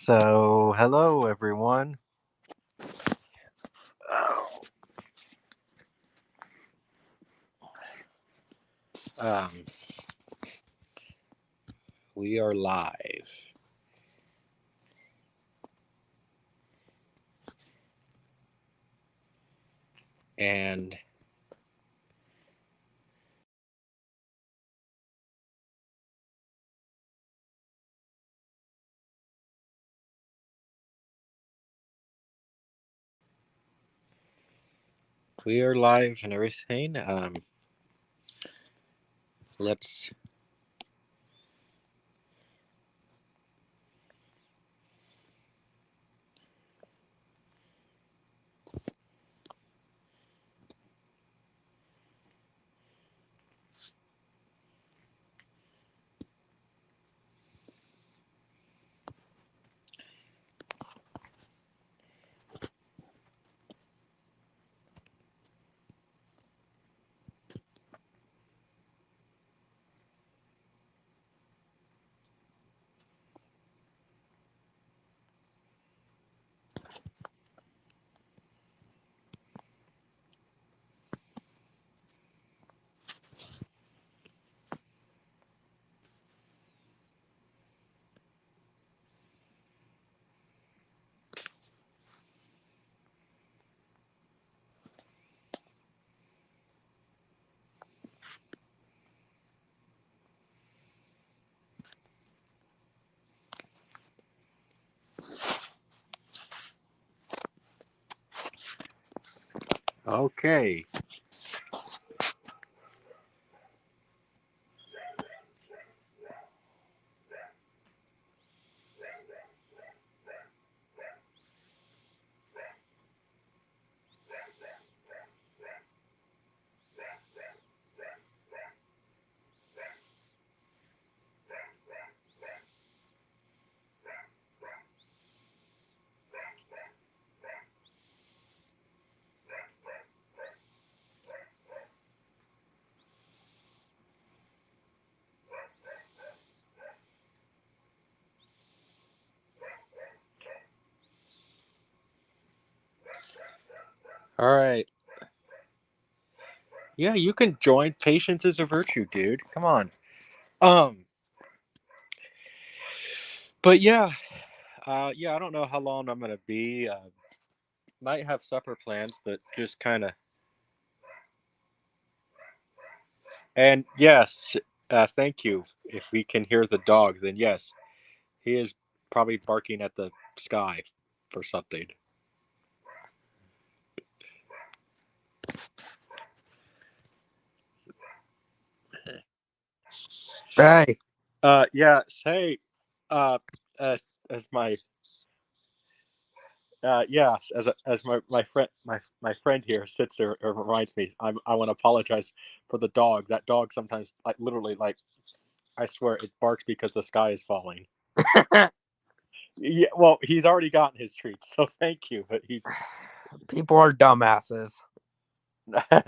So, hello everyone. Oh, Um, we are live, and we are live and everything. Let's. Okay. All right. Yeah, you can join. Patience is a virtue, dude. Come on. Um. But yeah. Yeah. I don't know how long I'm gonna be. Might have supper plans, but just kind of. And yes. Thank you. If we can hear the dog, then yes. He is probably barking at the sky for something. Hey. Yeah. Hey. Uh. As my. Yes. As my friend my friend here sits there and reminds me. I want to apologize for the dog. That dog sometimes like literally like I swear it barks because the sky is falling. Yeah. Well, he's already gotten his treats, so thank you. But he's People are dumbasses.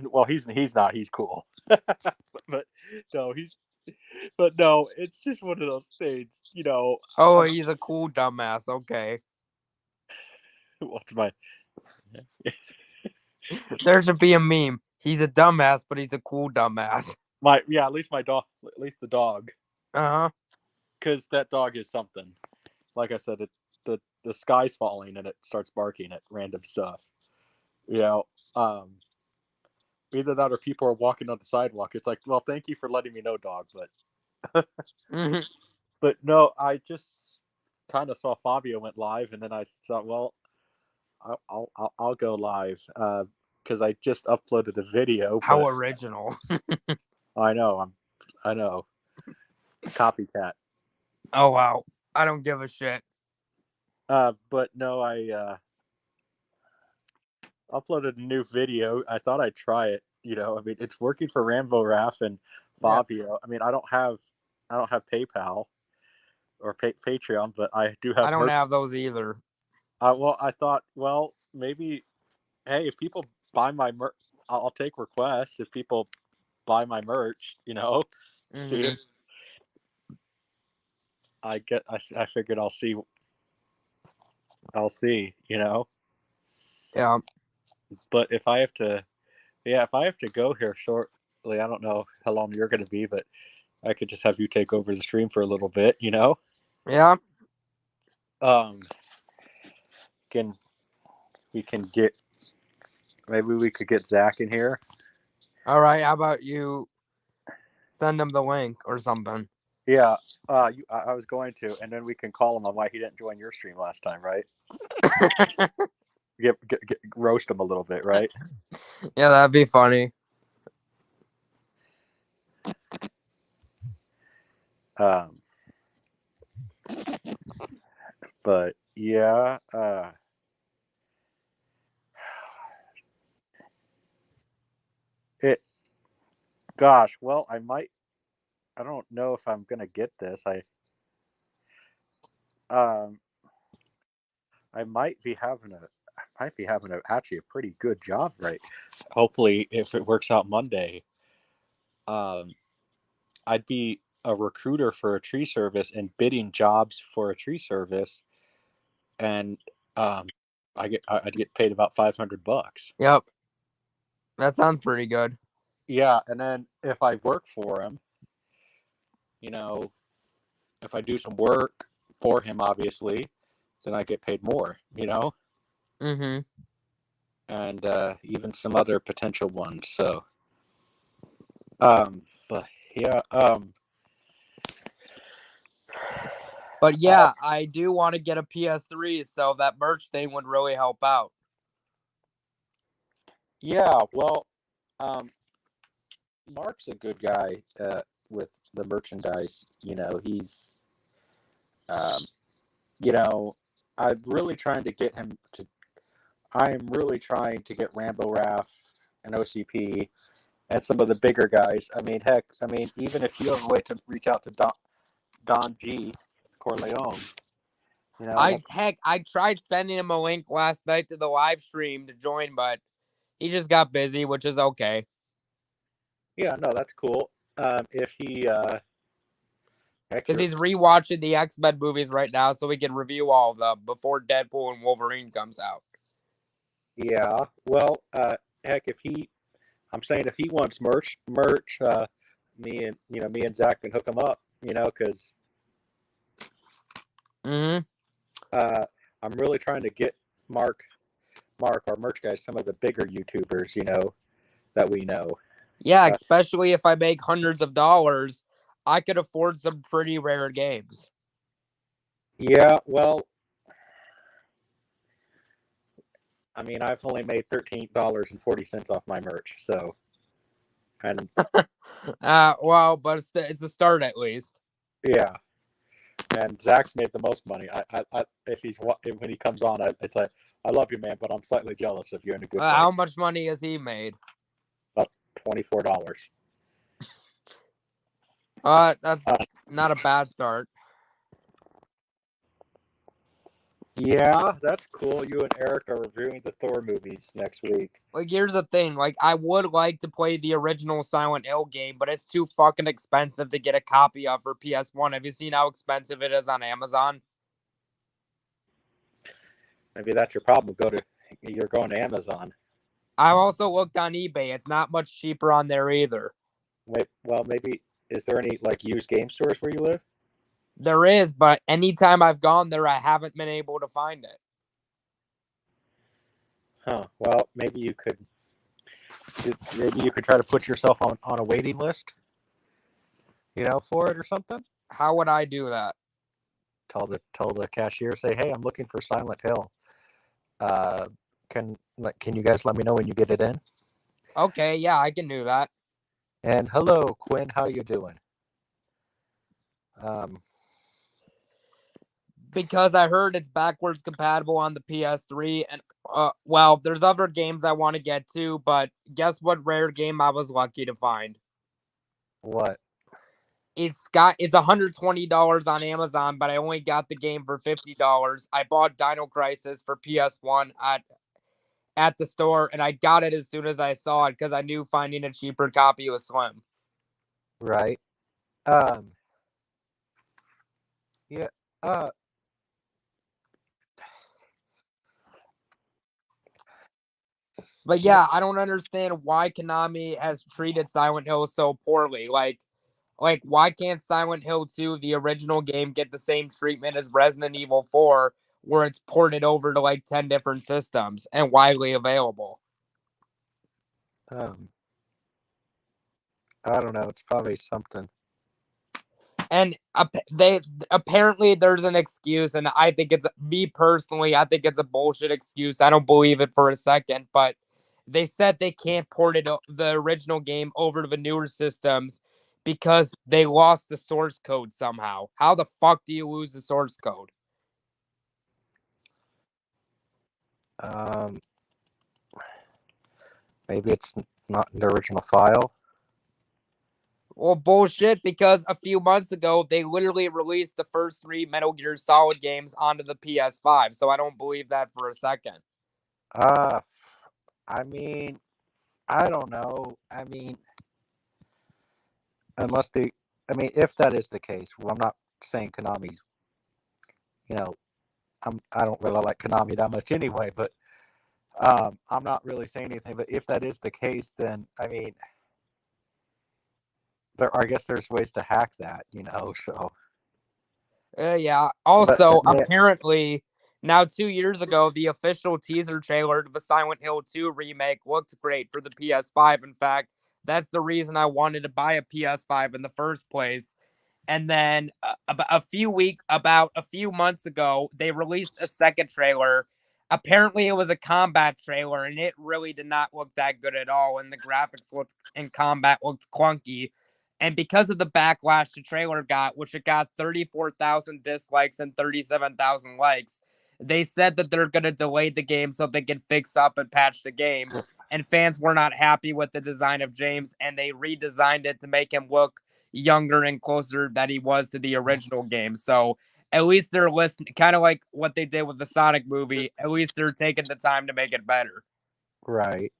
well, he's not. He's cool. But no, he's but no, it's just one of those things, you know. Oh, he's a cool dumbass. Okay. What's my There should be a meme. He's a dumbass, but he's a cool dumbass. yeah? At least my dog, at least the dog, Uh-huh. because that dog is something. Like I said, the sky's falling and it starts barking at random stuff. You know, um, either that or people are walking on the sidewalk. It's like, well, thank you for letting me know, dog, hmm but no, I just kind of saw Fabio went live, and then I thought, well, I'll go live because I just uploaded a video. How But original. I know I know copycat. Oh, wow. I don't give a shit. But no, I uploaded a new video. I thought I'd try it. You know, I mean, it's working for Rambo Raff and Yeah. Fabio. I mean, I don't have PayPal or Patreon, but I do I have don't merch. have those either. Well, I thought, well, maybe, hey, if people buy my merch, I'll take requests. If people buy my merch, you know, see hmm if I figured I'll see I'll see. Yeah. But if I have to go here shortly, I don't know how long you're going to be, but I could just have you take over the stream for a little bit. Yeah. Um, can we can get maybe we could get Zach in here. All right. How about you send him the link or something? Yeah. I was going to, and then we can call him on why he didn't join your stream last time, right? Get roast him a little bit, right? Yeah, that'd be funny. But yeah, well, I don't know if I'm gonna get this. I might be having actually a pretty good job, right? Hopefully, if it works out Monday, I'd be a recruiter for a tree service and bidding jobs for a tree service, and I'd get paid about $500. Yep. That sounds pretty good. Yeah, and then if I work for him, if I do some work for him, obviously, then I get paid more, Mm-hmm. and even some other potential ones. So, but yeah, But yeah, I do want to get a PS3, so that merch thing would really help out. yeah. Well, Mark's a good guy with the merchandise. He's, I'm really trying to get him to. I am really trying to get Rambo Raff and OCP and some of the bigger guys. I mean, heck, even if you have a way to reach out to Don G. Corleone, I tried sending him a link last night to the live stream to join, but he just got busy, which is okay. Yeah, no, that's cool. If he, because he's rewatching the X-Men movies right now, so we can review all of them before Deadpool and Wolverine comes out. Yeah, well, heck, I'm saying if he wants merch, me and Zach can hook him up, because I'm really trying to get Mark, our merch guy, some of the bigger YouTubers, that we know. Yeah, especially if I make hundreds of dollars, I could afford some pretty rare games. Yeah, well, I've only made $13.40 off my merch, so, and well, but it's a start at least. Yeah, and Zach's made the most money. When he comes on, it's like, I love you, man, but I'm slightly jealous of you in a good way. How much money has he made? About $24. That's not a bad start. Yeah, that's cool. You and Eric are reviewing the Thor movies next week. Like, here's the thing. Like, I would like to play the original Silent Hill game, but it's too fucking expensive to get a copy of for PS1. Have you seen how expensive it is on Amazon? Maybe that's your problem. You're going to Amazon. I also looked on eBay. It's not much cheaper on there either. Well, maybe, is there any, used game stores where you live? There is, but anytime I've gone there, I haven't been able to find it. Huh. Well, maybe you could try to put yourself on a waiting list, for it or something. How would I do that? Tell the cashier, say, hey, I'm looking for Silent Hill. Can you guys let me know when you get it in? Okay, yeah, I can do that. And hello, Quinn, how you doing? Because I heard it's backwards compatible on the PS3, and well, there's other games I want to get to, but guess what rare game I was lucky to find? What? It's $120 on Amazon, but I only got the game for $50. I bought Dino Crisis for PS1 at the store, and I got it as soon as I saw it because I knew finding a cheaper copy was slim. Right. Yeah. But yeah, I don't understand why Konami has treated Silent Hill so poorly. Like why can't Silent Hill 2, the original game, get the same treatment as Resident Evil 4, where it's ported over to like 10 different systems and widely available? Um, I don't know. It's probably something. And they apparently there's an excuse, and I think it's me personally. I think it's a bullshit excuse. I don't believe it for a second. But they said they can't port the original game over to the newer systems because they lost the source code somehow. How the fuck do you lose the source code? Um, maybe it's not in the original file. Well, bullshit, because a few months ago, they literally released the first 3 Metal Gear Solid games onto the PS5, so I don't believe that for a second. I mean, I don't know. I mean, if that is the case, well, I'm not saying Konami's, I don't really like Konami that much anyway, but I'm not really saying anything. But if that is the case, then, I mean, I guess there's ways to hack that, so. Yeah. Also, But, apparently, now 2 years ago, the official teaser trailer to the Silent Hill 2 remake looked great for the PS5. In fact, that's the reason I wanted to buy a PS5 in the first place. And then about a few months ago, they released a second trailer. Apparently, it was a combat trailer, and it really did not look that good at all. And the graphics in combat looked clunky. And because of the backlash the trailer got, which it got 34,000 dislikes and 37,000 likes, they said that they're going to delay the game so they can fix up and patch the game. And fans were not happy with the design of James, and they redesigned it to make him look younger and closer than he was to the original game. So at least they're listening, kind of like what they did with the Sonic movie. At least they're taking the time to make it better. right.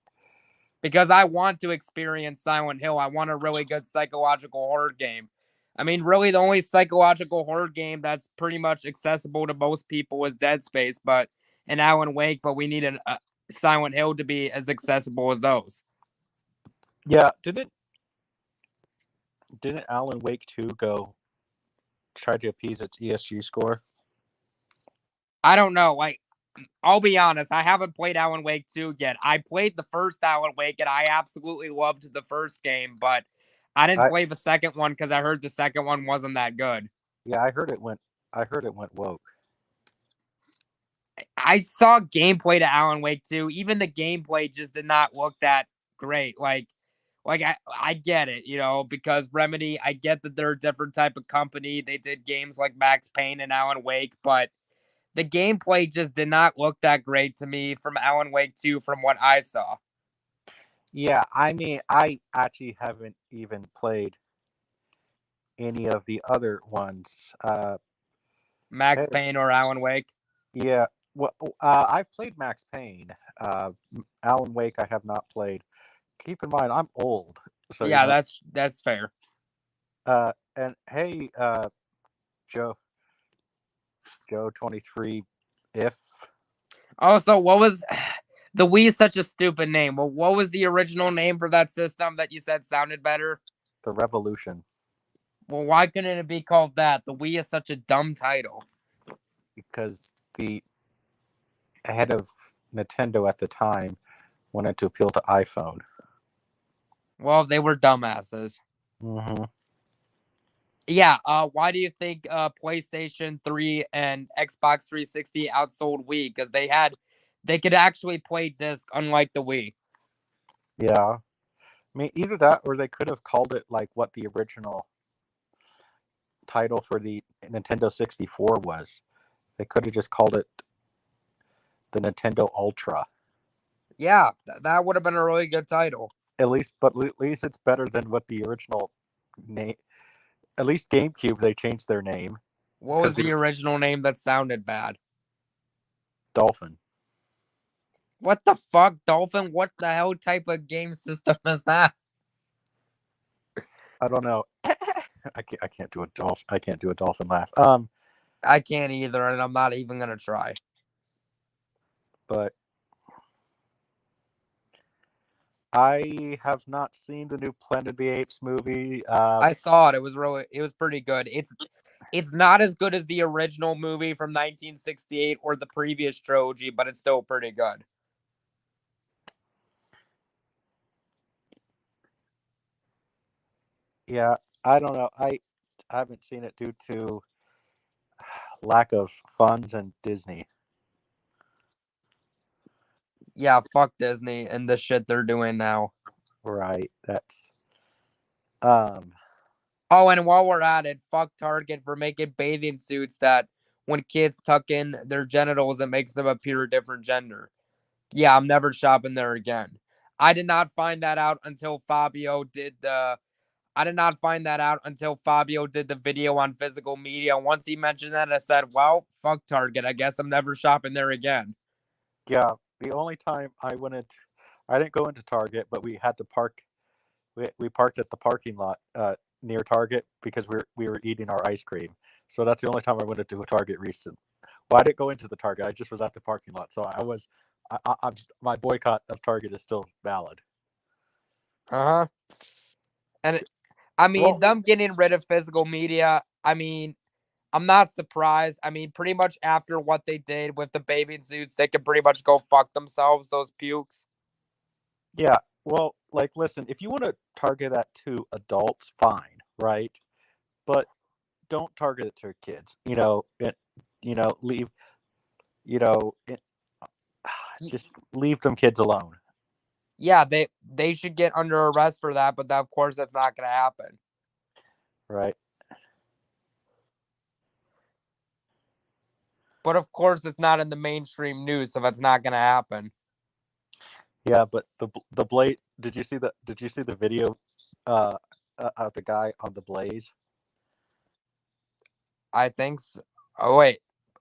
Because I want to experience Silent Hill. I want a really good psychological horror game. I mean, really, the only psychological horror game that's pretty much accessible to most people is Dead Space, but and Alan Wake. But we need a Silent Hill to be as accessible as those. Yeah, didn't Alan Wake 2 go try to appease its ESG score? I don't know. Like, I'll be honest, I haven't played Alan Wake 2 yet. I played the first Alan Wake, and I absolutely loved the first game, but I didn't play the second one because I heard the second one wasn't that good. Yeah, I heard it went woke. I saw gameplay to Alan Wake 2. Even the gameplay just did not look that great. Like I get it, because Remedy, I get that they're a different type of company. They did games like Max Payne and Alan Wake, but the gameplay just did not look that great to me from Alan Wake 2 from what I saw. Yeah, I mean, I actually haven't even played any of the other ones. Max Payne or Alan Wake? Yeah, well, I've played Max Payne. Alan Wake I have not played. Keep in mind, I'm old. So yeah, that's fair. And hey, Joe 23, if. Also, what was the Wii is such a stupid name. Well, what was the original name for that system that you said sounded better? The Revolution. Well, why couldn't it be called that? The Wii is such a dumb title. Because the head of Nintendo at the time wanted to appeal to iPhone. Well, they were dumbasses. Mm-hmm. Yeah, why do you think PlayStation 3 and Xbox 360 outsold Wii? Because they could actually play disc, unlike the Wii. Yeah. I mean, either that or they could have called it like what the original title for the Nintendo 64 was. They could have just called it the Nintendo Ultra. Yeah, that would have been a really good title. At least it's better than what the original name. At least GameCube, they changed their name. What was the original name that sounded bad? Dolphin. What the fuck, Dolphin? What the hell type of game system is that? I don't know. I can't do a dolphin. I can't do a dolphin laugh. I can't either, and I'm not even gonna try. But I have not seen the new Planet of the Apes movie. I saw it. It was pretty good. It's not as good as the original movie from 1968 or the previous trilogy, but it's still pretty good. Yeah, I don't know. I haven't seen it due to lack of funds and Disney. Yeah, fuck Disney and the shit they're doing now. Right. That's um Oh, and while we're at it, fuck Target for making bathing suits that when kids tuck in their genitals, it makes them appear a different gender. Yeah, I'm never shopping there again. I did not find that out until Fabio did the I did not find that out until Fabio did the video on physical media. Once he mentioned that, I said, well, fuck Target. I guess I'm never shopping there again. yeah, the only time I didn't go into Target, but we had to park we parked at the parking lot near Target because we were eating our ice cream. So that's the only time I went into a Target recent. Well, I didn't go into the Target. I just was at the parking lot. So I'm just, my boycott of Target is still valid. Uh huh. And I mean, Well, them getting rid of physical media, I mean, I'm not surprised. I mean, pretty much after what they did with the bathing suits, they can pretty much go fuck themselves, those pukes. yeah. Well, like, listen, if you want to target that to adults, fine, right? But don't target it to kids. Leave, you know, it, just leave them kids alone. Yeah, they should get under arrest for that, but of course that's not going to happen. Right. But of course it's not in the mainstream news, so that's not going to happen. Yeah, but the Blaze. Did you see the video of the guy on the Blaze? I think so. Oh wait,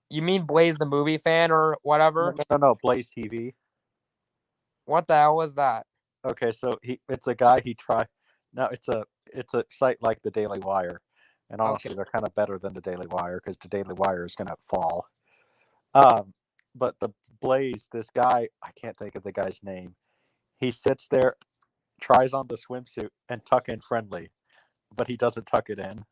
you mean Blaze the movie fan or No, whatever? no, no, no, Blaze TV. What the hell was that? Okay, so it's a guy he tried. No, it's a site like the Daily Wire, and Okay. honestly, they're kind of better than the Daily Wire because the Daily Wire is gonna fall. Um, but the Blaze, this guy, I can't think of the guy's name. He sits there, tries on the swimsuit, and tuck in friendly, but he doesn't tuck it in.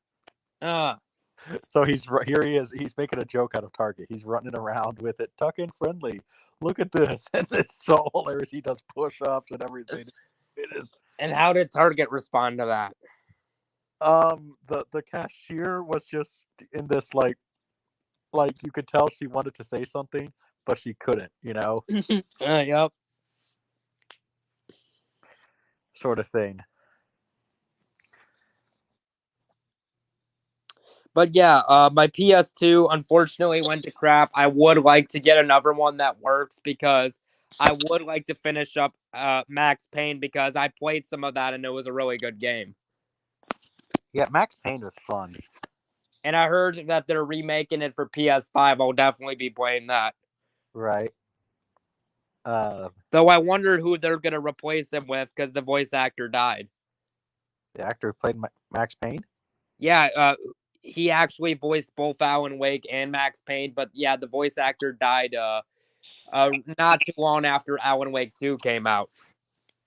So here he is. He's making a joke out of Target. He's running around with it, tuck in friendly. Look at this, and it's so hilarious. He does push-ups and everything. It is. And how did Target respond to that? The cashier was just in this like you could tell she wanted to say something, but she couldn't. Yep. Sort of thing. But yeah, my PS2 unfortunately went to crap. I would like to get another one that works because I would like to finish up Max Payne because I played some of that and it was a really good game. Yeah, Max Payne was fun. And I heard that they're remaking it for PS5. I'll definitely be playing that. Right. Though I wonder who they're going to replace him with because the voice actor died. The actor who played Max Payne? Yeah, he actually voiced both Alan Wake and Max Payne, but yeah, the voice actor died not too long after Alan Wake 2 came out.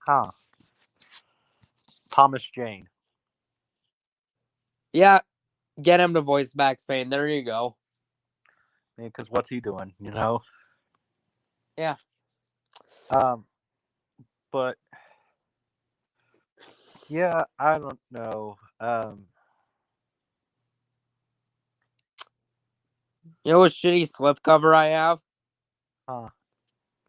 Huh. Thomas Jane. Yeah, get him to voice Max Payne. There you go. Because what's he doing, Yeah. But yeah, I don't know. You know what shitty slipcover I have? Huh.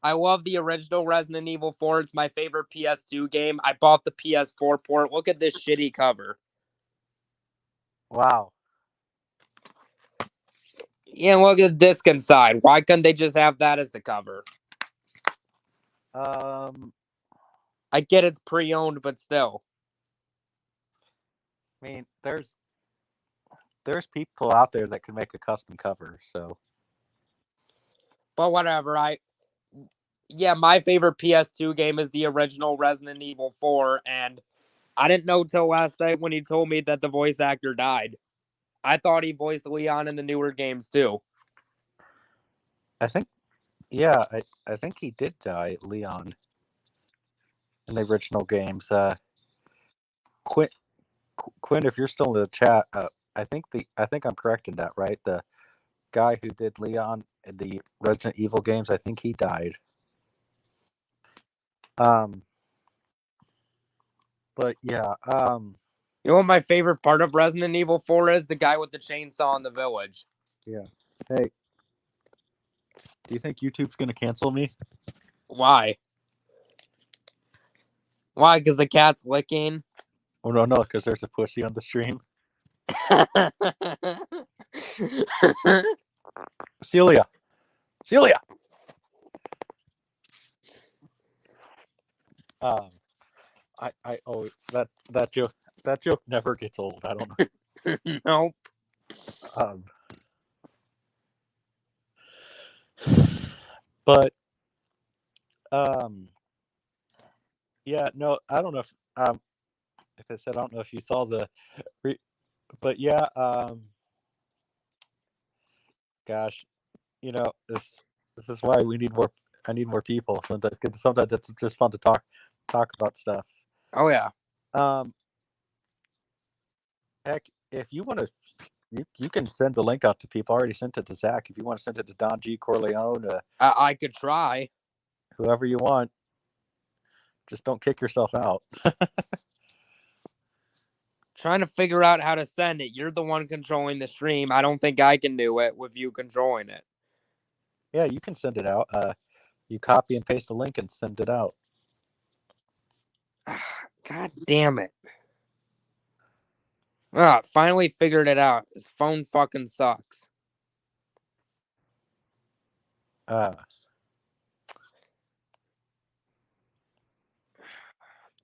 I love the original Resident Evil 4. It's my favorite PS2 game. I bought the PS4 port. Look at this shitty cover. Wow. Yeah, look at the disc inside. Why couldn't they just have that as the cover? I get it's pre-owned, but still. I mean, there's people out there that can make a custom cover, so. But whatever. My favorite PS2 game is the original Resident Evil 4, and I didn't know till last night when he told me that the voice actor died. I thought he voiced Leon in the newer games too. I think he did die, Leon. in the original games. Quinn, if you're still in the chat, I think I'm correct in that, right? The guy who did Leon in the Resident Evil games, I think he died. But yeah, You know what my favorite part of Resident Evil 4 is? The guy with the chainsaw in the village. yeah. Hey, do you think YouTube's gonna cancel me? Why? Why? Because the cat's licking? Oh no, because there's a pussy on the stream. Celia. I oh that joke never gets old. I don't know. Nope. But yeah, no, I don't know if I said I don't know if you saw the, but yeah, gosh, you know this is why we need more. I need more people. Sometimes it's just fun to talk about stuff. Oh yeah. Heck, if you want to, you can send the link out to people. I already sent it to Zach. If you want to send it to Don G. Corleone, I could try. Whoever you want. Just don't kick yourself out. Trying to figure out how to send it. You're the one controlling the stream. I don't think I can do it with you controlling it. Yeah, you can send it out. You copy and paste the link and send it out. God damn it. Finally figured it out. This phone fucking sucks. God,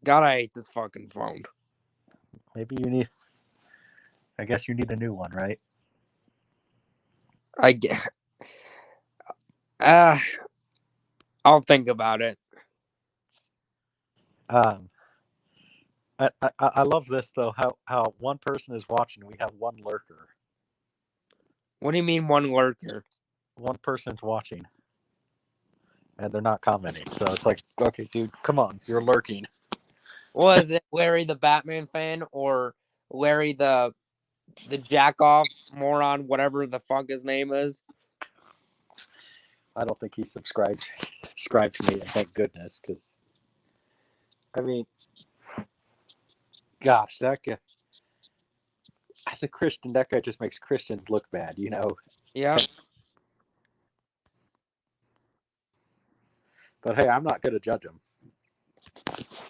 I hate this fucking phone. Maybe I guess you need a new one, right? I'll think about it. I love this though. How one person is watching, we have one lurker. What do you mean one lurker? One person's watching, and they're not commenting. So it's like, okay, dude, come on, you're lurking. Was it Larry the Batman fan or Larry the jack off moron, whatever the fuck his name is? I don't think he subscribed to me, and thank goodness, because I mean, gosh, that guy, as a Christian, that guy just makes Christians look bad, you know? Yeah. But hey, I'm not going to judge him,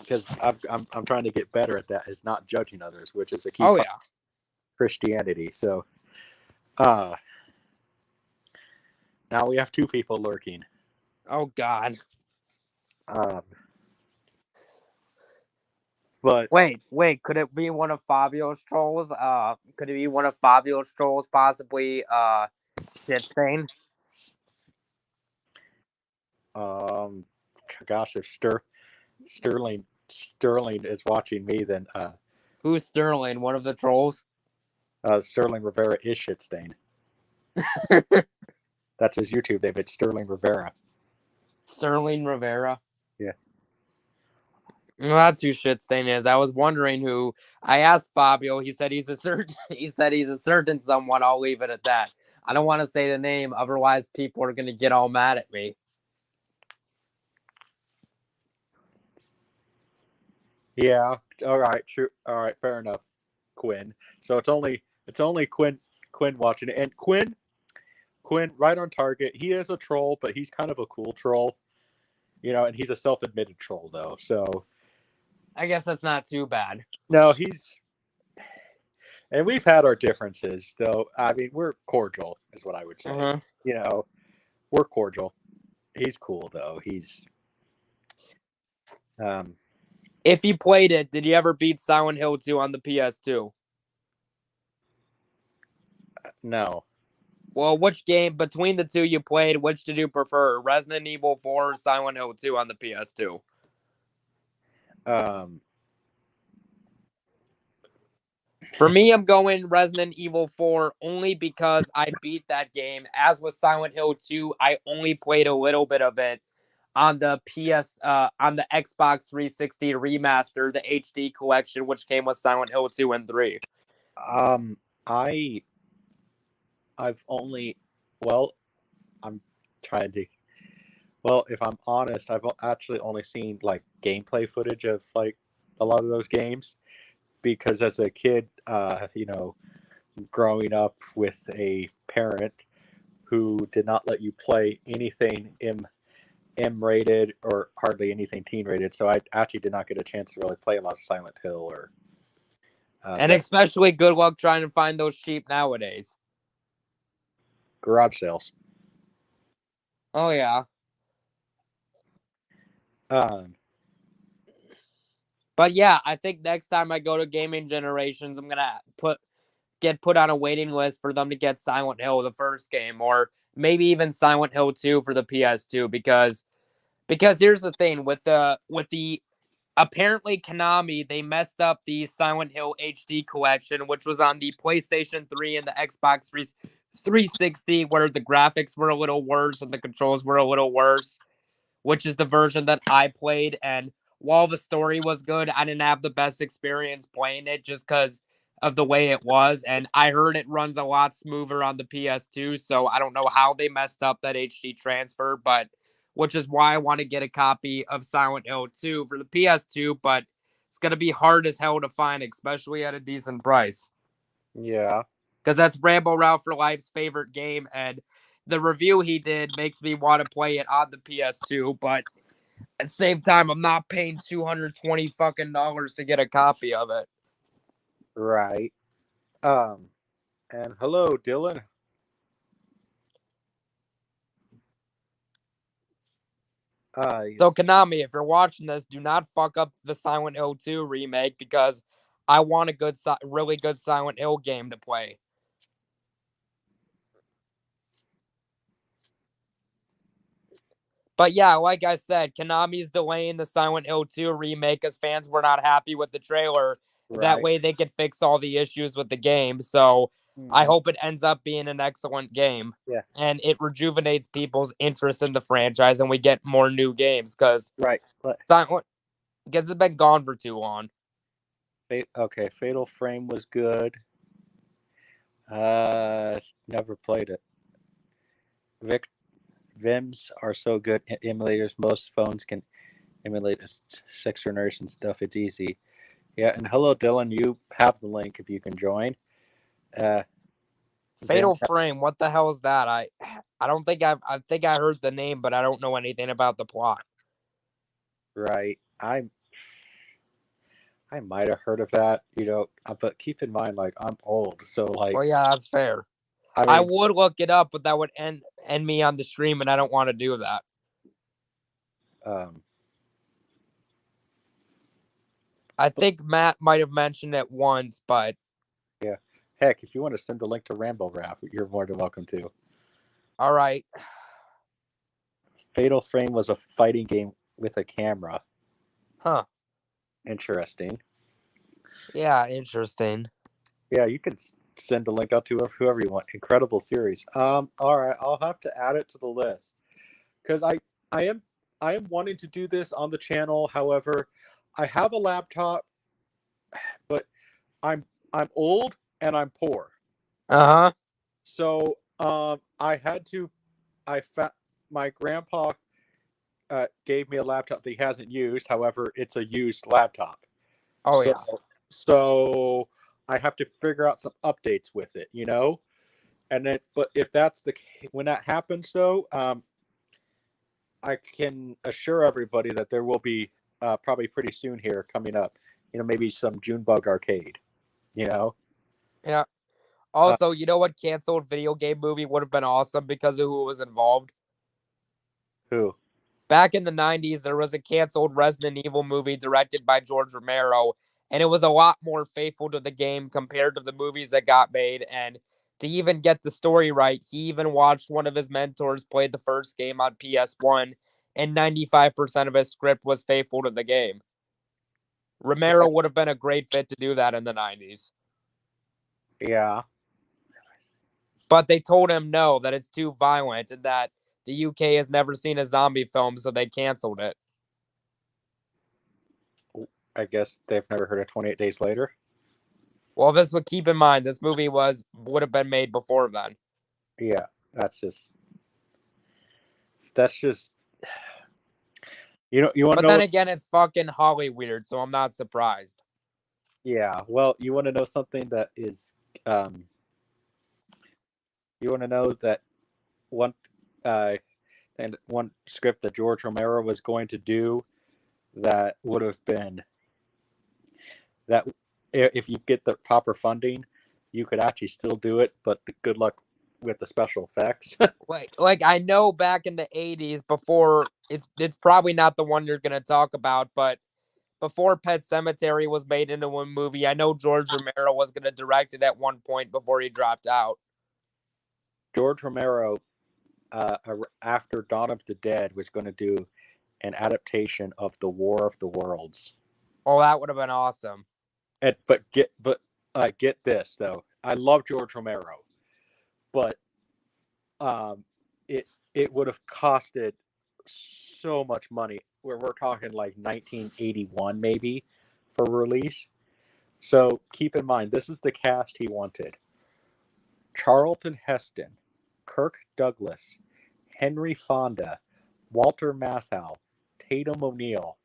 because I'm trying to get better at that, is not judging others, which is a key part of Christianity. So, now we have two people lurking. Oh God. But wait, could it be one of Fabio's trolls? Could it be one of Fabio's trolls, possibly Shitstain? Gosh, if Sterling is watching me, then who's Sterling? One of the trolls? Sterling Rivera is Shitstain. That's his YouTube name. It's Sterling Rivera. Sterling Rivera. Yeah. Well, that's who Shitstain is. I was wondering who. I asked Fabio. He said he's a certain someone. I'll leave it at that. I don't want to say the name, otherwise people are gonna get all mad at me. Yeah. All right. True. All right. Fair enough. Quinn. So it's only Quinn watching it, and Quinn, right on target. He is a troll, but he's kind of a cool troll, you know, and he's a self-admitted troll though. So I guess that's not too bad. No, and we've had our differences though. I mean, we're cordial, is what I would say. Uh-huh. You know, we're cordial. He's cool though. He's if you played it, did you ever beat Silent Hill 2 on the PS2? No. Well, which game between the two you played, which did you prefer? Resident Evil 4 or Silent Hill 2 on the PS2? For me, I'm going Resident Evil 4 only because I beat that game. As with Silent Hill 2, I only played a little bit of it. on the on the Xbox 360 remaster, the HD collection, which came with Silent Hill 2 and 3. I I've only well, I'm trying to well, if I'm honest, I've actually only seen like gameplay footage of like a lot of those games because as a kid, growing up with a parent who did not let you play anything M rated or hardly anything teen rated, so I actually did not get a chance to really play a lot of Silent Hill or And especially good luck trying to find those cheap nowadays. garage sales. Oh yeah. But yeah, I think next time I go to Gaming Generations, I'm gonna get put on a waiting list for them to get Silent Hill, the first game, or maybe even Silent Hill 2 for the PS2, because here's the thing with the apparently Konami, they messed up the Silent Hill HD collection, which was on the PlayStation 3 and the Xbox 360, where the graphics were a little worse and the controls were a little worse, which is the version that I played. And while the story was good, I didn't have the best experience playing it just because of the way it was. And I heard it runs a lot smoother on the PS2, so I don't know how they messed up that HD transfer, but which is why I want to get a copy of Silent Hill 2 for the PS2, but it's going to be hard as hell to find, especially at a decent price. Yeah. Because that's Rambo Ralph for Life's favorite game, and the review he did makes me want to play it on the PS2, but at the same time, I'm not paying $220 fucking dollars to get a copy of it. Right. And hello, Dylan. So Konami, if you're watching this, do not fuck up the Silent Hill 2 remake because I want a really good Silent Hill game to play. But yeah, like I said, Konami's delaying the Silent Hill 2 remake as fans were not happy with the trailer. Right. That way they could fix all the issues with the game. So I hope it ends up being an excellent game. Yeah. And it rejuvenates people's interest in the franchise and we get more new games because right. it's been gone for too long. Okay, Fatal Frame was good. Never played it. Vims are so good emulators. Most phones can emulate Sixth Generation stuff. It's easy. Yeah, and hello, Dylan. You have the link if you can join. Fatal Frame. What the hell is that? I think I heard the name, but I don't know anything about the plot. Right. I might have heard of that, but keep in mind, like, I'm old, so like. Well, yeah, that's fair. I would look it up, but that would end me on the stream, and I don't want to do that. I think Matt might have mentioned it once, but yeah. Heck, if you want to send the link to Rambo Rap, you're more than welcome to. All right. Fatal Frame was a fighting game with a camera. Huh. Interesting. Yeah, interesting. Yeah, you can send the link out to whoever you want. Incredible series. All right, I'll have to add it to the list because I am wanting to do this on the channel. However, I have a laptop, but I'm old and I'm poor. So I had to. My grandpa gave me a laptop that he hasn't used. However, it's a used laptop. Oh yeah. So I have to figure out some updates with it, and then. But if that's when that happens, though, I can assure everybody that there will be probably pretty soon here coming up. Maybe some Junebug Arcade. Yeah. Also, you know what canceled video game movie would have been awesome because of who was involved? Who? Back in the 90s, there was a canceled Resident Evil movie directed by George Romero, and it was a lot more faithful to the game compared to the movies that got made. And to even get the story right, he even watched one of his mentors play the first game on PS1, and 95% of his script was faithful to the game. Romero would have been a great fit to do that in the 90s. Yeah. But they told him no, that it's too violent and that the UK has never seen a zombie film, so they canceled it. I guess they've never heard of 28 Days Later. Well, this would keep in mind this movie would have been made before then. Yeah, that's just you want to But know. then again, it's fucking Hollywood, so I'm not surprised. Yeah, well, you want to know something that is you want to know that one and one script that George Romero was going to do that would have been that if you get the proper funding, you could actually still do it, but good luck with the special effects. like I know back in the 80s before it's probably not the one you're going to talk about, but before Pet Sematary was made into one movie, I know George Romero was going to direct it at one point before he dropped out. George Romero, after Dawn of the Dead, was going to do an adaptation of The War of the Worlds. Oh, that would have been awesome. But get this though, I love George Romero, but it would have costed so much money. Where we're talking like 1981 maybe for release. So keep in mind, this is the cast he wanted: Charlton Heston, Kirk Douglas, Henry Fonda, Walter Matthau, Tatum O'Neal,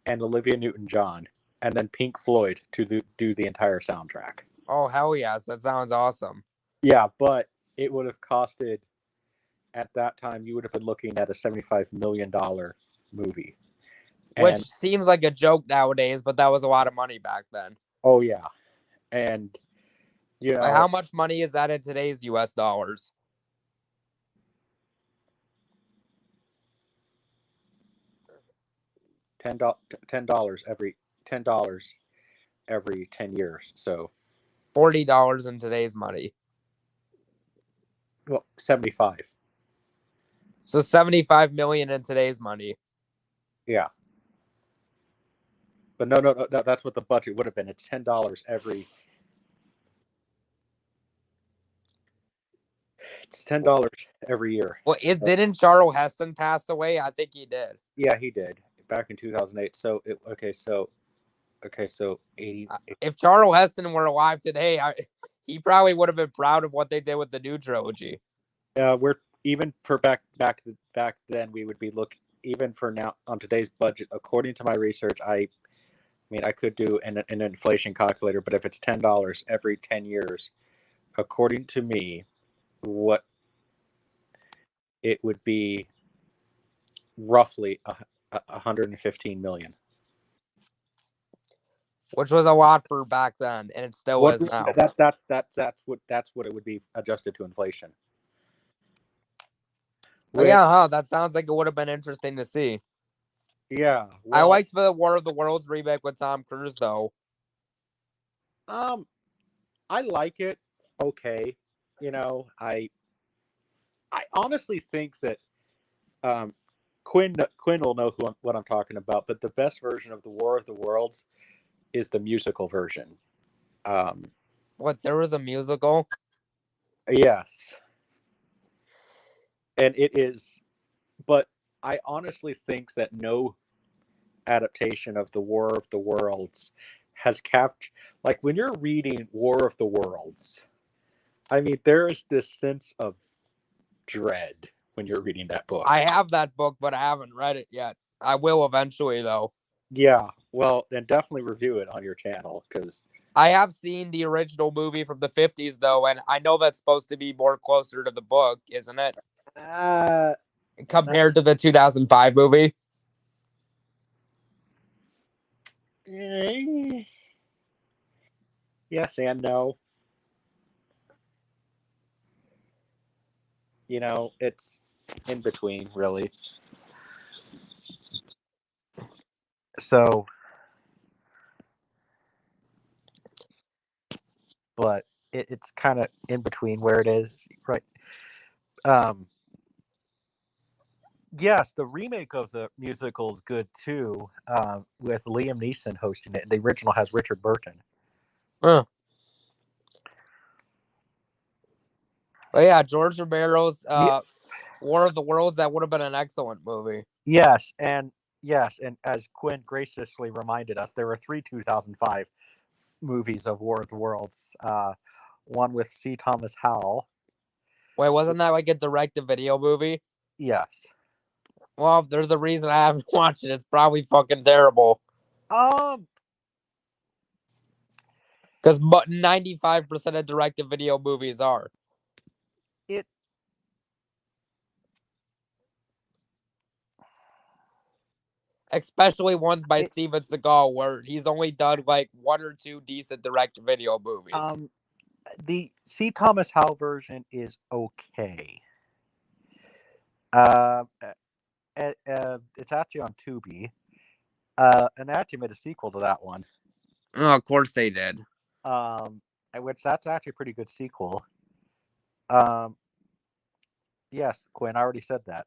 and Olivia Newton-John, and then Pink Floyd to do the entire soundtrack. Oh, hell yes. That sounds awesome. Yeah, but it would have costed, at that time, you would have been looking at a $75 million movie. Which seems like a joke nowadays, but that was a lot of money back then. Oh, yeah. And, you know. Like, how much money is that in today's US dollars? $10 every 10 years. So $40 in today's money. Well, 75. So 75 million in today's money. Yeah. But no, that's what the budget would have been. It's $10 every. It's $10 every year. Well, didn't Charles Heston pass away? I think he did. Yeah, he did back in 2008. So 80. If Charles Heston were alive today, he probably would have been proud of what they did with the new trilogy. We're even for back then we would be looking, even for now on today's budget, according to my research. I mean, I could do an inflation calculator, but if it's $10 every 10 years, according to me, what it would be roughly 115 million. Which was a lot for back then, and it still is now. That's what it would be adjusted to inflation. Yeah, that sounds like it would have been interesting to see. Yeah, I liked the War of the Worlds remake with Tom Cruise, though. I like it. Okay, I honestly think that Quinn will know what I'm talking about. But the best version of the War of the Worlds is the musical version. What? There was a musical? Yes, and it is. But I honestly think that no adaptation of the War of the Worlds has captured, like when you're reading War of the Worlds, I mean, there is this sense of dread when you're reading that book. I have that book, but I haven't read it yet. I will eventually, though. Yeah, well, then definitely review it on your channel, because I have seen the original movie from the 50s, though, and I know that's supposed to be more closer to the book, isn't it? Compared to the 2005 movie? Yes and no. It's in between, really. So, but it's kind of in between where it is, right? Yes, the remake of the musical is good too, with Liam Neeson hosting it. The original has Richard Burton. But yeah, George Romero's War of the Worlds, that would have been an excellent movie. Yes, and as Quinn graciously reminded us, there were 3 2005 movies of War of the Worlds. One with C. Thomas Howell. Wait, wasn't that like a direct-to-video movie? Yes. Well, if there's a reason I haven't watched it, it's probably fucking terrible. Um, Because 95% of direct-to-video movies are. it Especially ones by Steven Seagal, where he's only done like 1 or 2 decent direct-to-video movies. The C. Thomas Howell version is okay. It's actually on Tubi. And they actually made a sequel to that one. Oh, of course they did. Which that's actually a pretty good sequel. Yes, Quinn, I already said that.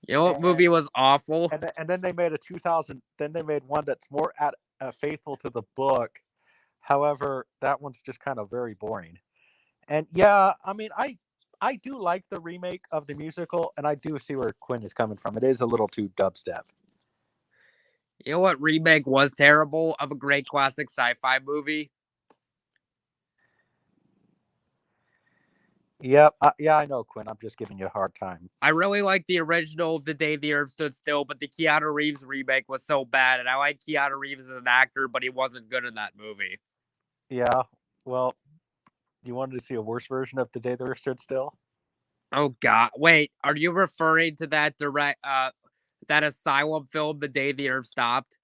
You know what movie was awful? And then they made Then they made one that's more faithful to the book. However, that one's just kind of very boring. And yeah, I mean, I do like the remake of the musical, and I do see where Quinn is coming from. It is a little too dubstep. You know what remake was terrible of a great classic sci-fi movie? Yep. Yeah, I know, Quinn. I'm just giving you a hard time. I really like the original The Day the Earth Stood Still, but the Keanu Reeves remake was so bad, and I like Keanu Reeves as an actor, but he wasn't good in that movie. Yeah. Well, you wanted to see a worse version of The Day the Earth Stood Still? Oh God! Wait, are you referring to that that asylum film, The Day the Earth Stopped?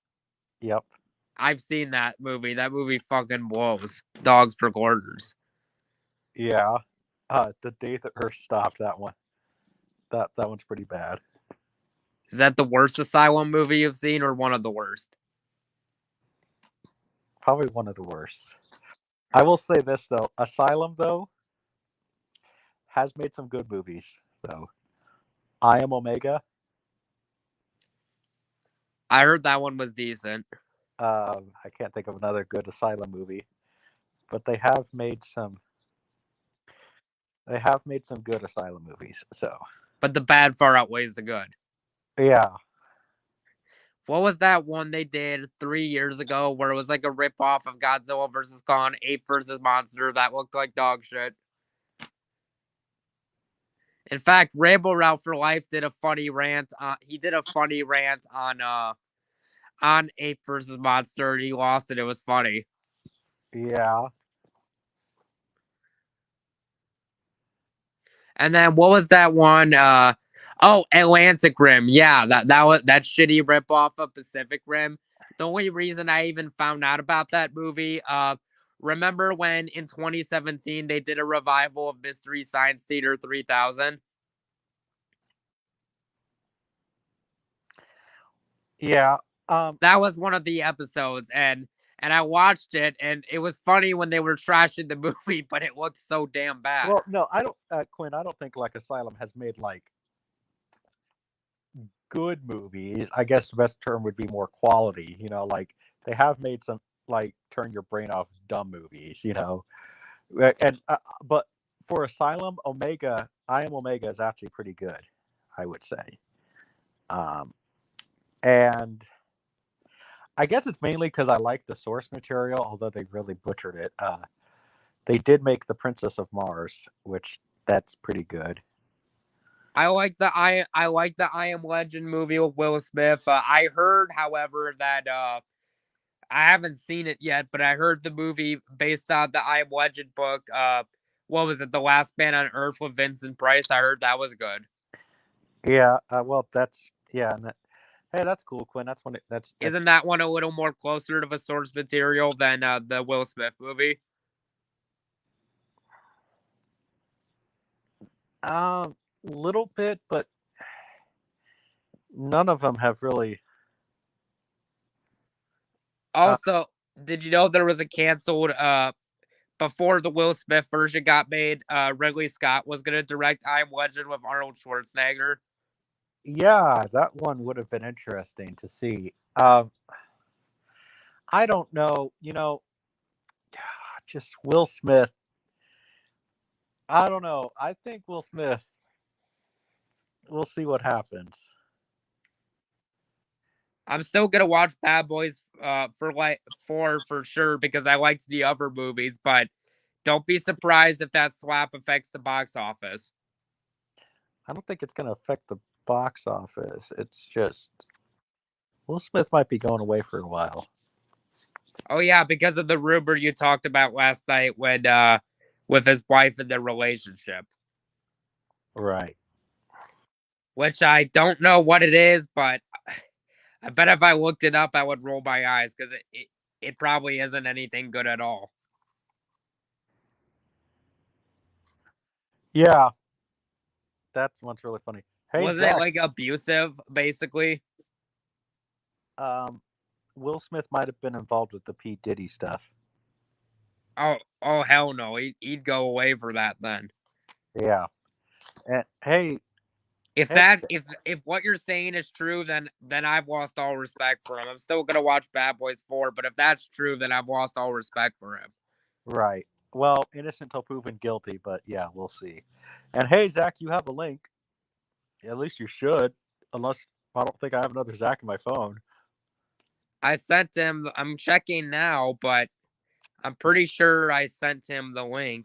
Yep. I've seen that movie. That movie fucking blows. Dogs for quarters. Yeah. The Day the Earth Stopped, that one. That one's pretty bad. Is that the worst asylum movie you've seen, or one of the worst? Probably one of the worst. I will say this though, Asylum though has made some good movies though. I Am Omega. I heard that one was decent. I can't think of another good Asylum movie, but they have made some. They have made some good Asylum movies. So, but the bad far outweighs the good. Yeah. What was that one they did 3 years ago where it was like a ripoff of Godzilla vs. Kong, Ape vs. Monster that looked like dog shit? In fact, Rainbow Route for Life did a funny rant. He did a funny rant on Ape vs. Monster, and he lost it. It was funny. Yeah. And then what was that one? Atlantic Rim. Yeah, that was that shitty ripoff of Pacific Rim. The only reason I even found out about that movie, remember when in 2017 they did a revival of Mystery Science Theater 3000? Yeah. That was one of the episodes, and I watched it, and it was funny when they were trashing the movie, but it looked so damn bad. Well, no, I don't, Quinn. I don't think like Asylum has made like good movies. I guess the best term would be more quality. You know, like they have made some like turn your brain off dumb movies. You know, and but for Asylum, I Am Omega is actually pretty good, I would say. And I guess it's mainly because I like the source material, although they really butchered it. They did make The Princess of Mars, which that's pretty good. I like the I Am Legend movie with Will Smith. I heard, however, that I haven't seen it yet, but I heard the movie based on the I Am Legend book. What was it? The Last Man on Earth with Vincent Price. I heard that was good. Yeah. Well, that's yeah. And hey, that's cool, Quinn. That's one. That's Isn't that one a little more closer to the source material than the Will Smith movie? Little bit, but none of them have really. Also, did you know there was a canceled before the Will Smith version got made? Ridley Scott was going to direct I Am Legend with Arnold Schwarzenegger. Yeah, that one would have been interesting to see. I don't know. You know, just Will Smith. I don't know. I think Will Smith. We'll see what happens. I'm still gonna watch Bad Boys for sure because I liked the other movies, but don't be surprised if that slap affects the box office. I don't think it's going to affect the box office. It's just Will Smith might be going away for a while. Oh yeah, because of the rumor you talked about last night when with his wife in their relationship. Right. Which I don't know what it is, but I bet if I looked it up I would roll my eyes because it probably isn't anything good at all. Yeah. That's one's really funny. Hey, Wasn't it Zach. like abusive, basically? Will Smith might have been involved with the P. Diddy stuff. Oh hell no. He'd go away for that then. Yeah. And hey, If hey, that if what you're saying is true, then I've lost all respect for him. I'm still gonna watch Bad Boys 4, but if that's true, then I've lost all respect for him. right. Well, innocent till proven guilty, but yeah, we'll see. And hey, Zach, you have a link. At least you should, unless I don't think I have another Zach in my phone. I sent him. I'm checking now, but I'm pretty sure I sent him the link.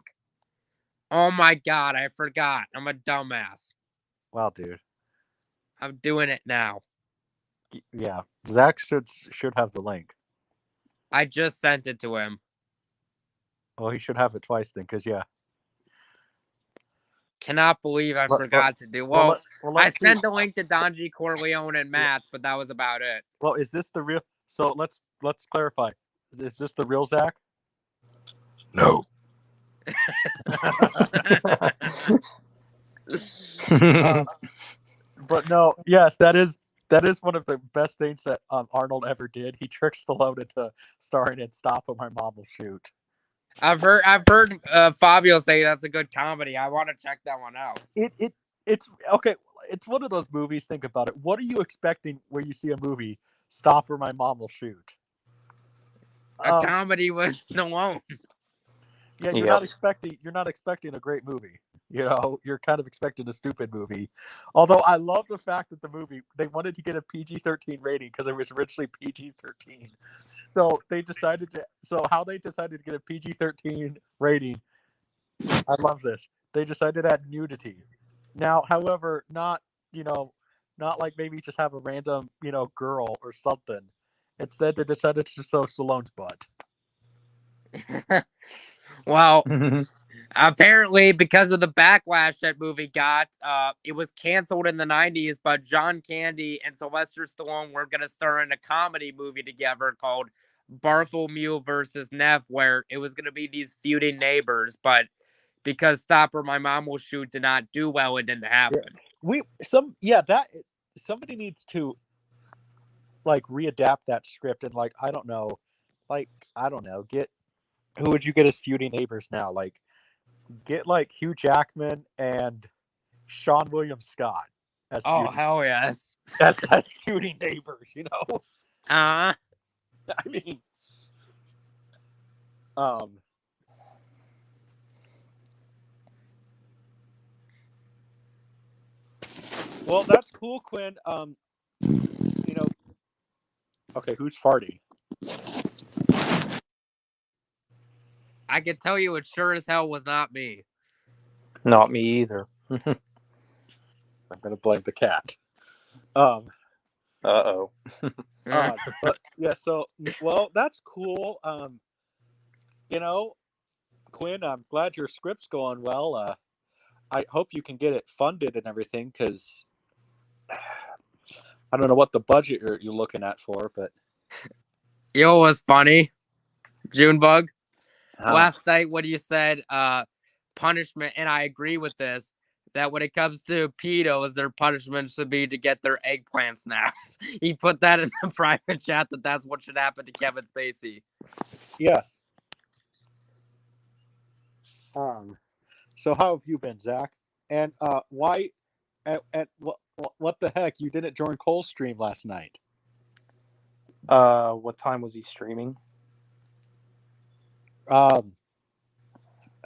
Oh my god, I forgot. I'm a dumbass. Wow, dude. I'm doing it now. Yeah, Zach should have the link. I just sent it to him. Well, he should have it twice then, because yeah. Cannot believe I forgot to do. Well, I sent the link to Donji Corleone and Matt's, but that was about it. Well, is this the real? So let's clarify. Is this the real Zach? No. But no, yes, that is one of the best things that Arnold ever did. He tricked Stallone into starring in Stop or My Mom Will Shoot. I've heard Fabio say that's a good comedy. I want to check that one out. It's okay. It's one of those movies. Think about it. What are you expecting when you see a movie Stop or My Mom Will Shoot? A comedy with Stallone. Yeah, you're not expecting a great movie. You know, you're kind of expecting a stupid movie. Although I love the fact that the movie, they wanted to get a PG-13 rating because it was originally PG-13. So how they decided to get a PG-13 rating, I love this. They decided to add nudity. Now, however, not like maybe just have a random, girl or something. Instead, they decided to show Stallone's butt. Well, apparently because of the backlash that movie got, it was canceled in the 90s, but John Candy and Sylvester Stallone were going to star in a comedy movie together called Bartholomew versus Neff, where it was going to be these feuding neighbors, but because Stop or My Mom Will Shoot did not do well, it didn't happen. Somebody needs to like readapt that script and get who would you get as feuding neighbors now? Like, get like Hugh Jackman and Sean William Scott as hell yes, as feuding neighbors. I mean, well, that's cool, Quinn. Okay, who's farting? I can tell you it sure as hell was not me. Not me either. I'm gonna blame the cat. Uh-oh. But yeah, so well, that's cool. Quinn, I'm glad your script's going well. I hope you can get it funded and everything, because I don't know what the budget you're looking at for, but you know what was funny, Junebug? Last night when you said punishment, and I agree with this, that when it comes to pedos, their punishment should be to get their eggplant snapped. He put that in the private chat that that's what should happen to Kevin Spacey. Yes. So how have you been, Zach? And why? And what the heck? You didn't join Cole's stream last night. What time was he streaming? I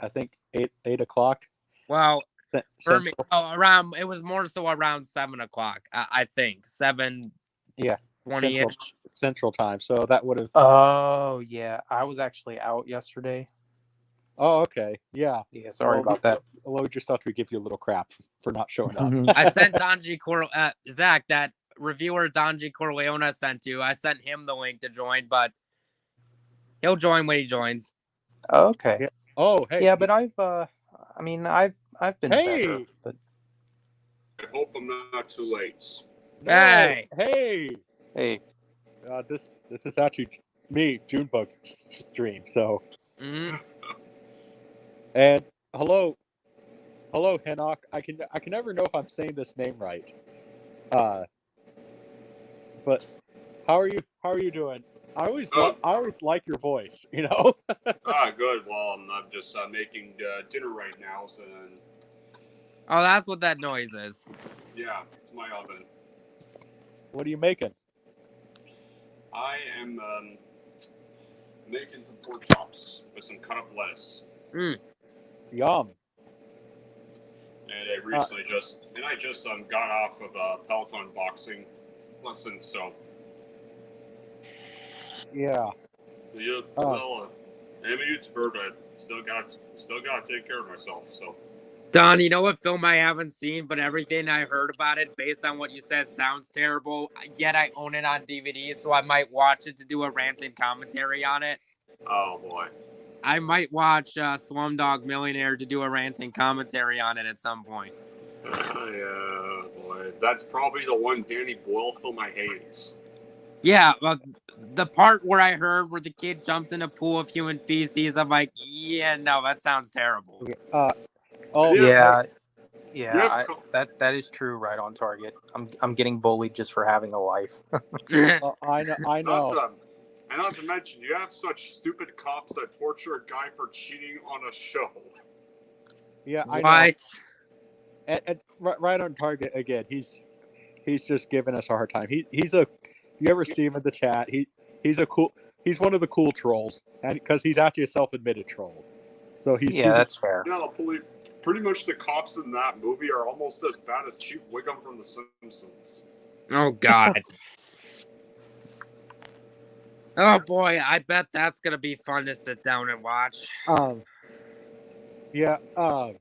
think 8 o'clock. Well, for me, Central. it was more so around 7 o'clock. I think 7:20 Yeah, ish. Central time. So that would have. Oh, yeah. I was actually out yesterday. Oh, okay. Yeah. Yeah, sorry about that. Well, we just thought we'd give you a little crap for not showing up. I sent Zach, that reviewer Donji Corleone sent you. I sent him the link to join, but he'll join when he joins. Okay. Yeah. Oh, hey. Yeah, but I've been better. Hey. But I hope I'm not too late. No, Hey. hey, This is actually me, Junebug stream. So, Mhm. and hello, Henok. I can never know if I'm saying this name right. But how are you? How are you doing? I always like your voice. You know. Good. Well, I'm just making dinner right now, so then, Oh, that's what that noise is. yeah, it's my oven. What are you making? I am making some pork chops with some cut up lettuce. Yum. And I recently just got off of a Peloton boxing lesson, so Yeah. yeah. Well, I'm a YouTuber, but still got to take care of myself. So. Don, you know what film I haven't seen, but everything I heard about it, based on what you said, sounds terrible. Yet I own it on DVD, so I might watch it to do a ranting commentary on it. Oh boy. I might watch Slumdog Millionaire to do a ranting commentary on it at some point. Yeah, boy. That's probably the one Danny Boyle film I hate. Yeah, well, the part where I heard where the kid jumps in a pool of human feces, I'm like, yeah, no, that sounds terrible. Oh yeah, Yeah. that is true. Right on target. I'm getting bullied just for having a life. I know. And not to mention, you have such stupid cops that torture a guy for cheating on a show. Yeah, I know. What? And right on target again. He's just giving us a hard time. He's a. You ever see him in the chat? He's one of the cool trolls, and because he's actually a self-admitted troll. So he's that's fair. Yeah, pretty much the cops in that movie are almost as bad as Chief Wiggum from The Simpsons. Oh, God. Oh, boy, I bet that's going to be fun to sit down and watch. Yeah, I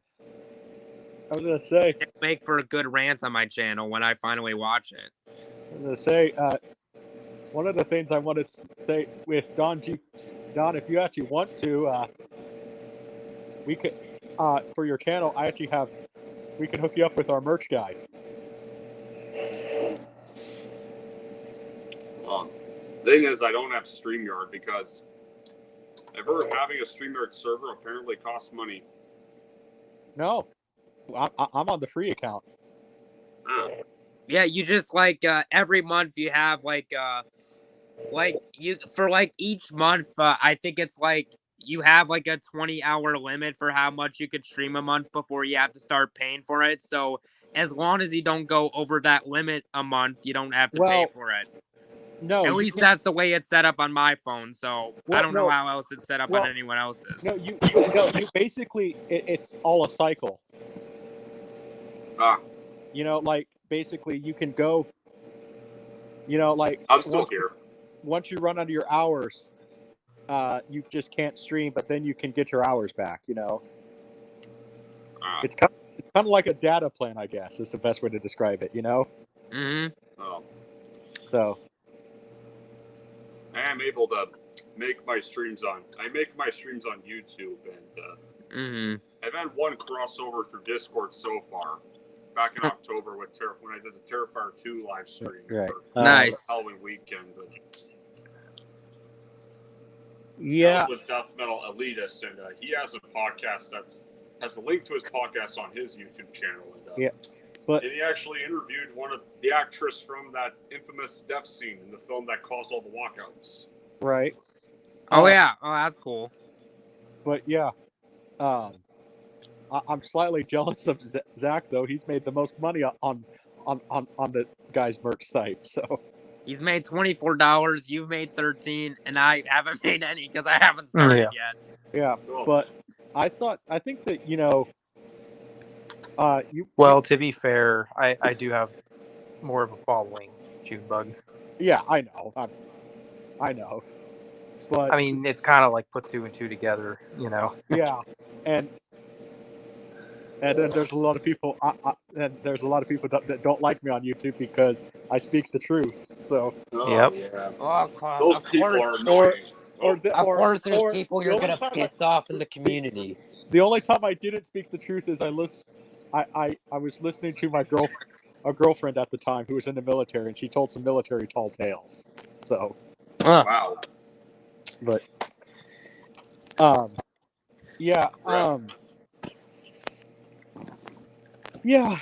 was going to say... It'll make for a good rant on my channel when I finally watch it. I was going to say, one of the things I wanted to say with Don, if you actually want to, we could, for your channel, we can hook you up with our merch guy. Thing is, I don't have StreamYard because ever having a StreamYard server apparently costs money. No, I'm on the free account. Yeah, you just every month you have each month. I think it's you have a 20-hour limit for how much you could stream a month before you have to start paying for it. So as long as you don't go over that limit a month, you don't have to pay for it. No, at least that's the way it's set up on my phone. So I don't know how else it's set up on anyone else's. No, you basically it's all a cycle. You know, basically you can go. You know, I'm still here. Once you run out of your hours, you just can't stream, but then you can get your hours back. You know, it's kind of like a data plan, I guess, is the best way to describe it. You know. Mm-hmm. Oh. So. I am able to make my streams on. I make my streams on YouTube, and I've had one crossover through Discord so far. Back in October when I did the Terrifier 2 live stream. Right. Nice. Halloween weekend. Yeah. With Death Metal Elitist, and he has a podcast has a link to his podcast on his YouTube channel. And, and he actually interviewed one of the actress from that infamous death scene in the film that caused all the walkouts. Right. Oh yeah. Oh, that's cool. But yeah, I'm slightly jealous of Zach though. He's made the most money on the guy's merch site. So he's made $24. You've made $13, and I haven't made any because I haven't started yet. Yeah, Cool. but I think that Well, to be fair, I do have more of a following, Junebug. Yeah, I know. I know. But I mean, it's kind of like put two and two together, you know. yeah, and then there's a lot of people. That don't like me on YouTube because I speak the truth. So Yep. Yeah. Oh, Those of people course. are annoying. Of course, there's or people the you're only gonna time piss off in the community. The only time I didn't speak the truth is I was listening to a girlfriend at the time who was in the military, and she told some military tall tales. So, Wow. but yeah, yeah,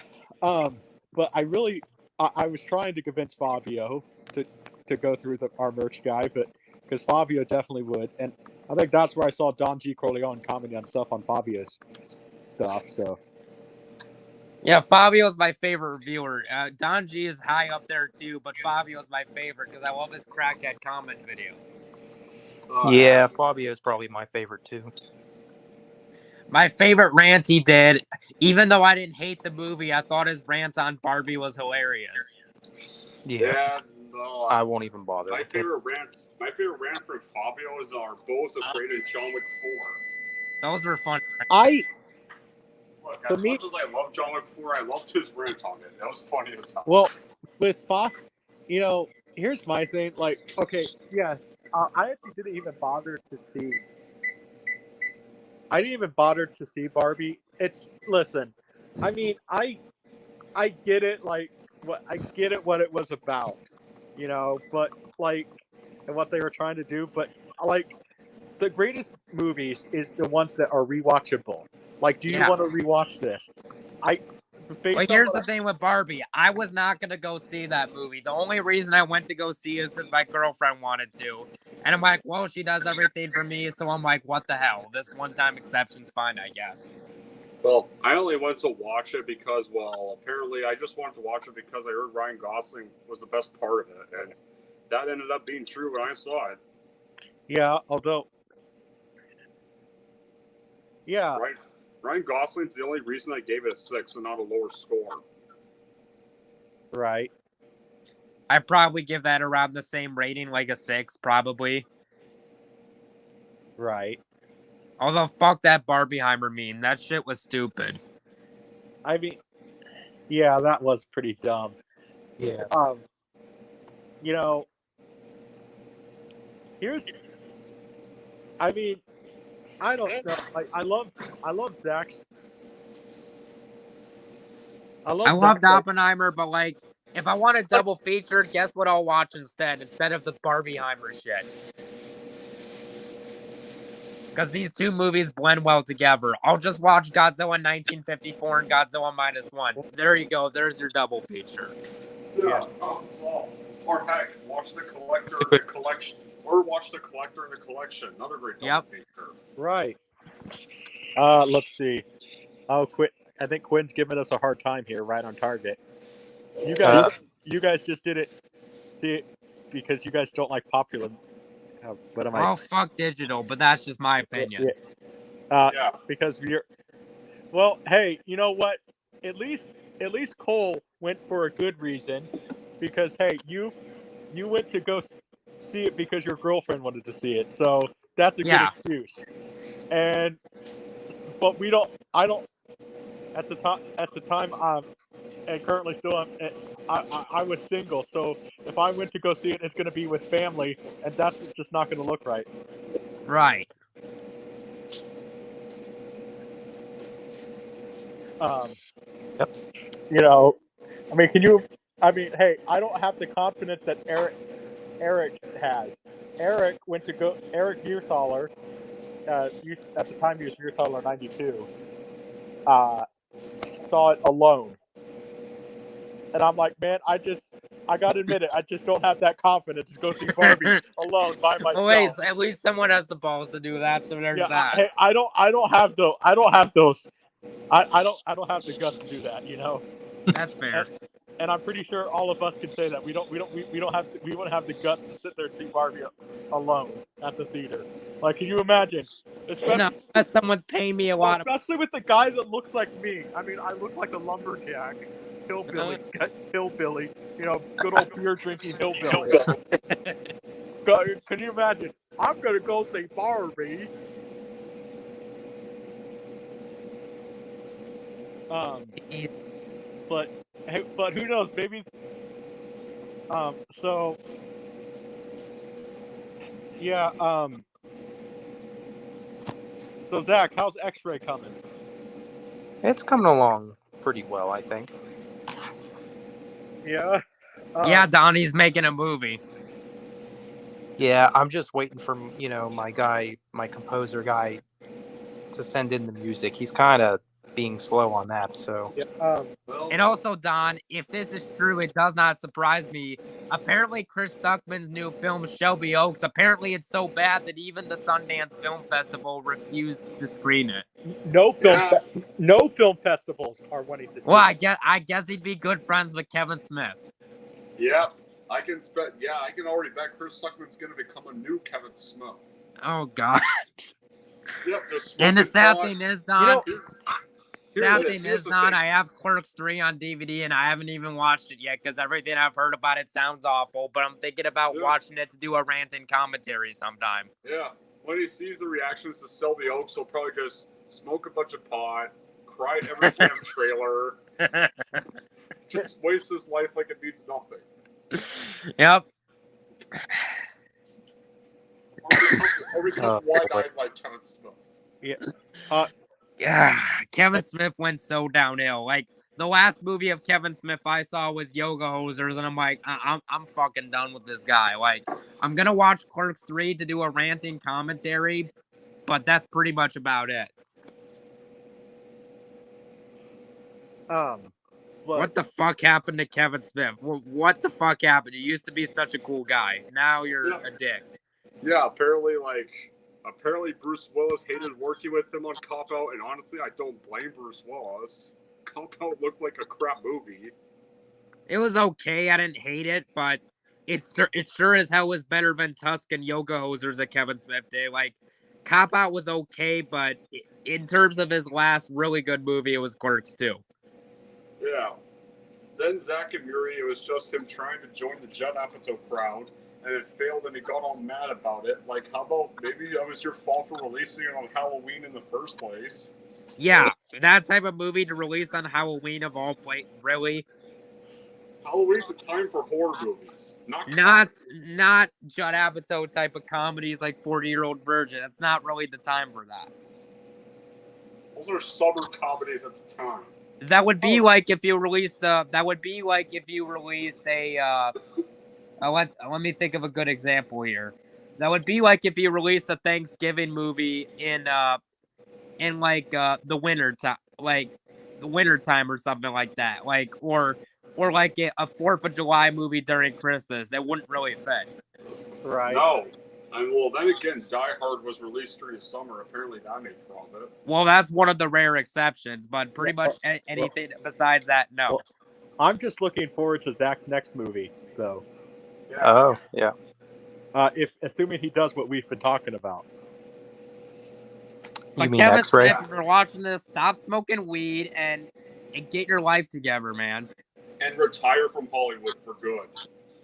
but I was trying to convince Fabio to go through our merch guy, but because Fabio definitely would, and I think that's where I saw Don G. Corleone commenting on stuff on Fabio's stuff. So Yeah, Fabio's my favorite reviewer. Don G is high up there too, but Fabio's my favorite because I love his crackhead comment videos. Yeah, Fabio is probably my favorite too. My favorite rant he did, even though I didn't hate the movie, I thought his rant on Barbie was hilarious. Yeah. No, I won't even bother. My favorite rant from Fabio is our Bo's Afraid of John Wick 4. Those were fun. Look, as much as I love John Wick 4, I loved his rant on it. That was funny as hell. Well, with Fox, here's my thing. Like, okay, yeah, I actually didn't even bother to see. I didn't even bother to see Barbie. Listen, I mean, I get it. Like, I get it what it was about, but like, and what they were trying to do. But like, the greatest movies is the ones that are rewatchable. Like, do you want to rewatch this? But here's the thing with Barbie. I was not going to go see that movie. The only reason I went to go see is because my girlfriend wanted to. And I'm like, well, she does everything for me. So I'm like, what the hell? This one-time exception's fine, I guess. Well, I only went to watch it because, apparently I just wanted to watch it because I heard Ryan Gosling was the best part of it. And that ended up being true when I saw it. Yeah, although... Yeah. Right. Ryan Gosling's the only reason I gave it a 6 and not a lower score. Right. I probably give that around the same rating, like a 6, probably. Right. Although, fuck that Barbieheimer meme. That shit was stupid. I mean, yeah, that was pretty dumb. Yeah. I don't know. Like, I love Zach's. I loved Oppenheimer, but like, if I want a double feature, guess what I'll watch instead of the Barbieheimer shit. Because these two movies blend well together. I'll just watch Godzilla 1954 and Godzilla -1. There you go. There's your double feature. Yeah. Or heck, watch The Collector and The Collection. Or watch The Collector and The Collection. Another great double feature. Right. Let's see. Oh, I think Quinn's giving us a hard time here, right on target. You guys just did it. See, because you guys don't like popular. What am I? Oh, fuck digital, but that's just my opinion. Yeah. Because we're. Well, hey, you know what? At least Cole went for a good reason, because hey, you went to go see it because your girlfriend wanted to see it, so that's a good excuse. But I don't. At the time, and currently still, I was single, so if I went to go see it, it's going to be with family, and that's just not going to look right. Right. Yep. I mean, hey, I don't have the confidence that Eric has. Eric Muirthaler, at the time he was Muirthaler 92, saw it alone. And I'm like, man, I gotta admit it, I just don't have that confidence to go see Barbie alone by myself. Wait, at least someone has the balls to do that, so there's that. Hey, I don't have those. I don't have the guts to do that, That's fair. And I'm pretty sure all of us can say that we wouldn't have the guts to sit there and see Barbie alone at the theater. Like, can you imagine? Especially, No, unless someone's paying me a lot of. especially with the guy that looks like me. I mean, I look like a lumberjack, hillbilly, good old beer drinking hillbilly. Can you imagine? I'm gonna go see Barbie. But who knows? Maybe. So. Yeah. So Zach, how's X-Ray coming? It's coming along pretty well, I think. Yeah. Yeah, Donnie's making a movie. Yeah, I'm just waiting for my composer guy, to send in the music. He's kind of being slow on that, so. Yeah. And also, Don, if this is true, it does not surprise me. Apparently, Chris Stuckman's new film, Shelby Oaks, apparently it's so bad that even the Sundance Film Festival refused to screen it. No film festivals are wanting to. Well, I guess he'd be good friends with Kevin Smith. Yeah, I can already bet Chris Stuckman's going to become a new Kevin Smith. Oh God. Yep, just And the sad smoking thing is, Don. Here's the thing. I have Clerks 3 on DVD and I haven't even watched it yet because everything I've heard about it sounds awful, but I'm thinking about watching it to do a rant and commentary sometime. Yeah, when he sees the reactions to Shelby Oaks, he'll probably just smoke a bunch of pot, cry at every damn trailer, just waste his life like it means nothing. Yep. Or we become wide-eyed like Kevin Smith. Yeah. Yeah, Kevin Smith went so downhill. Like the last movie of Kevin Smith I saw was Yoga Hosers, and I'm like, I'm fucking done with this guy. Like, I'm gonna watch Clerks 3 to do a ranting commentary, but that's pretty much about it. What the fuck happened to Kevin Smith? What the fuck happened? You used to be such a cool guy. Now you're a dick. Yeah, apparently Bruce Willis hated working with him on Cop Out, and honestly, I don't blame Bruce Willis. Cop Out looked like a crap movie. It was okay. I didn't hate it, but it sure as hell was better than Tusk and Yoga Hosers that Kevin Smith did. Like, Cop Out was okay, but in terms of his last really good movie, it was Clerks 2. Yeah. Then Zack and Miri, it was just him trying to join the Judd Apatow crowd, and it failed, and he got all mad about it. Like, how about maybe that was your fault for releasing it on Halloween in the first place? Yeah, that type of movie to release on Halloween of all places, really? Halloween's a time for horror movies, not Judd Apatow type of comedies like 40-Year-Old Virgin. That's not really the time for that. Those are summer comedies at the time. That would be like if you released a. Let me think of a good example here. That would be like if you released a Thanksgiving movie in the winter time, like the winter time or something like that, like or like a 4th of July movie during Christmas. That wouldn't really fit. Right. No. And well, then again, Die Hard was released during the summer. Apparently, that made profit. Well, that's one of the rare exceptions, but pretty much anything besides that, no. Well, I'm just looking forward to Zach's next movie, though. Yeah. Oh, yeah. Assuming he does what we've been talking about. But mean Kevin X-Ray? Smith, if you're watching this, stop smoking weed and get your life together, man. And retire from Hollywood for good.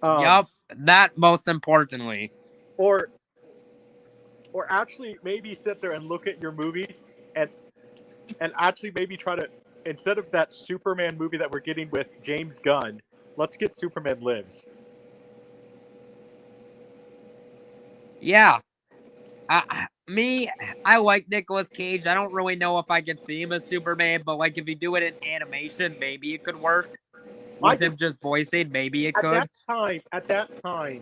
Yup, that most importantly. Or actually maybe sit there and look at your movies and actually maybe try to, instead of that Superman movie that we're getting with James Gunn, let's get Superman Lives. Yeah. I like Nicolas Cage. I don't really know if I can see him as Superman, but like if you do it in animation, maybe it could work. With him just voicing, maybe it could. At that time,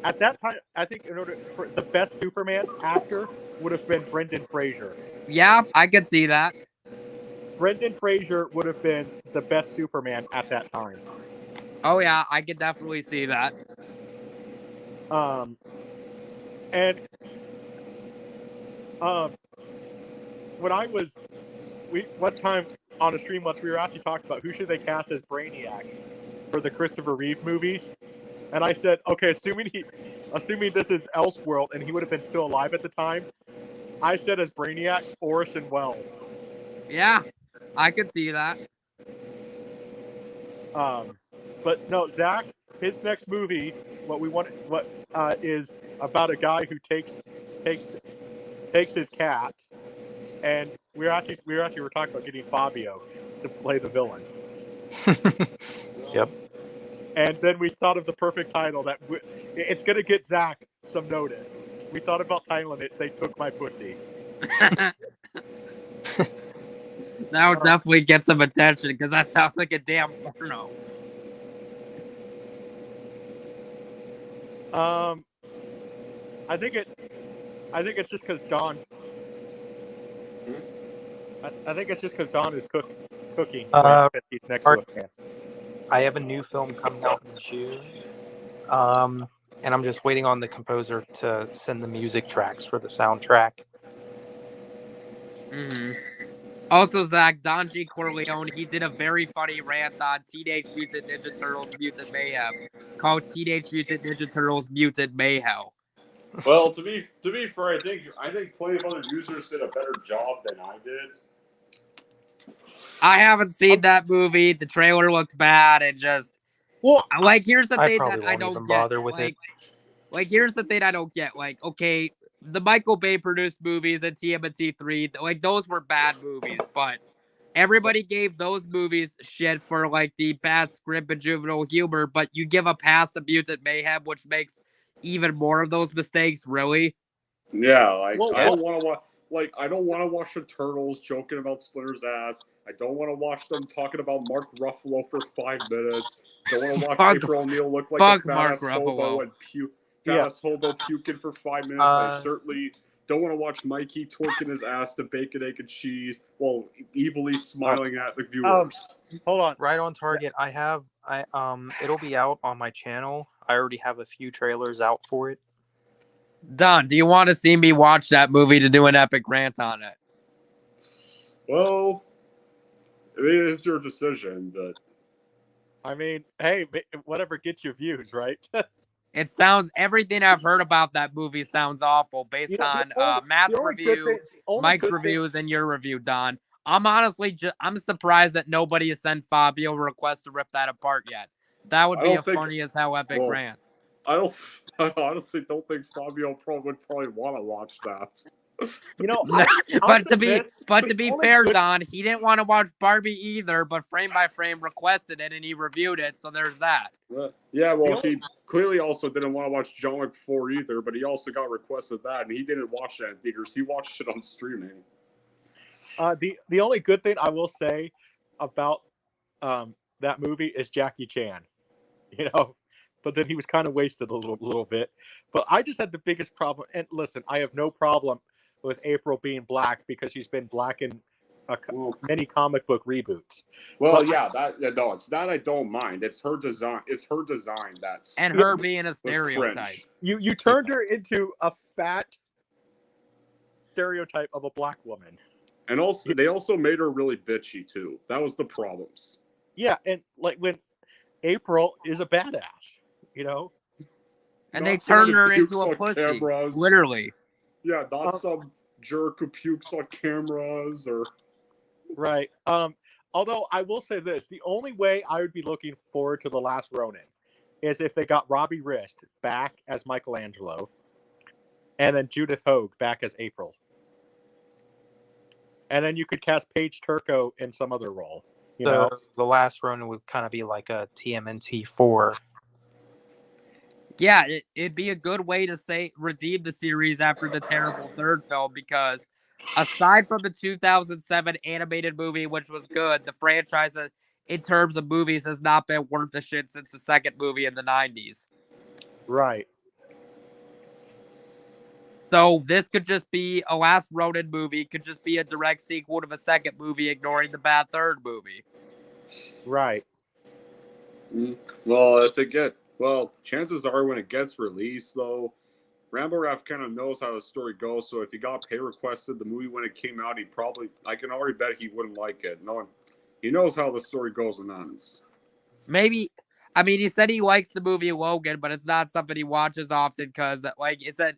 I think in order for the best Superman actor would have been Brendan Fraser. Yeah, I could see that. Brendan Fraser would have been the best Superman at that time. Oh yeah, I could definitely see that. One time on a stream once, we were actually talking about who should they cast as Brainiac for the Christopher Reeve movies, and I said, okay, assuming assuming this is Elseworld and he would have been still alive at the time, I said as Brainiac, Orson Welles. Yeah, I could see that. But no, Zach, his next movie, is about a guy who takes his cat, and we were talking about getting Fabio to play the villain. Yep. And then we thought of the perfect title that it's gonna get Zach some notice. We thought about titling it "They Took My Pussy." That would definitely get some attention because that sounds like a damn porno. I think it's just because Don. I think it's just because Don is cooking. He's next to a fan. I have a new film coming out in June, and I'm just waiting on the composer to send the music tracks for the soundtrack. Mm-hmm. Also, Zach, Don G. Corleone, he did a very funny rant on Teenage Mutant Ninja Turtles Mutant Mayhem called Teenage Mutant Ninja Turtles Mutant Mayhem. Well, to be fair, I think plenty of other users did a better job than I did. I haven't seen that movie. The trailer looked bad and just here's the thing that I don't get. Like here's the thing I don't get. Like, okay, the Michael Bay produced movies and TMNT 3, like those were bad movies, but everybody gave those movies shit for like the bad script and juvenile humor, but you give a pass to Mutant Mayhem, which makes even more of those mistakes, really? Yeah, I don't want to watch. Like, I don't want to watch the Turtles joking about Splinter's ass. I don't want to watch them talking about Mark Ruffalo for 5 minutes. Don't want to watch April O'Neil look like a fat-ass hobo and hobo puking for 5 minutes. I certainly don't want to watch Mikey twerking his ass to bacon, egg, and cheese while evilly smiling at the viewers. Hold on. Right on target. It'll be out on my channel. I already have a few trailers out for it. Don, do you want to see me watch that movie to do an epic rant on it? Well, I mean, it's your decision, but I mean, hey, whatever gets your views, right? It sounds, everything I've heard about that movie sounds awful based on Matt's review, Mike's reviews, and your review, Don. I'm honestly I'm surprised that nobody has sent Fabio a request to rip that apart yet. That would be a funny as hell epic rant. I honestly don't think Fabio would probably want to watch that. You know, but to be fair, Don, he didn't want to watch Barbie either, but Frame by Frame requested it and he reviewed it, so there's that. Yeah, well, he clearly also didn't want to watch John Wick 4 either, but he also got requested that, and he didn't watch that in theaters. He watched it on streaming. The only good thing I will say about that movie is Jackie Chan, you know. But then he was kind of wasted a little bit. But I just had the biggest problem. And listen, I have no problem with April being black because she's been black in many comic book reboots. Well, it's that I don't mind. It's her design. It's her design that's and her being a stereotype. You turned her into a fat stereotype of a black woman. And also, they also made her really bitchy too. That was the problems. Yeah, and like when April is a badass. You know, and they turned her into a pussy, cameras. Literally. Yeah, not some jerk who pukes on cameras or. Right. Although I will say this: the only way I would be looking forward to The Last Ronin is if they got Robbie Rist back as Michelangelo, and then Judith Hogue back as April, and then you could cast Paige Turco in some other role. You know? The Last Ronin would kind of be like a TMNT 4. Yeah, it'd be a good way to redeem the series after the terrible third film, because aside from the 2007 animated movie, which was good, the franchise in terms of movies has not been worth the shit since the second movie in the 90s. Right. So this could just be a Last Ronin movie, could just be a direct sequel to the second movie, ignoring the bad third movie. Right. Well, chances are when it gets released, though, Rambo Raff kind of knows how the story goes. So if he got pay requested the movie when it came out, I can already bet he wouldn't like it. No, he knows how the story goes and ends. Maybe, I mean, he said he likes the movie Logan, but it's not something he watches often because, like it said,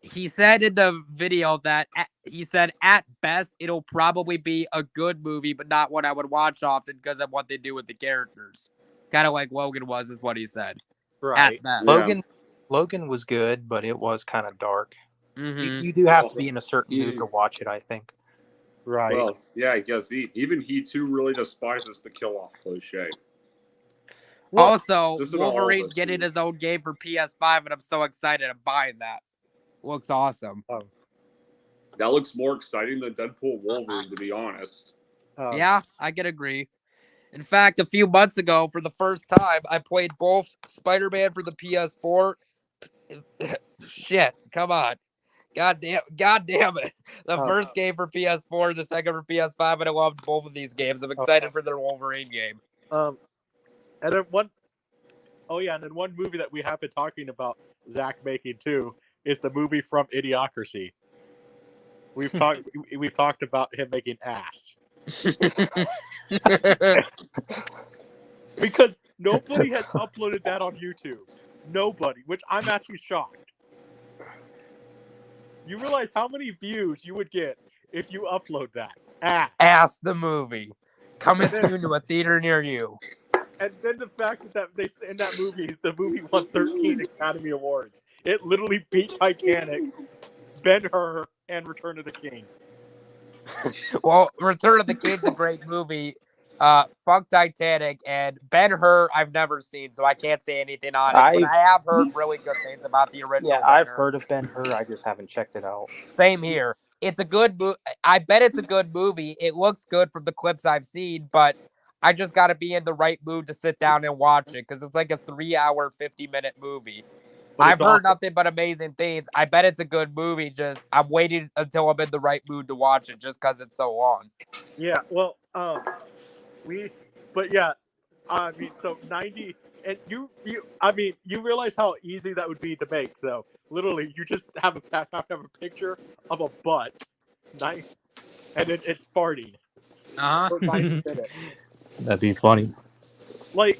he said in the video that he said at best it'll probably be a good movie, but not one I would watch often because of what they do with the characters. Kind of like Logan was, is what he said. Right. At best. Yeah. Logan was good, but it was kind of dark. Mhm. You do have to be in a certain mood to watch it, I think. Right. Well, yeah, because even he too really despises the kill off cliche. Also, just about all of Wolverine's us getting do. his own game for PS5, and I'm so excited I'm buying that. Looks awesome. That looks more exciting than Deadpool Wolverine, to be honest. Yeah, I can agree. In fact, a few months ago, for the first time, I played both Spider-Man for the PS4. Shit, come on. God damn it. The first game for PS4, the second for PS5, and I loved both of these games. I'm excited for their Wolverine game. And then and then one movie that we have been talking about Zach making too is the movie from Idiocracy. We've talked about him making ass. Because nobody has uploaded that on YouTube. Nobody, which I'm actually shocked. You realize how many views you would get if you upload that? Ass the movie. Coming soon to a theater near you. And then the fact that they in that movie, the movie won 13 Academy Awards. It literally beat Titanic, Ben-Hur, and Return of the King. Well, Return of the King's a great movie. Fuck Titanic and Ben-Hur I've never seen, so I can't say anything on it. But I have heard really good things about the original. Yeah, I've heard of Ben-Hur. I just haven't checked it out. Same here. It's a good movie. I bet it's a good movie. It looks good from the clips I've seen, but I just got to be in the right mood to sit down and watch it because it's like a 3-hour, 50-minute movie. But I've heard nothing but amazing things. I bet it's a good movie. Just I'm waiting until I'm in the right mood to watch it, just because it's so long. Yeah, well, I mean, so 90, and you realize how easy that would be to make, though. Literally, you just have to have a picture of a butt, nice, and it's farting for 90 minutes. That'd be funny. Like,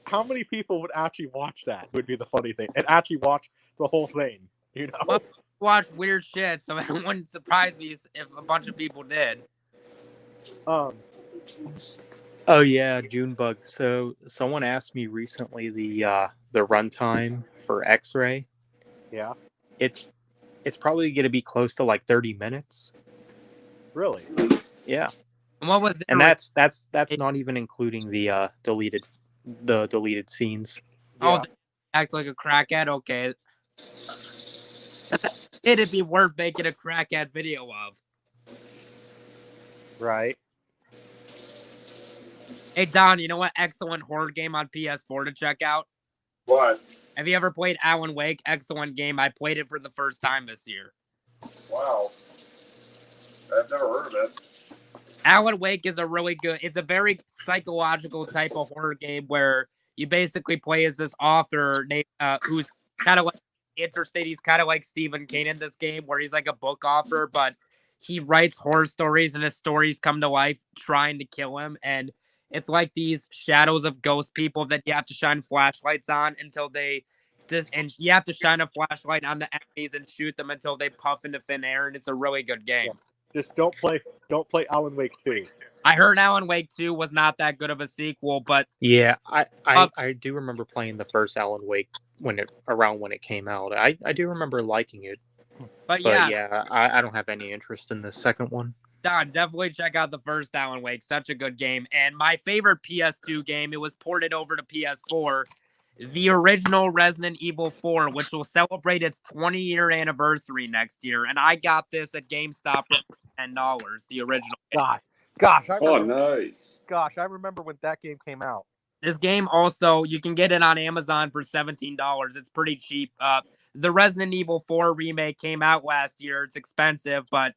how many people would actually watch that? Would be the funny thing, and actually watch the whole thing. You know, Well, watch weird shit, so it wouldn't surprise me if a bunch of people did. Oh yeah, Junebug. So someone asked me recently the runtime for X-Ray. Yeah. It's probably going to be close to like 30 minutes. Really? Yeah. And what was And that's not even including the deleted scenes. Oh, Yeah. act like a crackhead? Okay. It'd be worth making a crackhead video of. Right. Hey, Don, you know what excellent horror game on PS4 to check out? What? Have you ever played Alan Wake? Excellent game. I played it for the first time this year. Wow. I've never heard of it. Alan Wake is a really good, it's a very psychological type of horror game where you basically play as this author named, who's kind of like interesting. He's kind of like Stephen King in this game where he's like a book author, but he writes horror stories and his stories come to life trying to kill him. And it's like these shadows of ghost people that you have to shine flashlights on until they and you have to shine a flashlight on the enemies and shoot them until they puff into thin air. And it's a really good game. Yeah. Just don't play Alan Wake 2. I heard Alan Wake 2 was not that good of a sequel, but Yeah, I do remember playing the first Alan Wake when it came out. I do remember liking it. But But yeah, yeah, I don't have any interest in the second one. Don, definitely check out the first Alan Wake. Such a good game. And my favorite PS2 game, it was ported over to PS4, the original Resident Evil 4, which will celebrate its 20-year anniversary next year. And I got this at GameStop for $10, the original. Gosh, I Oh, remember, nice. I remember when that game came out. This game also, you can get it on Amazon for $17. It's pretty cheap. The Resident Evil 4 remake came out last year. It's expensive, but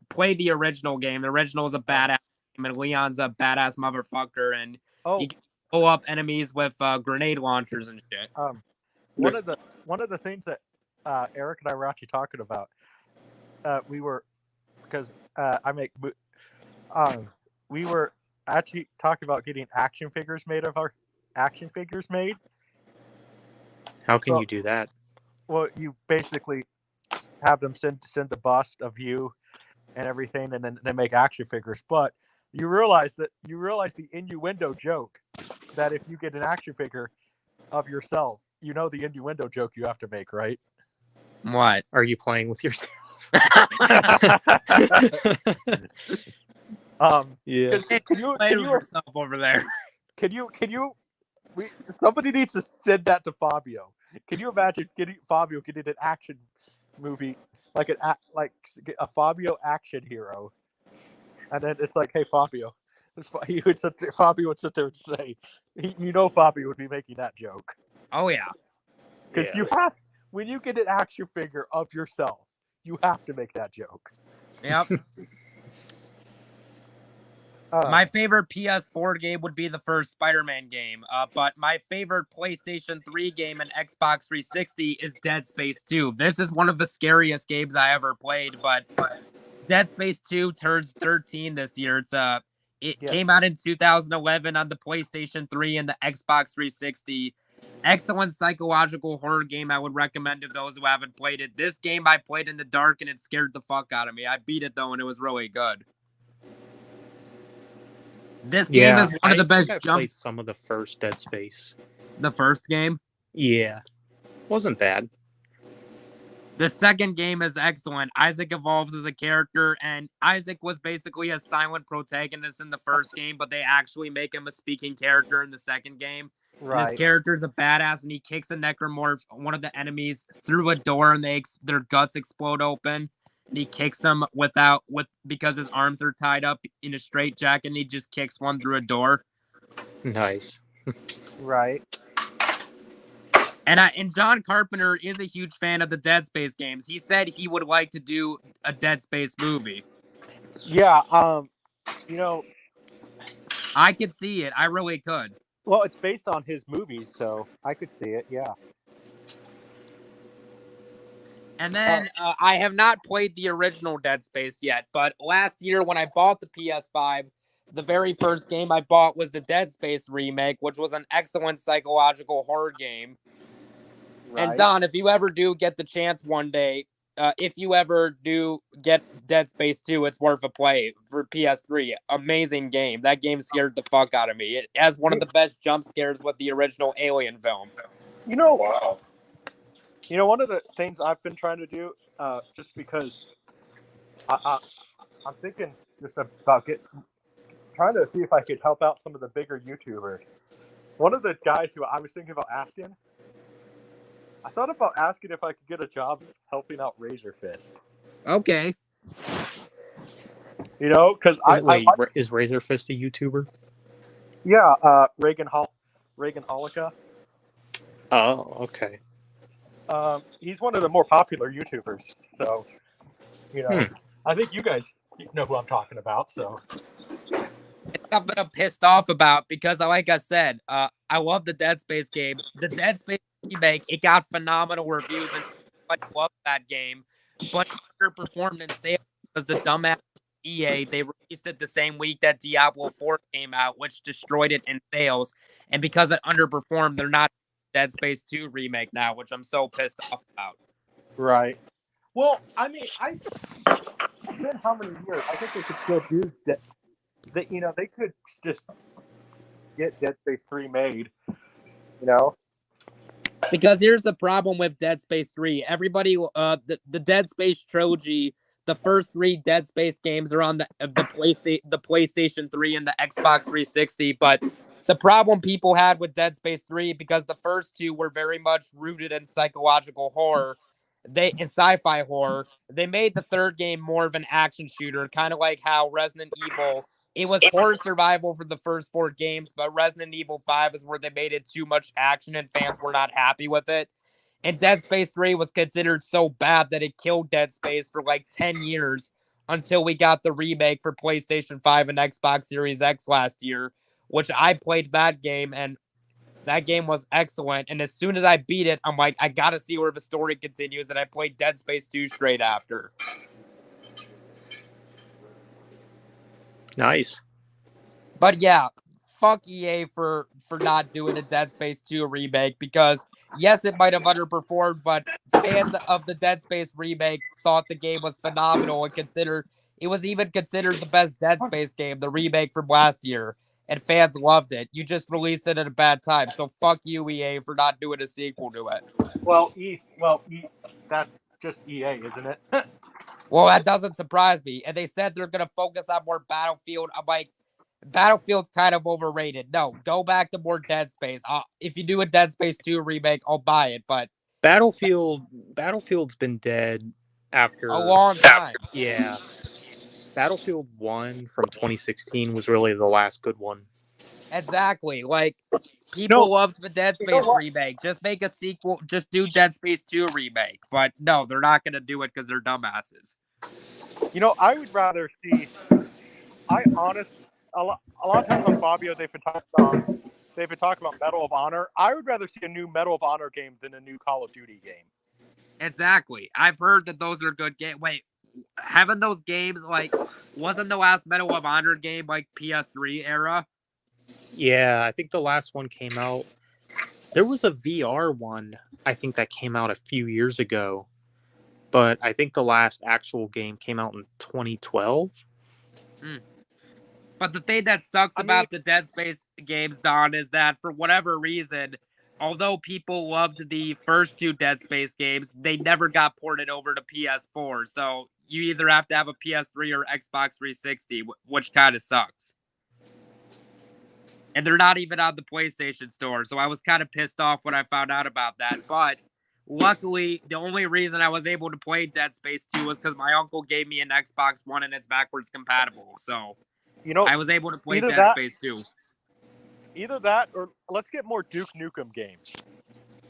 play the original game. The original is a badass game, and Leon's a badass motherfucker, and you can blow up enemies with grenade launchers and shit. One of the things that Eric and I were actually talking about, we were actually talking about getting action figures made of action figures made. How can So- you do that? Well, you basically have them send the bust of you and everything, and then they make action figures. But you realize the innuendo joke that if you get an action figure of yourself, you know the innuendo joke you have to make, right? What? Are you playing with yourself? Yeah. Can you yourself over there? Can you? Somebody needs to send that to Fabio. Can you imagine Fabio getting an action movie like a Fabio action hero, and then it's like, hey Fabio, Fabio would sit there and say, Fabio would be making that joke Oh yeah. because you have when you get an action figure of yourself, you have to make that joke. Yep. My favorite PS4 game would be the first Spider-Man game, but my favorite PlayStation 3 game and Xbox 360 is Dead Space 2. This is one of the scariest games I ever played, but Dead Space 2 turns 13 this year. It came out in 2011 on the PlayStation 3 and the Xbox 360. Excellent psychological horror game I would recommend to those who haven't played it. This game I played in the dark and it scared the fuck out of me. I beat it though and it was really good. This game is one of the best jumps. Played some of the first Dead Space. The first game? Yeah. Wasn't bad. The second game is excellent. Isaac evolves as a character, and Isaac was basically a silent protagonist in the first game, but they actually make him a speaking character in the second game. Right. And his character is a badass, and he kicks a necromorph, one of the enemies, through a door, and their guts explode open. And he kicks them because his arms are tied up in a straitjacket, and he just kicks one through a door. Nice. Right. And John Carpenter is a huge fan of the Dead Space games. He said he would like to do a Dead Space movie. Yeah, I could see it. I really could. Well, it's based on his movies, so I could see it, yeah. And then I have not played the original Dead Space yet, but last year when I bought the PS5, the very first game I bought was the Dead Space remake, which was an excellent psychological horror game. Right. And Don, if you ever do get the chance one day, if you ever do get Dead Space 2, it's worth a play for PS3. Amazing game. That game scared the fuck out of me. It has one of the best jump scares with the original Alien film. Wow. One of the things I've been trying to do, just because I'm thinking just about trying to see if I could help out some of the bigger YouTubers. One of the guys who I was thinking about asking, I thought about asking if I could get a job helping out Razor Fist. Okay. Because is Razor Fist a YouTuber? Yeah, Reagan Holika. Oh, okay. He's one of the more popular YouTubers, so I think you guys know who I'm talking about. So I've been pissed off about because, like I said, I love the Dead Space games. The Dead Space remake, it got phenomenal reviews, and I love that game, but it underperformed in sales because the dumbass EA, they released it the same week that Diablo 4 came out, which destroyed it in sales, and because it underperformed, they're not Dead Space 2 remake now, which I'm so pissed off about. Right. Well, I mean, it's been how many years? I think they could still do that. They could just get Dead Space 3 made. Because here's the problem with Dead Space 3. Everybody, the Dead Space trilogy, the first 3 Dead Space games are on the PlayStation 3 and the Xbox 360. But the problem people had with Dead Space 3, because the first 2 were very much rooted in psychological horror, in sci-fi horror, they made the third game more of an action shooter, kind of like how Resident Evil. It was horror survival for the first 4 games, but Resident Evil 5 is where they made it too much action and fans were not happy with it. And Dead Space 3 was considered so bad that it killed Dead Space for like 10 years until we got the remake for PlayStation 5 and Xbox Series X last year, which I played that game, and that game was excellent. And as soon as I beat it, I'm like, I got to see where the story continues, and I played Dead Space 2 straight after. Nice. But yeah, fuck EA for for not doing a Dead Space 2 remake because, yes, it might have underperformed, but fans of the Dead Space remake thought the game was phenomenal and it was even considered the best Dead Space game, the remake from last year, and fans loved it. You just released it at a bad time, so fuck you, EA, for not doing a sequel to it. Well, that's just EA, isn't it? Well, that doesn't surprise me. And they said they're going to focus on more Battlefield. I'm like, Battlefield's kind of overrated. No, go back to more Dead Space. If you do a Dead Space 2 remake, I'll buy it. But Battlefield's been dead after a long time. Yeah. Battlefield 1 from 2016 was really the last good one. Exactly. Like, people loved the Dead Space remake. Just make a sequel. Just do Dead Space 2 remake. But no, they're not going to do it because they're dumbasses. I would rather see. A lot of times on Fabio, they've been talking about Medal of Honor. I would rather see a new Medal of Honor game than a new Call of Duty game. Exactly. I've heard that those are good games. Wait, haven't those games, like, wasn't the last Medal of Honor game like PS3 era? Yeah, I think the last one came out. There was a VR one, I think, that came out a few years ago. But I think the last actual game came out in 2012. But the thing that sucks about the Dead Space games, Don, is that for whatever reason, although people loved the first two Dead Space games, they never got ported over to PS4. So you either have to have a PS3 or Xbox 360, which kind of sucks. And they're not even on the PlayStation Store. So I was kind of pissed off when I found out about that. But luckily, the only reason I was able to play Dead Space 2 was because my uncle gave me an Xbox One and it's backwards compatible. So I was able to play Dead Space 2. Either that or let's get more Duke Nukem games.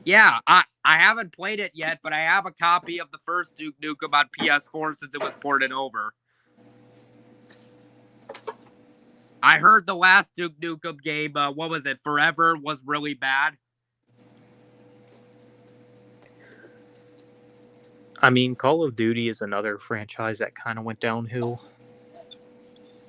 Yeah, I haven't played it yet, but I have a copy of the first Duke Nukem on PS4 since it was ported over. I heard the last Duke Nukem game, what was it, Forever, was really bad. I mean, Call of Duty is another franchise that kind of went downhill.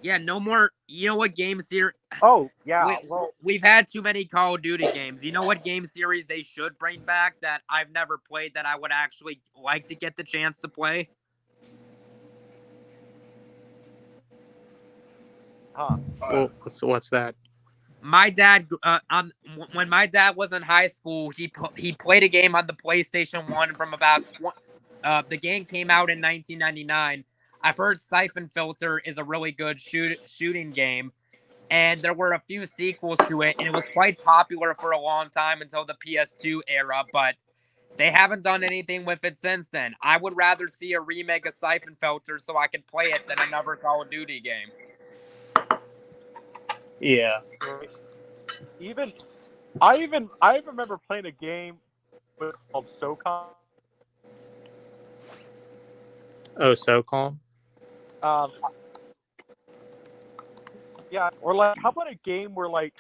Yeah, no more. You know what game series? Oh, yeah. We've had too many Call of Duty games. You know what game series they should bring back that I've never played that I would actually like to get the chance to play? Huh. Well, what's that? My dad, when my dad was in high school, he played a game on the PlayStation 1 from about. The game came out in 1999. I've heard Siphon Filter is a really good shooting game, and there were a few sequels to it, and it was quite popular for a long time until the PS2 era, but they haven't done anything with it since then. I would rather see a remake of Siphon Filter so I could play it than another Call of Duty game. Yeah. I remember playing a game called SOCOM. Oh, SOCOM? Yeah, or like, how about a game where like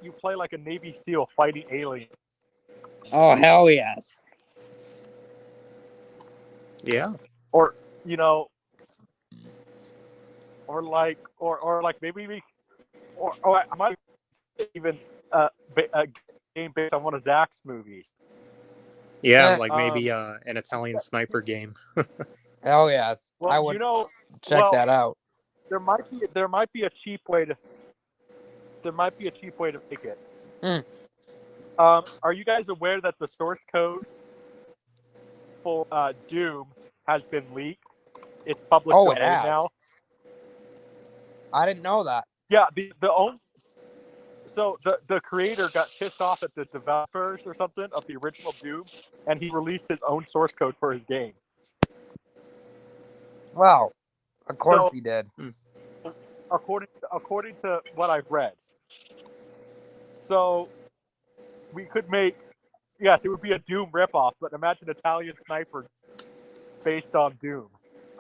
you play like a Navy SEAL fighting aliens? Oh, hell yes. Yeah. Or or like maybe I might even a game based on one of Zach's movies. Yeah, like maybe an Italian sniper game. Hell yes. Well, I would check that out. There might be a cheap way to make it. Are you guys aware that the source code for Doom has been leaked? It's public domain now. I didn't know that. Yeah, the creator got pissed off at the developers or something of the original Doom, and he released his own source code for his game. Well, of course he did. According to what I've read. So we could make, it would be a Doom ripoff, but imagine Italian Sniper based on Doom.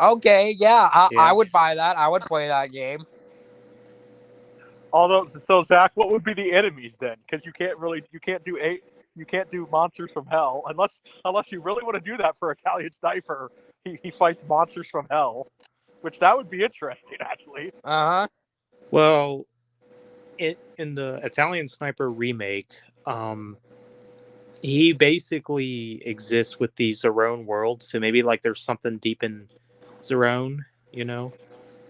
Okay, I would buy that. I would play that game. So Zach, what would be the enemies then? Because you can't do monsters from hell unless you really want to do that for Italian Sniper. He fights monsters from hell, which that would be interesting actually. Uh-huh. Well, in the Italian Sniper remake, he basically exists with the Zerone world. So maybe like there's something deep in Zerone,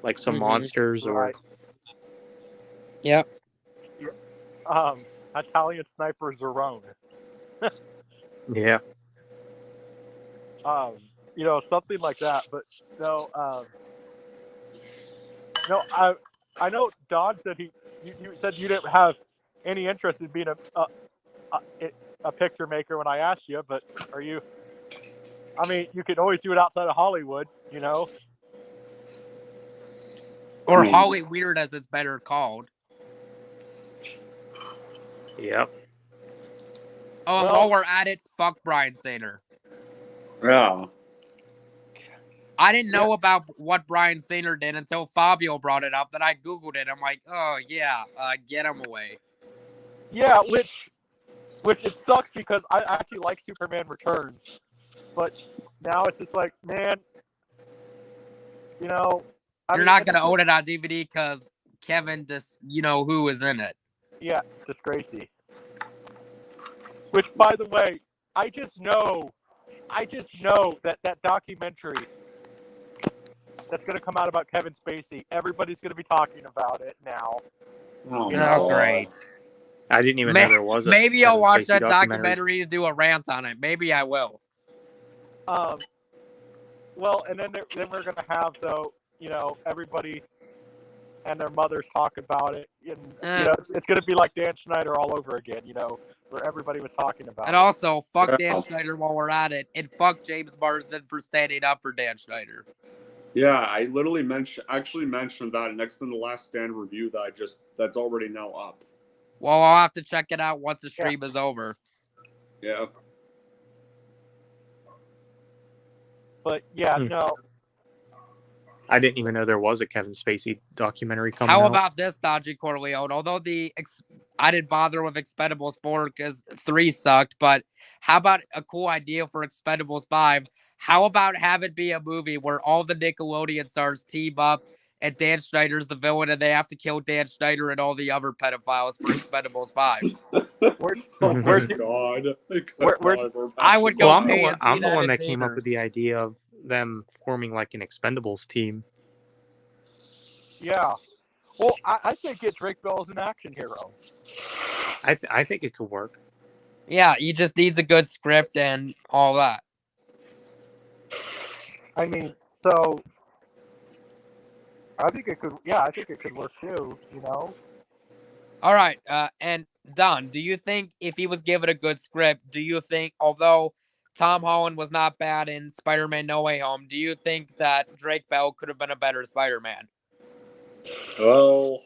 like some monsters Right. Yep. Italian Sniper Zerone. Yeah. Something like that. But no, no, I know Don said you said you didn't have any interest in being a picture maker when I asked you, but are you? I mean, you could always do it outside of Hollywood, Or Holly Weird, as it's better called. Yep. Oh, and while we're at it, fuck Brian Sainer. Yeah. I didn't know about what Brian Sainer did until Fabio brought it up. Then I Googled it. I'm like, oh, yeah, get him away. Yeah, which it sucks because I actually like Superman Returns. But now it's just like, man, You're not going to own it on DVD because Kevin, who is in it. Yeah, Disgracie. Which, by the way, I just know that documentary that's going to come out about Kevin Spacey, everybody's going to be talking about it now. Oh, great. I didn't even know there was a Maybe Kevin I'll watch Spacey that documentary and do a rant on it. Maybe I will. Well, and then we're going to have, though, everybody and their mothers talk about it. And, it's going to be like Dan Schneider all over again, where everybody was talking about it. And also, fuck Dan Schneider while we're at it. And fuck James Marsden for standing up for Dan Schneider. Yeah, I literally mentioned that next to the Last Stand review that's already now up. Well, I'll have to check it out once the stream is over. Yeah. But no. I didn't even know there was a Kevin Spacey documentary coming out. How out. about this, Dodgy Corleone? Although I didn't bother with Expendables 4 because 3 sucked, but how about a cool idea for Expendables 5? How about have it be a movie where all the Nickelodeon stars team up and Dan Schneider's the villain and they have to kill Dan Schneider and all the other pedophiles for Expendables 5? I would go. Well, I'm the one that came up with the idea of them forming like an Expendables team. Yeah. Well, I think get Drake Bell as an action hero. I think it could work. Yeah, he just needs a good script and all that. I mean, so I think it could. Yeah, I think it could work too. All right, and Don, do you think if he was given a good script, do you think, although Tom Holland was not bad in Spider-Man No Way Home, do you think that Drake Bell could have been a better Spider-Man? Well,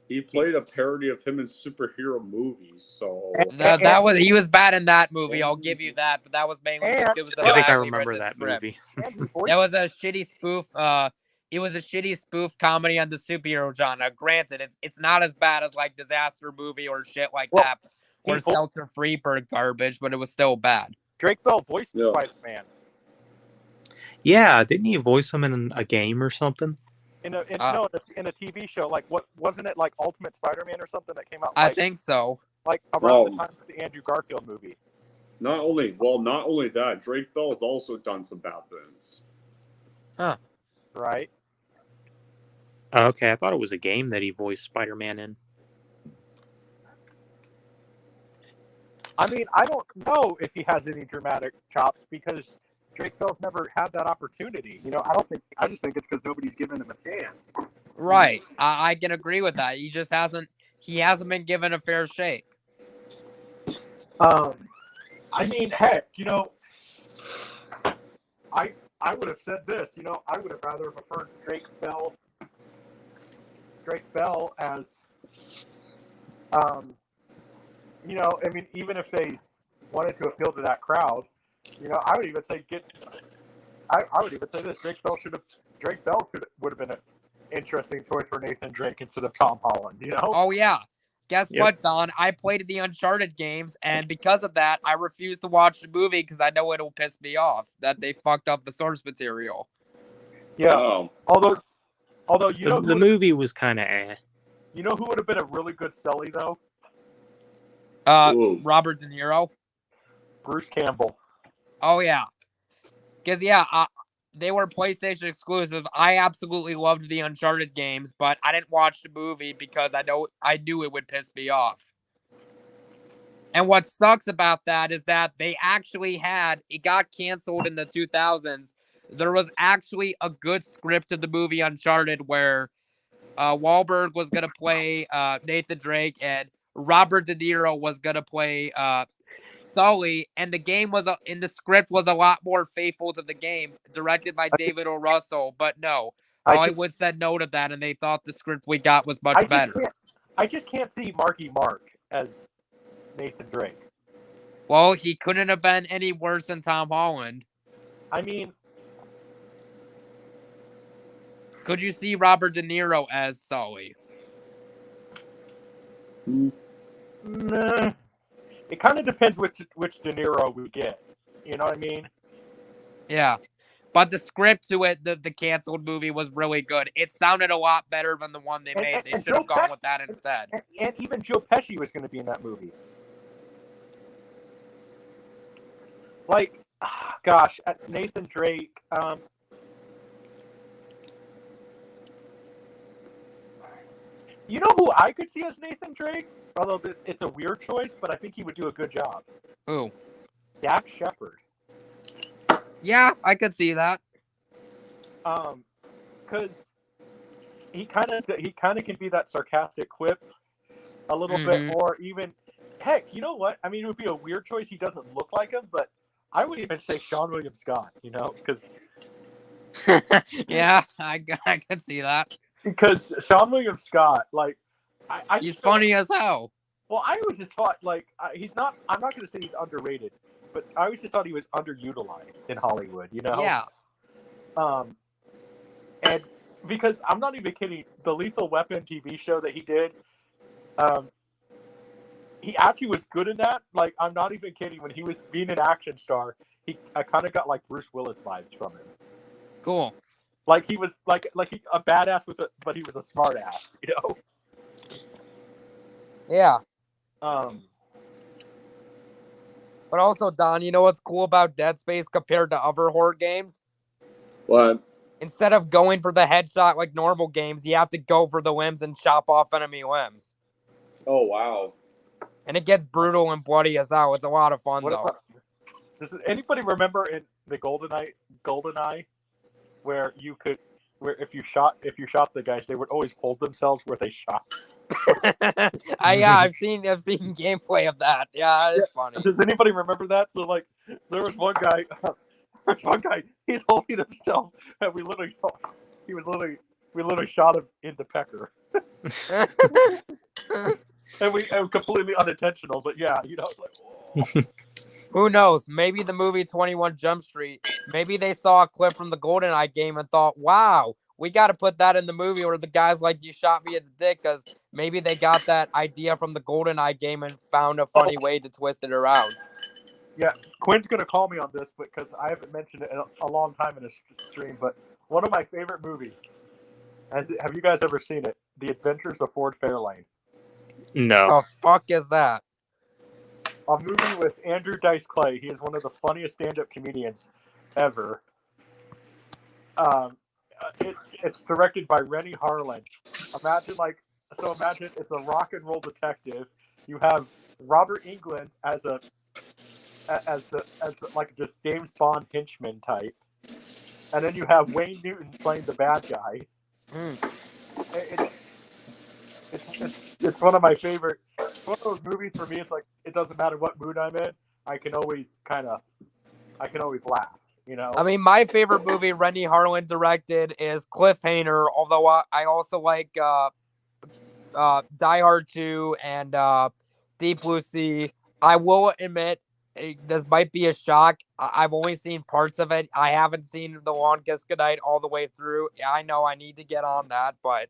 he played a parody of him in superhero movies, so he was bad in that movie. I'll give you that, but that was mainly because it was a I think I remember that movie. That was a shitty spoof. It was a shitty spoof comedy on the superhero genre. Granted, it's not as bad as like Disaster Movie or shit like that, or Seltzer Freeberg garbage, but it was still bad. Drake Bell voiced Spider-Man. Yeah, didn't he voice him in a game or something? In a TV show, like what wasn't it like Ultimate Spider-Man or something that came out? I think so. Like around the time of the Andrew Garfield movie. Not only that, Drake Bell has also done some bad things. Huh. Right. Okay, I thought it was a game that he voiced Spider-Man in. I mean, I don't know if he has any dramatic chops because Drake Bell's never had that opportunity. I just think it's because nobody's given him a chance. Right. I can agree with that. He hasn't been given a fair shake. I mean, heck, I would have said this, I would have rather preferred Drake Bell as, I mean, even if they wanted to appeal to that crowd, I would even say I would even say this: Drake Bell would have been an interesting choice for Nathan Drake instead of Tom Holland. Oh yeah. Guess what, Don? I played the Uncharted games, and because of that, I refuse to watch the movie because I know it'll piss me off that they fucked up the source material. Yeah. Although the movie was kind of You know who would have been a really good Sully though? Ooh. Robert De Niro. Bruce Campbell. Oh yeah, because they were PlayStation exclusive. I absolutely loved the Uncharted games, but I didn't watch the movie because I knew it would piss me off. And what sucks about that is that they actually it got canceled in the 2000s. There was actually a good script to the movie Uncharted where Wahlberg was going to play Nathan Drake and Robert De Niro was going to play Sully. And the game in the script was a lot more faithful to the game, directed by David O. Russell. But no, Hollywood said no to that, and they thought the script we got was much better. I just can't see Marky Mark as Nathan Drake. Well, he couldn't have been any worse than Tom Holland. I mean, could you see Robert De Niro as Sully? Nah. It kind of depends which De Niro we get. You know what I mean? Yeah. But the script to it, the canceled movie, was really good. It sounded a lot better than the one they made. They should have gone with that instead. And even Joe Pesci was going to be in that movie. Like, gosh, Nathan Drake. You know who I could see as Nathan Drake? Although it's a weird choice, but I think he would do a good job. Who? Dax Shepard. Yeah, I could see that. Because he kind of can be that sarcastic quip a little bit, or even, heck, you know what? I mean, it would be a weird choice. He doesn't look like him, but I would even say Sean William Scott. You know, because yeah, I could see that. Because Sean William Scott, like, he's funny as hell. Well, I always just thought, like, he's not. I'm not going to say he's underrated, but I always just thought he was underutilized in Hollywood. You know? Yeah. And because I'm not even kidding, the Lethal Weapon TV show that he did, he actually was good in that. Like, I'm not even kidding. When he was being an action star, I kind of got like Bruce Willis vibes from him. Cool. Like he was like a badass but he was a smart ass, you know? Yeah. But also, Don, you know what's cool about Dead Space compared to other horror games? What? Instead of going for the headshot like normal games, you have to go for the limbs and chop off enemy limbs. Oh, wow. And it gets brutal and bloody as hell. It's a lot of fun, though. Does anybody remember in the GoldenEye, where if you shot the guys, they would always hold themselves where they shot. Yeah, I've seen gameplay of that. Yeah, it's funny. Does anybody remember that? So like, there was one guy. He's holding himself, and we literally shot him in the pecker. And we completely unintentional, but yeah, you know, like, who knows? Maybe the movie 21 Jump Street, maybe they saw a clip from the GoldenEye game and thought, wow, we got to put that in the movie where the guy's like, you shot me in the dick, because maybe they got that idea from the GoldenEye game and found a funny way to twist it around. Yeah, Quinn's going to call me on this because I haven't mentioned it in a long time in a stream, but one of my favorite movies, and have you guys ever seen it? The Adventures of Ford Fairlane. No. The fuck is that? A movie with Andrew Dice Clay. He is one of the funniest stand-up comedians ever. It's directed by Rennie Harlan. Imagine it's a rock and roll detective. You have Robert Englund as like just James Bond henchman type, and then you have Wayne Newton playing the bad guy. It's one of my favorite. It's one of those movies for me. It's like it doesn't matter what mood I'm in. I can always laugh. You know. I mean, my favorite movie Rennie Harlan directed is Cliffhanger. Although I also like Die Hard 2 and Deep Blue Sea. I will admit this might be a shock. I've only seen parts of it. I haven't seen The Long Kiss Goodnight all the way through. I know I need to get on that, but.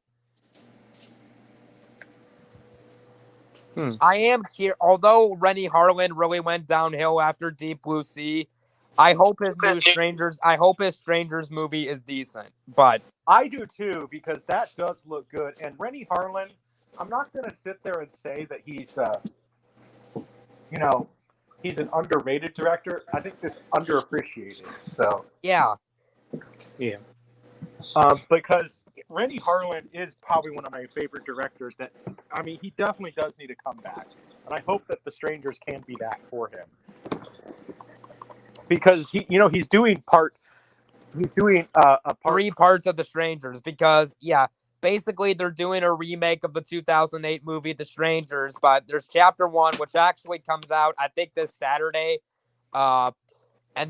I am here. Although Rennie Harlan really went downhill after Deep Blue Sea, I hope his Strangers movie is decent. But I do too, because that does look good. And Rennie Harlan, I'm not going to sit there and say that he's he's an underrated director. I think that's underappreciated. So Yeah. because Randy Harlan is probably one of my favorite directors. He definitely does need to come back, and I hope that The Strangers can be that for him, because he's doing a part. 3 parts of The Strangers, because basically they're doing a remake of the 2008 movie The Strangers, but there's chapter 1, which actually comes out I think this Saturday, and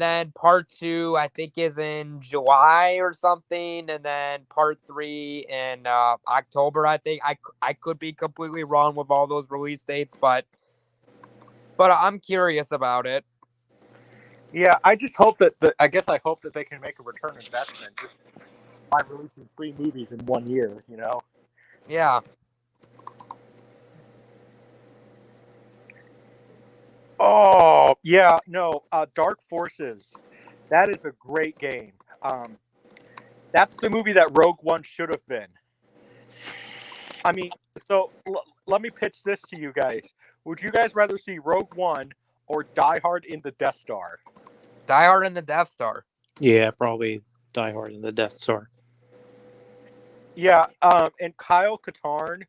then part 2 I think is in July or something, and then part 3 in October. I think I could be completely wrong with all those release dates, but I'm curious about it. Yeah, I just hope that I hope that they can make a return investment by releasing 3 movies in 1 year. Yeah. Oh yeah, no, Dark Forces. That is a great game. That's the movie that Rogue One should have been. So let me pitch this to you guys. Would you guys rather see Rogue One or Die Hard in the Death Star? Die Hard in the Death Star. Yeah, probably Die Hard in the Death Star. Yeah, and Kyle Katarn,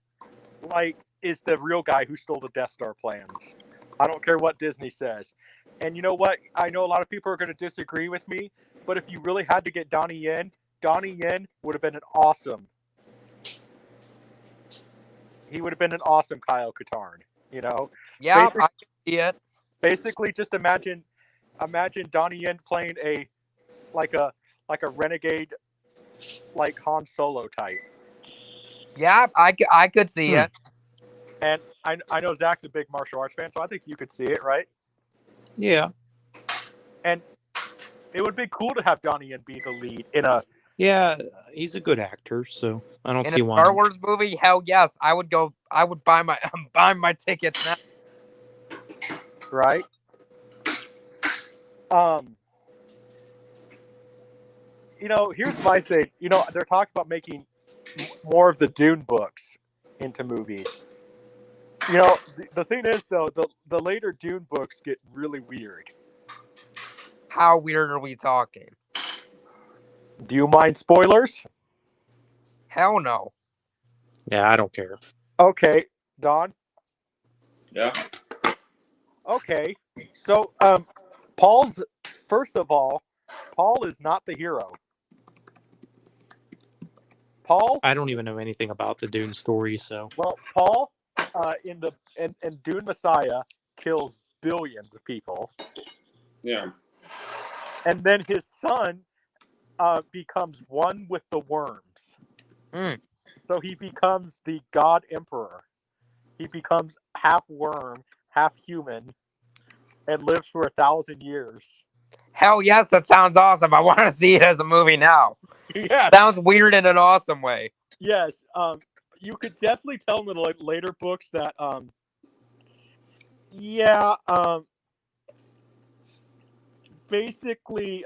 is the real guy who stole the Death Star plans. I don't care what Disney says. And you know what? I know a lot of people are going to disagree with me, but if you really had to get Donnie Yen would have been an awesome. He would have been an awesome Kyle Katarn, Yeah, I can see it. Basically, just imagine Donnie Yen playing a renegade, like Han Solo type. Yeah, I could see it. And I know Zach's a big martial arts fan, so I think you could see it, right? Yeah. And it would be cool to have Donnie Yen be the lead in a. Yeah, he's a good actor, so I don't see in a why. Star Wars movie, hell yes, I would go. I would buy my tickets now. Right. Here's my thing. They're talking about making more of the Dune books into movies. The thing is, though, the later Dune books get really weird. How weird are we talking? Do you mind spoilers? Hell no. Yeah, I don't care. Okay, Don. Yeah. Okay, so first of all, Paul is not the hero. Paul. I don't even know anything about the Dune story, so. Well, Paul, in Dune Messiah, kills billions of people. Yeah. And then his son becomes one with the worms. So he becomes the God Emperor. He becomes half worm, half human, and lives for 1,000 years. Hell yes, that sounds awesome. I want to see it as a movie now. Yeah. Sounds weird in an awesome way. Yes. You could definitely tell in the later books that basically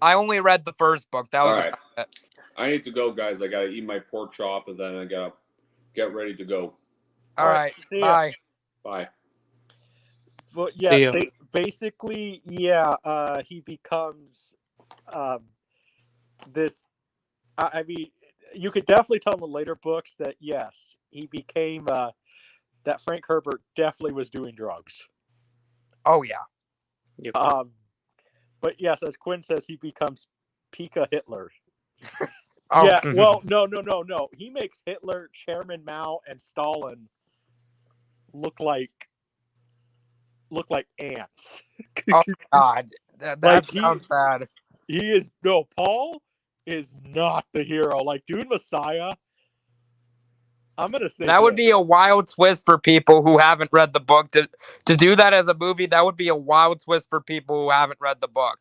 I only read the first book. That was all right. I need to go, guys. I gotta eat my pork chop, and then I gotta get ready to go. All right. Bye. Bye. Well, yeah. Basically, he becomes this. You could definitely tell in the later books that yes, he became that Frank Herbert definitely was doing drugs. Oh yeah. Yep. But yes, as Quinn says, he becomes Pika Hitler. Oh. Yeah. Well, no. He makes Hitler, Chairman Mao, and Stalin look like ants. Oh God, that sounds bad. Paul is not the hero. Like Dune Messiah, I'm gonna say that would be a wild twist for people who haven't read the book. To do that as a movie, that would be a wild twist for people who haven't read the book.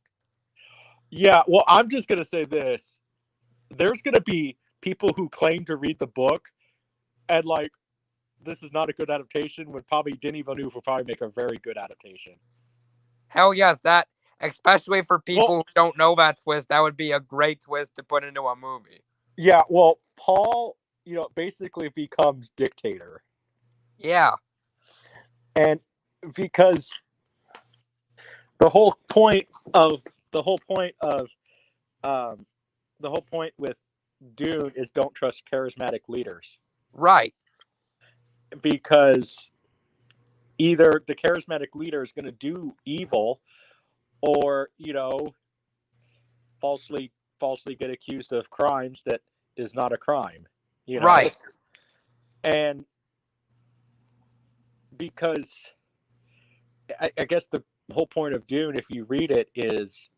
Yeah, well, I'm just gonna say this: there's gonna be people who claim to read the book, and this is not a good adaptation. When probably Denis Villeneuve will probably make a very good adaptation. Hell yes, that especially for people who don't know that twist, that would be a great twist to put into a movie. Yeah, well, Paul basically becomes dictator. Yeah. And because the whole point of the whole point with Dune is don't trust charismatic leaders, Right. because either the charismatic leader is going to do evil, or falsely get accused of crimes that is not a crime. Right. And because I guess the whole point of Dune, if you read it, is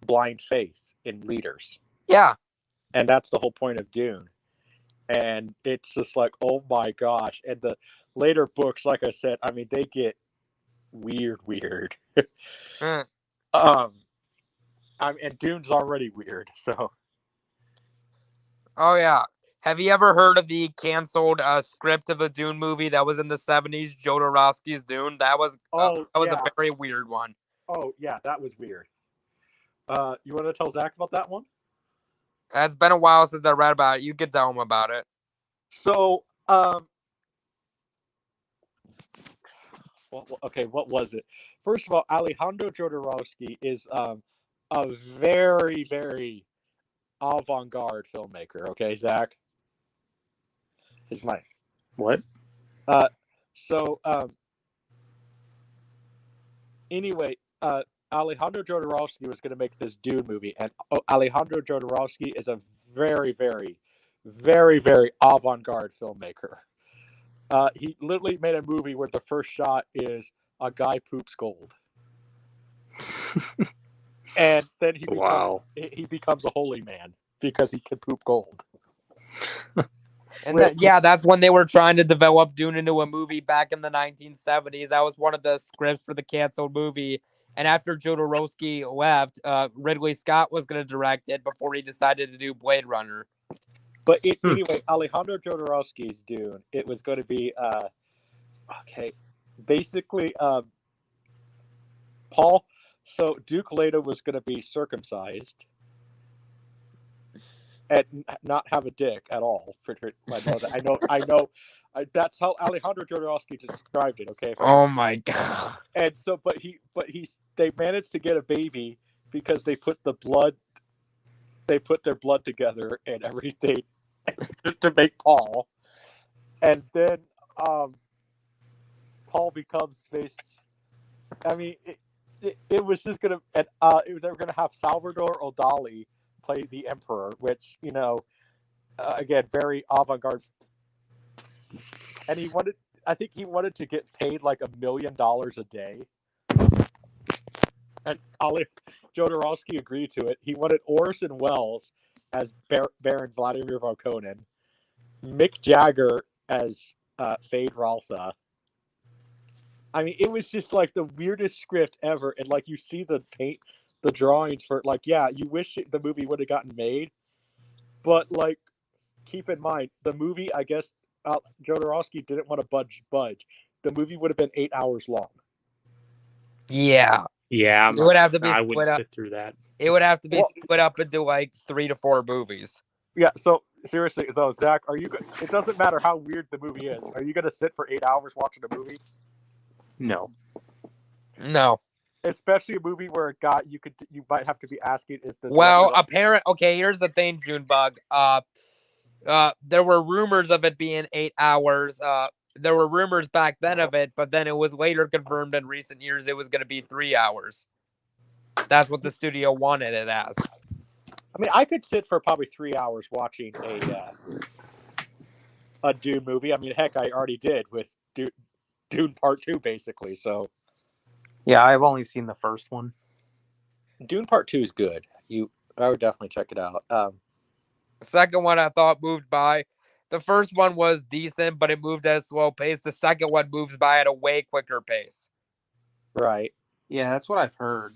blind faith in leaders. Yeah. And that's the whole point of Dune. And it's just like, oh my gosh. And the later books, like I said, I mean, they get weird. Mm. And Dune's already weird, so. Oh yeah. Have you ever heard of the canceled script of a Dune movie that was in the 70s, Jodorowsky's Dune? That was a very weird one. Oh yeah, that was weird. You want to tell Zach about that one? It's been a while since I read about it. You could tell him about it. So, what was it? First of all, Alejandro Jodorowsky is a very, very avant-garde filmmaker. Okay, Zach? His mic. What? Anyway, Alejandro Jodorowsky was going to make this Dune movie, and Alejandro Jodorowsky is a very, very, very, very avant-garde filmmaker. He literally made a movie where the first shot is a guy poops gold. And then he becomes a holy man because he can poop gold. And that's when they were trying to develop Dune into a movie back in the 1970s. That was one of the scripts for the canceled movie. And after Jodorowsky left, Ridley Scott was going to direct it before he decided to do Blade Runner. But anyway, Alejandro Jodorowsky's Dune, it was going to be, basically, Paul, so Duke Leto was going to be circumcised and not have a dick at all. I know. That's how Alejandro Jodorowsky described it. Okay. Oh my god. And so, they managed to get a baby because they put their blood together and everything to make Paul, and then Paul becomes face. I mean, it was just gonna, and they were gonna have Salvador Dali play the Emperor, which again, very avant-garde. And I think he wanted to get paid like $1 million a day. And Jodorowsky agreed to it. He wanted Orson Welles as Baron Vladimir Volkonen, Mick Jagger as Fade Ralpha. I mean, it was just like the weirdest script ever. And like, you see the drawings for it. Like, yeah, you wish the movie would have gotten made. But like, keep in mind, the movie, I guess, Jodorowsky didn't want to budge. The movie would have been 8 hours long. Yeah. Yeah, it would have to be I split wouldn't up. sit through that. It would have to be split up into like 3 to 4 movies. Yeah. So seriously, though, Zach, are you? It doesn't matter how weird the movie is. Are you going to sit for 8 hours watching a movie? No. Especially a movie where a guy you might have to be asking is the Okay, here's the thing, Junebug. There were rumors of it being 8 hours. There were rumors back then of it, but then it was later confirmed in recent years it was going to be 3 hours. That's what the studio wanted it as. I mean, I could sit for probably 3 hours watching a Dune movie. I mean, heck, I already did with Dune Part 2, basically. So, yeah, I've only seen the first one. Dune Part 2 is good. I would definitely check it out. The second one I thought moved by. The first one was decent, but it moved at a slow pace. The second one moves by at a way quicker pace. Right. Yeah, that's what I've heard.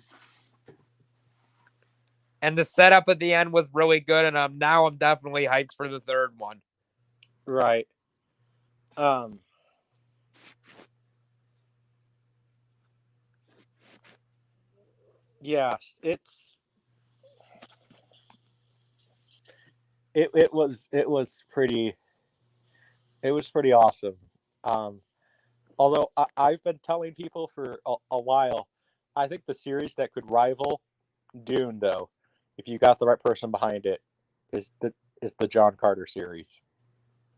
And the setup at the end was really good, and I'm definitely hyped for the third one. Right. Yes, it was pretty awesome. Although I've been telling people for a while, I think the series that could rival Dune, though, if you got the right person behind it, is the John Carter series.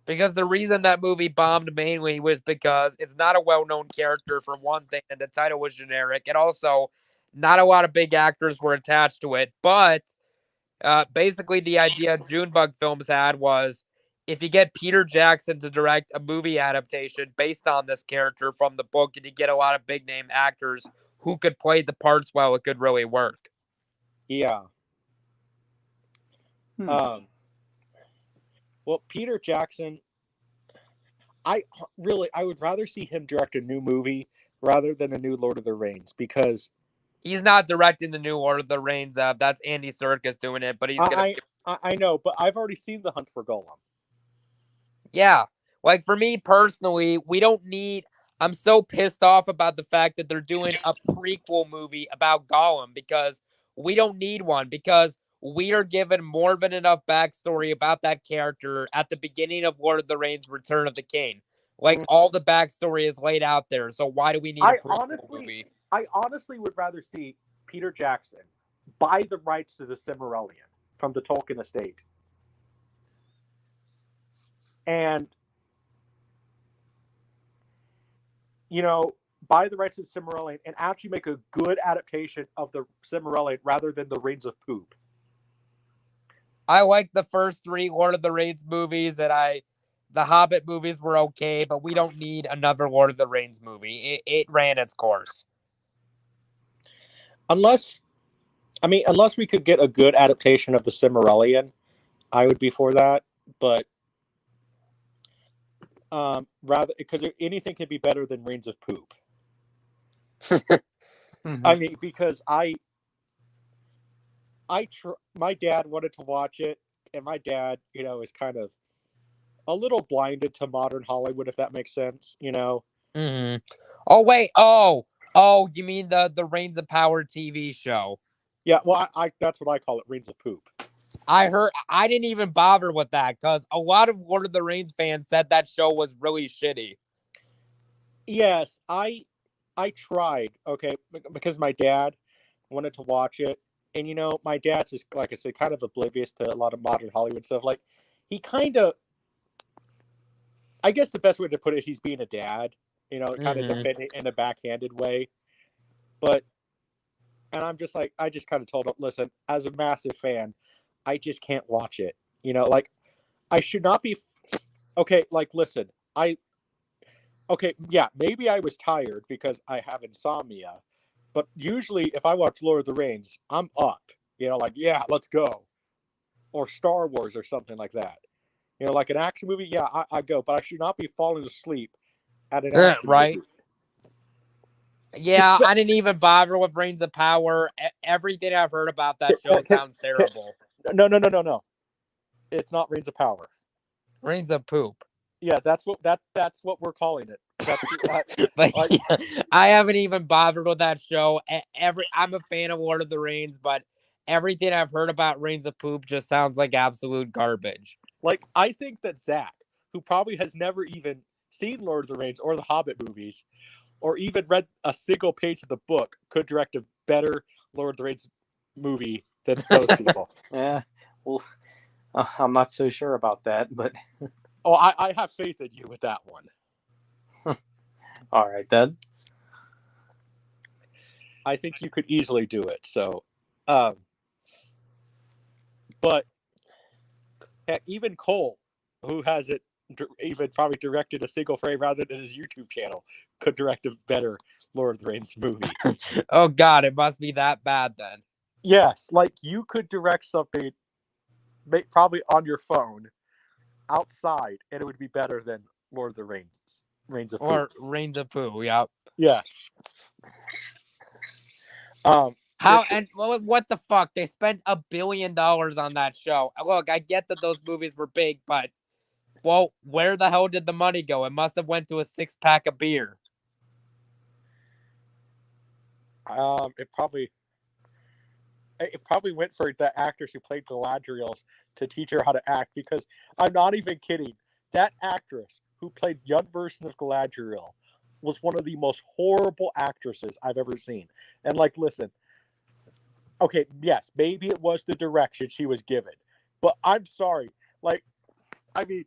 Because the reason that movie bombed mainly was because it's not a well-known character, for one thing, and the title was generic, and also not a lot of big actors were attached to it. But basically, the idea Junebug Films had was, if you get Peter Jackson to direct a movie adaptation based on this character from the book, and you get a lot of big-name actors who could play the parts well, it could really work. Yeah. Well, Peter Jackson, I would rather see him direct a new movie rather than a new Lord of the Rings, because he's not directing the new Lord of the Rings. That's Andy Serkis doing it, but he's gonna. I know, but I've already seen The Hunt for Gollum. Yeah, like for me personally, we don't need. I'm so pissed off about the fact that they're doing a prequel movie about Gollum, because we don't need one, because we are given more than enough backstory about that character at the beginning of Lord of the Rings: Return of the King. Like, all the backstory is laid out there, so why do we need a prequel movie? I honestly would rather see Peter Jackson buy the rights to the Silmarillion from the Tolkien estate, and buy the rights to the Silmarillion and actually make a good adaptation of the Silmarillion rather than the Rings of Poop. I like the first 3 Lord of the Rings movies, and the Hobbit movies were okay, but we don't need another Lord of the Rings movie. It ran its course. Unless we could get a good adaptation of the Silmarillion, I would be for that. But rather, because anything can be better than Rings of Poop. I mean, because my dad wanted to watch it, and my dad, is kind of a little blinded to modern Hollywood, if that makes sense, Mm-hmm. Oh wait, oh, you mean the Reigns of Power TV show? Yeah, well, I that's what I call it, Reigns of Poop. I didn't even bother with that because a lot of Lord of the Rings fans said that show was really shitty. Yes, I tried, okay, because my dad wanted to watch it, and my dad's just, like I said, kind of oblivious to a lot of modern Hollywood stuff. Like, he kind of, I guess the best way to put it, he's being a dad, kind of defending in a backhanded way. And I'm just like, I just kind of told him, listen, as a massive fan, I just can't watch it. Like, I should not be, okay, like, listen, yeah, maybe I was tired because I have insomnia, but usually if I watch Lord of the Rings, I'm up, like, yeah, let's go. Or Star Wars or something like that. Like an action movie, yeah, I go, but I should not be falling asleep at an action movie. Yeah, I didn't even bother with Reigns of Power. Everything I've heard about that show sounds terrible. No. It's not Reigns of Power. Reigns of Poop. Yeah, that's what we're calling it. But yeah, I haven't even bothered with that show. I'm a fan of Lord of the Rings, but everything I've heard about Reigns of Poop just sounds like absolute garbage. Like, I think that Zach, who probably has never even seen Lord of the Rings or the Hobbit movies, or even read a single page of the book, could direct a better Lord of the Rings movie than those people. Yeah, well, I'm not so sure about that, but oh, I have faith in you with that one. All right, then. I think you could easily do it. So, but heck, even Cole, who has it even probably directed a single frame rather than his YouTube channel, could direct a better Lord of the Rings movie. Oh God, it must be that bad then. Yes, like, you could direct something probably on your phone outside, and it would be better than Lord of the Rings. Reigns of Pooh. Or Reigns of Pooh, yeah. Yes. And what the fuck? They spent $1 billion on that show. Look, I get that those movies were big, but well, where the hell did the money go? It must have went to a 6-pack of beer. It probably. it probably went for the actress who played Galadriel to teach her how to act, because I'm not even kidding. That actress who played young version of Galadriel was one of the most horrible actresses I've ever seen. And like, listen, okay, yes, maybe it was the direction she was given, but I'm sorry. Like, I mean,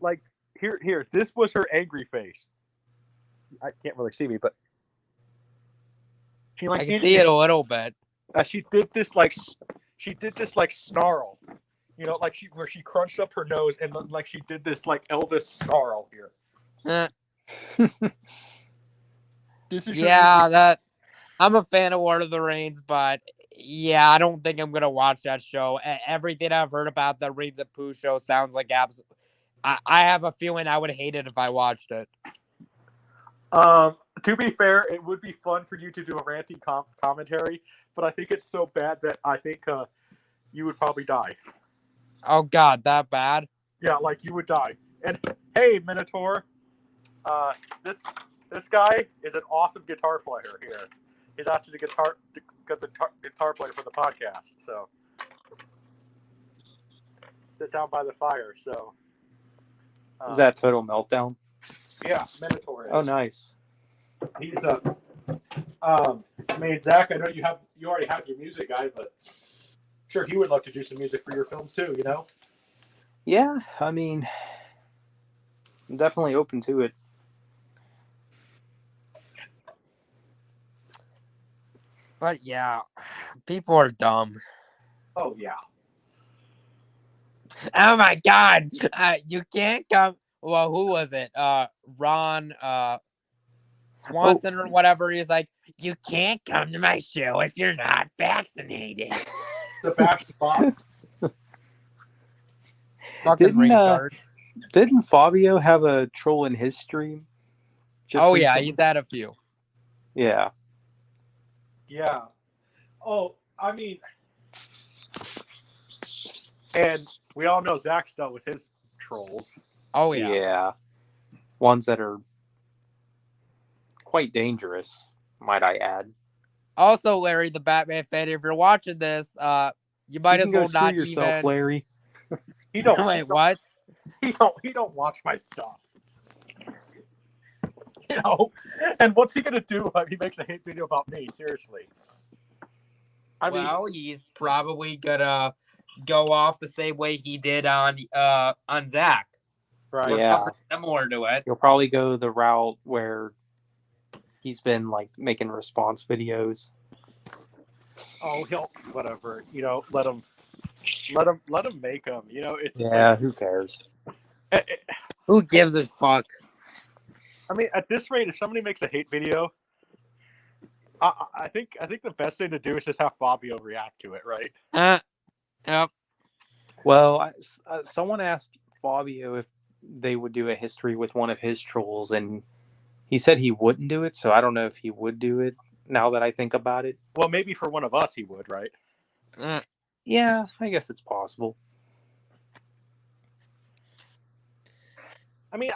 like here, this was her angry face. I can't really see me, but she like I can see it a little bit. she did this like snarl, you know, like where she crunched up her nose and like she did this like Elvis snarl here. Yeah, I'm a fan of Lord of the Rings, but yeah, I don't think I'm gonna watch that show. Everything I've heard about the Rings of Pooh show sounds like I have a feeling I would hate it if I watched it. To be fair, it would be fun for you to do a ranting commentary, but I think it's so bad that I think you would probably die. Oh God, that bad? Yeah, like you would die. And hey, Minotaur, this guy is an awesome guitar player here. He's actually the guitar player for the podcast. So sit down by the fire. So is that Total Meltdown? Yeah, Minotaur. Oh, nice. He's I mean, Zach, I know you already have your music guy, but I'm sure he would love to do some music for your films too. You know? Yeah, I mean, I'm definitely open to it. But yeah, people are dumb. Oh yeah. Oh my God, you can't come. Well, who was it? Ron Swanson or whatever. He's like, you can't come to my show if you're not vaccinated. Sebastian Bach. Fucking retard. Didn't Fabio have a troll in his stream? Oh yeah, he's had a few. Yeah. Yeah. Oh, I mean, and we all know Zach's dealt with his trolls. Oh yeah. Yeah. Ones that are quite dangerous, might I add. Also, Larry, the Batman fan, if you're watching this, you might as well not yourself, even. Larry. He don't. Wait, what? He don't watch my stuff. You know, and what's he gonna do if he makes a hate video about me? Seriously. Well, he's probably gonna go off the same way he did on Zach. Right. Yeah. Similar to it. He'll probably go the route where he's been like making response videos. Oh, he'll whatever. You know, let him make them. You know, it's just Yeah. Who cares? Who gives a fuck? I mean, at this rate, if somebody makes a hate video, I think the best thing to do is just have Fabio react to it, right? Yep. Well, someone asked Fabio if they would do a history with one of his trolls, and he said he wouldn't do it. So I don't know if he would do it now that I think about it. Well, maybe for one of us he would, right? Yeah, I guess it's possible. I mean,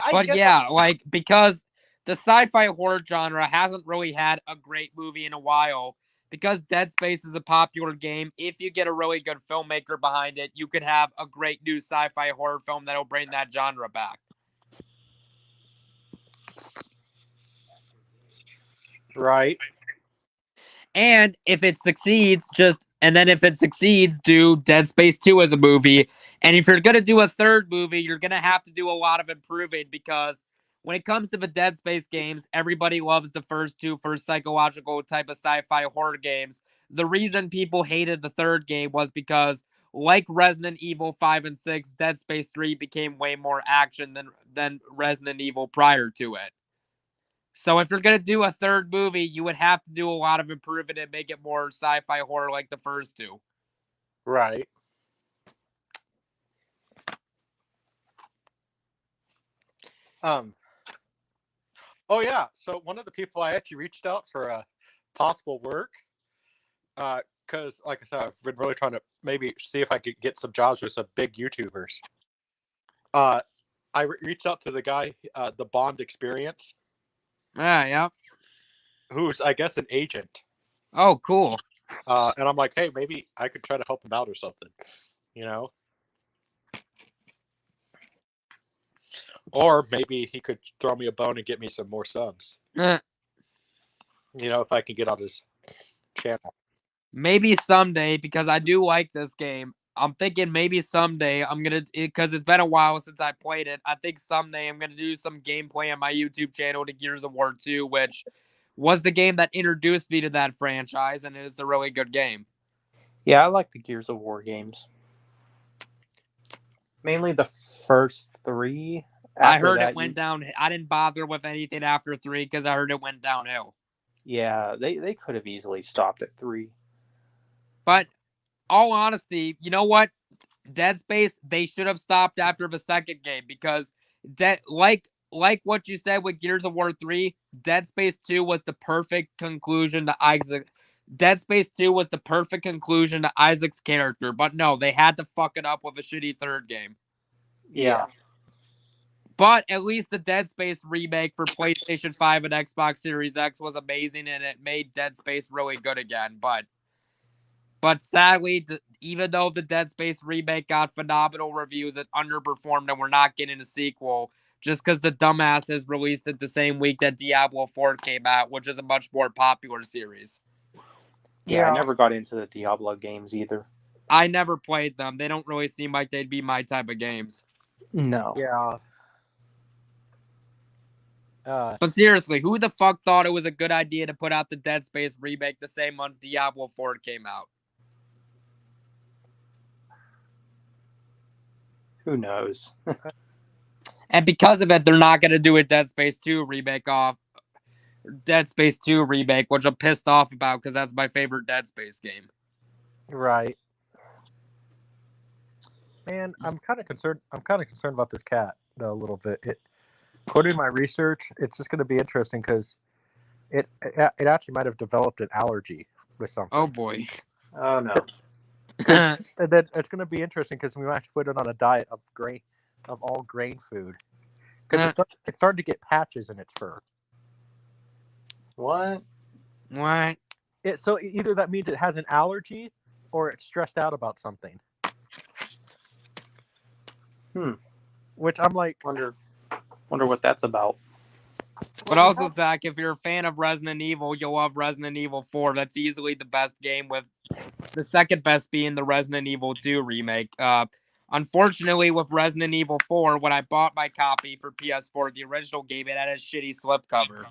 because the sci-fi horror genre hasn't really had a great movie in a while. Because Dead Space is a popular game, if you get a really good filmmaker behind it, you could have a great new sci-fi horror film that'll bring that genre back. Right. And if it succeeds, do Dead Space 2 as a movie. And if you're going to do a third movie, you're going to have to do a lot of improving, because when it comes to the Dead Space games, everybody loves the first two for psychological type of sci-fi horror games. The reason people hated the third game was because, like Resident Evil 5 and 6, Dead Space 3 became way more action than Resident Evil prior to it. So if you're going to do a third movie, you would have to do a lot of improvement and make it more sci-fi horror like the first two. Right. Oh yeah. So one of the people I actually reached out for possible work, because like I said, I've been really trying to maybe see if I could get some jobs with some big YouTubers. I reached out to the guy, the Bond Experience. Yeah. Who's, I guess, an agent. Oh, cool. And I'm like, hey, maybe I could try to help him out or something, you know? Or maybe he could throw me a bone and get me some more subs. You know, if I can get on his channel. Maybe someday, because I do like this game. I'm thinking maybe someday I'm going to, because it's been a while since I played it. I think someday I'm going to do some gameplay on my YouTube channel to Gears of War 2, which was the game that introduced me to that franchise, and it's a really good game. Yeah, I like the Gears of War games. Mainly the first 3. I heard it went down. I didn't bother with anything after 3 because I heard it went downhill. Yeah, they could have easily stopped at 3. But all honesty, you know what? Dead Space, they should have stopped after the second game because like what you said with Gears of War 3, Dead Space 2 was the perfect conclusion to Isaac. Dead Space 2 was the perfect conclusion to Isaac's character, but no, they had to fuck it up with a shitty third game. Yeah. But at least the Dead Space remake for PlayStation 5 and Xbox Series X was amazing, and it made Dead Space really good again. But sadly, even though the Dead Space remake got phenomenal reviews, it underperformed, and we're not getting a sequel just because the dumbasses released it the same week that Diablo 4 came out, which is a much more popular series. Yeah, I never got into the Diablo games either. I never played them. They don't really seem like they'd be my type of games. No. Yeah. But seriously, who the fuck thought it was a good idea to put out the Dead Space remake the same month Diablo 4 came out? Who knows? And because of it, they're not going to do a Dead Space 2 remake, which I'm pissed off about because that's my favorite Dead Space game. Right. Man, I'm kind of concerned about this cat though, a little bit. According to my research, it's just going to be interesting because it actually might have developed an allergy with something. Oh boy. Oh no. And then it's going to be interesting because we might have to put it on a diet of all grain food. Because it's starting to get patches in its fur. What? So either that means it has an allergy or it's stressed out about something. Which I'm like, Wonder what that's about. But also, Zach, if you're a fan of Resident Evil, you'll love Resident Evil 4. That's easily the best game, with the second best being the Resident Evil 2 remake. Unfortunately, with Resident Evil 4, when I bought my copy for PS4, the original game, it had a shitty slipcover.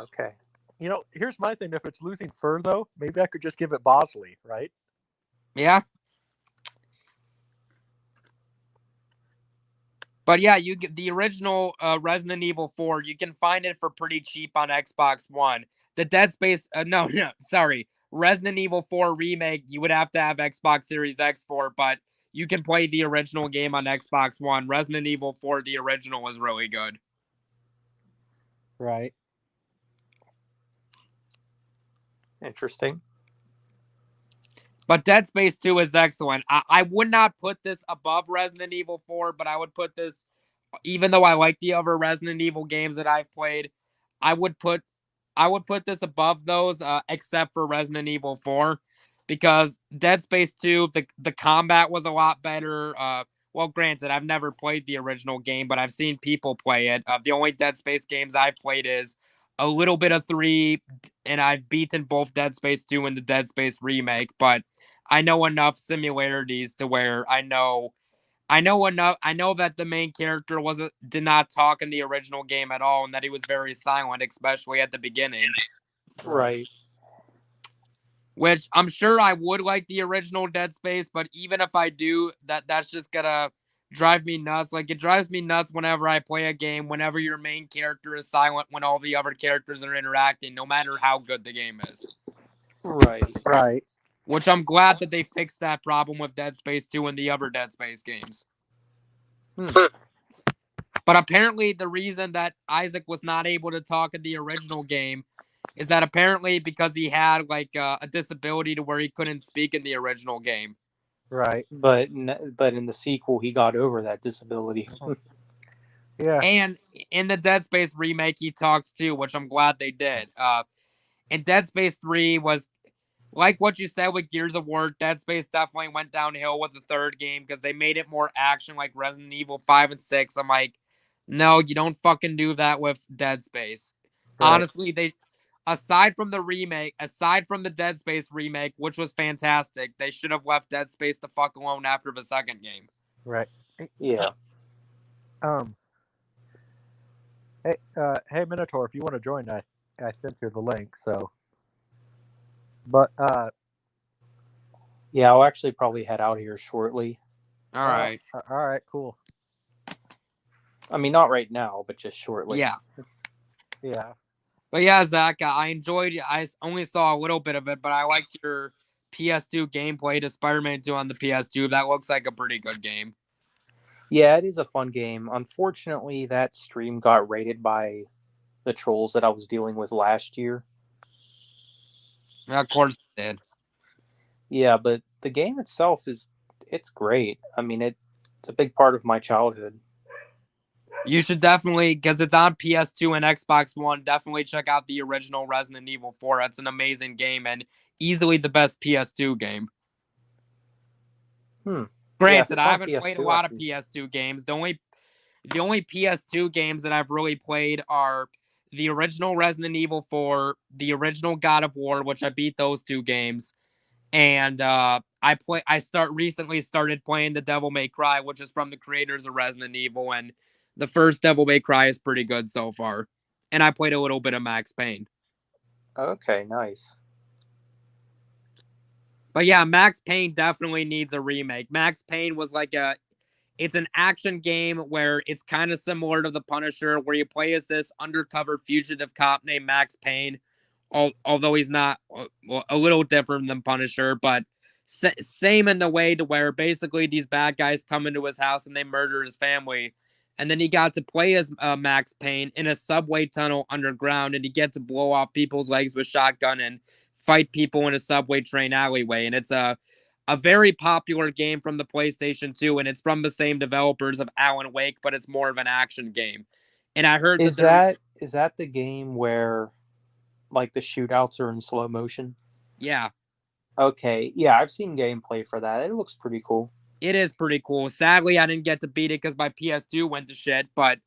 Okay. You know, here's my thing. If it's losing fur, though, maybe I could just give it Bosley, right? Yeah. But yeah, you get the original Resident Evil 4. You can find it for pretty cheap on Xbox One. The Dead Space, Resident Evil 4 remake, you would have to have Xbox Series X for, but you can play the original game on Xbox One. Resident Evil 4, the original, is really good. Right. Interesting. But Dead Space 2 is excellent. I would not put this above Resident Evil 4, but I would put this, even though I like the other Resident Evil games that I've played, I would put this above those, except for Resident Evil 4, because Dead Space 2, the combat was a lot better. Well, granted, I've never played the original game, but I've seen people play it. The only Dead Space games I've played is a little bit of 3, and I've beaten both Dead Space 2 and the Dead Space remake, but I know enough similarities to where I know enough. I know that the main character did not talk in the original game at all, and that he was very silent, especially at the beginning. Right. Which I'm sure I would like the original Dead Space, but even if I do, that's just gonna drive me nuts. Like, it drives me nuts whenever I play a game, whenever your main character is silent when all the other characters are interacting, no matter how good the game is. Right. Which I'm glad that they fixed that problem with Dead Space 2 and the other Dead Space games. But apparently the reason that Isaac was not able to talk in the original game is that apparently because he had like a disability to where he couldn't speak in the original game. Right. But in the sequel, he got over that disability. Yeah. And in the Dead Space remake, he talks too, which I'm glad they did. And Dead Space 3 was like what you said with Gears of War, Dead Space definitely went downhill with the third game because they made it more action like Resident Evil 5 and 6. I'm like, no, you don't fucking do that with Dead Space. Right. Honestly, aside from the Dead Space remake, which was fantastic, they should have left Dead Space the fuck alone after the second game. Right. Yeah. Hey, Minotaur, if you want to join, I sent you the link. So, but Yeah, I'll actually probably head out here shortly. All right. All right, cool. I mean, not right now, but just shortly. Yeah. Yeah. But yeah, Zach, I enjoyed it. I only saw a little bit of it, but I liked your PS2 gameplay to Spider-Man 2 on the PS2. That looks like a pretty good game. Yeah, it is a fun game. Unfortunately, that stream got raided by the trolls that I was dealing with last year. Of course it did. Yeah, but the game itself it's great. I mean, it's a big part of my childhood. You should definitely, because it's on PS2 and Xbox One, definitely check out the original Resident Evil 4. It's an amazing game and easily the best PS2 game. Granted, I haven't played a lot of PS2 games. The only PS2 games that I've really played are the original Resident Evil 4, the original God of War, which I beat those two games, and I recently started playing the Devil May Cry, which is from the creators of Resident Evil, and the first Devil May Cry is pretty good so far. And I played a little bit of Max Payne. Okay, nice. But yeah, Max Payne definitely needs a remake. Max Payne was it's an action game where it's kind of similar to The Punisher, where you play as this undercover fugitive cop named Max Payne, although he's not a little different than Punisher, but same in the way to where basically these bad guys come into his house and they murder his family. And then he got to play as Max Payne in a subway tunnel underground, and he gets to blow off people's legs with shotgun and fight people in a subway train alleyway. And it's a very popular game from the PlayStation 2, and it's from the same developers of Alan Wake, but it's more of an action game. And I heard is that the game where like the shootouts are in slow motion? Yeah. Okay. Yeah, I've seen gameplay for that. It looks pretty cool. It is pretty cool. Sadly, I didn't get to beat it because my PS2 went to shit, but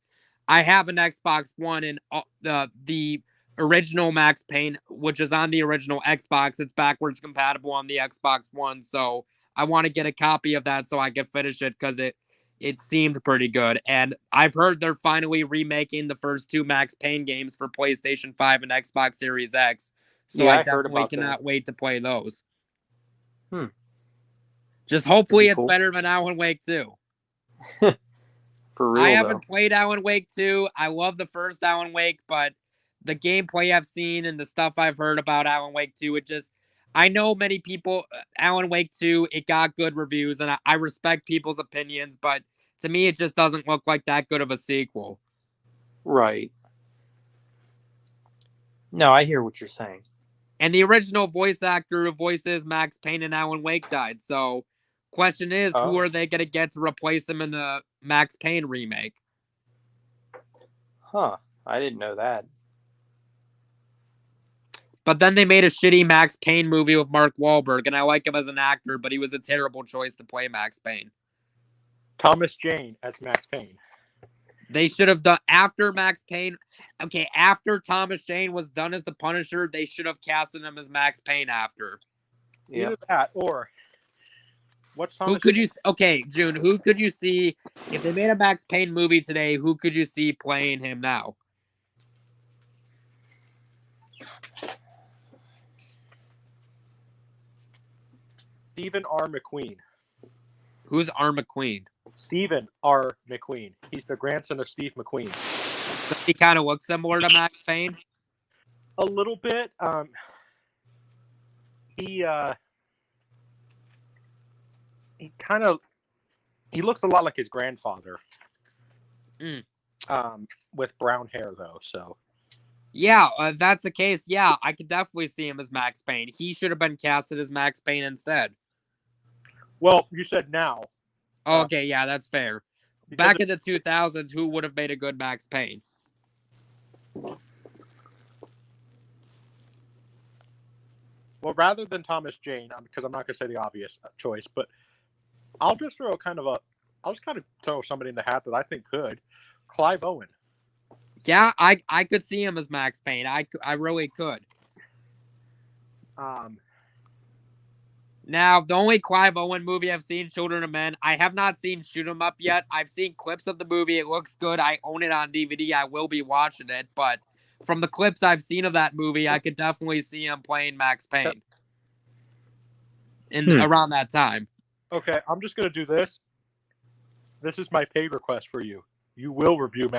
I have an Xbox One, and the original Max Payne, which is on the original Xbox, it's backwards compatible on the Xbox One, so I want to get a copy of that so I can finish it because it seemed pretty good. And I've heard they're finally remaking the first two Max Payne games for PlayStation 5 and Xbox Series X, so Yeah, I I heard definitely about that. cannot wait to play those. Hmm. Just hopefully Pretty it's cool. better than Alan Wake 2. For real, I haven't played Alan Wake 2. I love the first Alan Wake, but the gameplay I've seen and the stuff I've heard about Alan Wake 2, I know many people, Alan Wake 2, it got good reviews, and I respect people's opinions, but to me, it just doesn't look like that good of a sequel. Right. No, I hear what you're saying. And the original voice actor who voices Max Payne and Alan Wake died, so question is, who are they going to get to replace him in the Max Payne remake? Huh. I didn't know that. But then they made a shitty Max Payne movie with Mark Wahlberg, and I like him as an actor, but he was a terrible choice to play Max Payne. Thomas Jane as Max Payne. They should have done after Max Payne. Okay, after Thomas Jane was done as the Punisher, they should have casted him as Max Payne after. Either that or what's Thomas? Who could you? Okay, June. Who could you see if they made a Max Payne movie today? Who could you see playing him now? Stephen R. McQueen. Who's R. McQueen? Stephen R. McQueen. He's the grandson of Steve McQueen. Does he kind of look similar to Max Payne? A little bit. He looks a lot like his grandfather. With brown hair though, so. Yeah, if that's the case, yeah, I could definitely see him as Max Payne. He should have been casted as Max Payne instead. Well, you said now. Okay, yeah, that's fair. Back in the 2000s, who would have made a good Max Payne? Well, rather than Thomas Jane, because I'm not going to say the obvious choice, but I'll just throw I'll just kind of throw somebody in the hat that I think could. Clive Owen. Yeah, I could see him as Max Payne. I really could. Now, the only Clive Owen movie I've seen, Children of Men, I have not seen Shoot 'Em Up yet. I've seen clips of the movie. It looks good. I own it on DVD. I will be watching it. But from the clips I've seen of that movie, I could definitely see him playing Max Payne around that time. Okay, I'm just going to do this. This is my paid request for you. You will review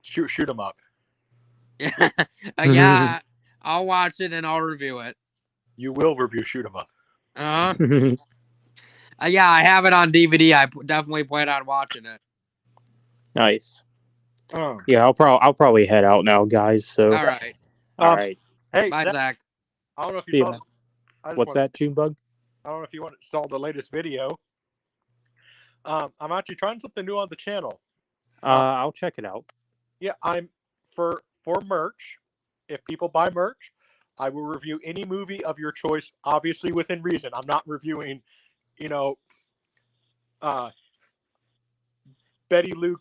Shoot 'Em Up. Yeah, I'll watch it and I'll review it. You will review Shoot 'Em Up. Yeah, I have it on DVD. I definitely plan on watching it. Nice. Yeah, I'll probably head out now, guys. So all right. All right. Hey, bye, Zach. I don't know if you saw. What's that, Junebug? I don't know if you saw the latest video. I'm actually trying something new on the channel. I'll check it out. Yeah, I'm for merch. If people buy merch, I will review any movie of your choice, obviously within reason. I'm not reviewing, Betty Lou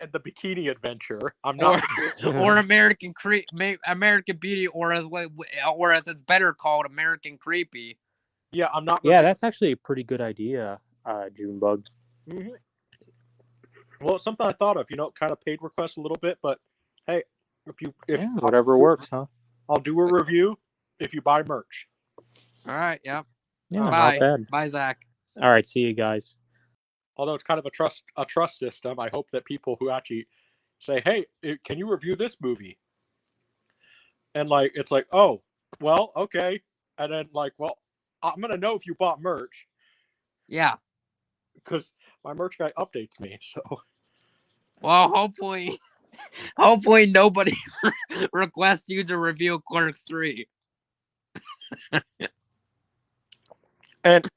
and the Bikini Adventure. I'm not or American Beauty, or as it's better called, American Creepy. Yeah, I'm not. Yeah, that's actually a pretty good idea, Junebug. Mm-hmm. Well, it's something I thought of. Kind of paid request a little bit, but hey, if whatever works, huh? I'll do a review if you buy merch. All right. Yep. Yeah, bye. Not bad. Bye, Zach. All right. See you guys. Although it's kind of a trust system, I hope that people who actually say, "Hey, can you review this movie?" And it's like, "Oh, well, okay," and then well, I'm gonna know if you bought merch. Yeah. Because my merch guy updates me. So. Well, hopefully nobody requests you to review Clerks 3. and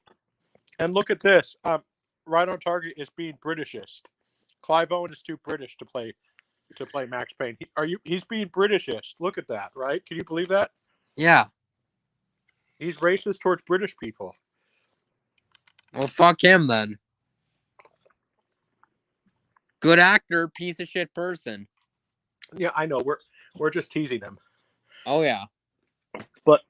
look at this. Right on target is being Britishist. Clive Owen is too British to play Max Payne. He's being Britishist. Look at that, right? Can you believe that? Yeah. He's racist towards British people. Well, fuck him then. Good actor, piece of shit person. Yeah, I know. We're just teasing him. Oh yeah. But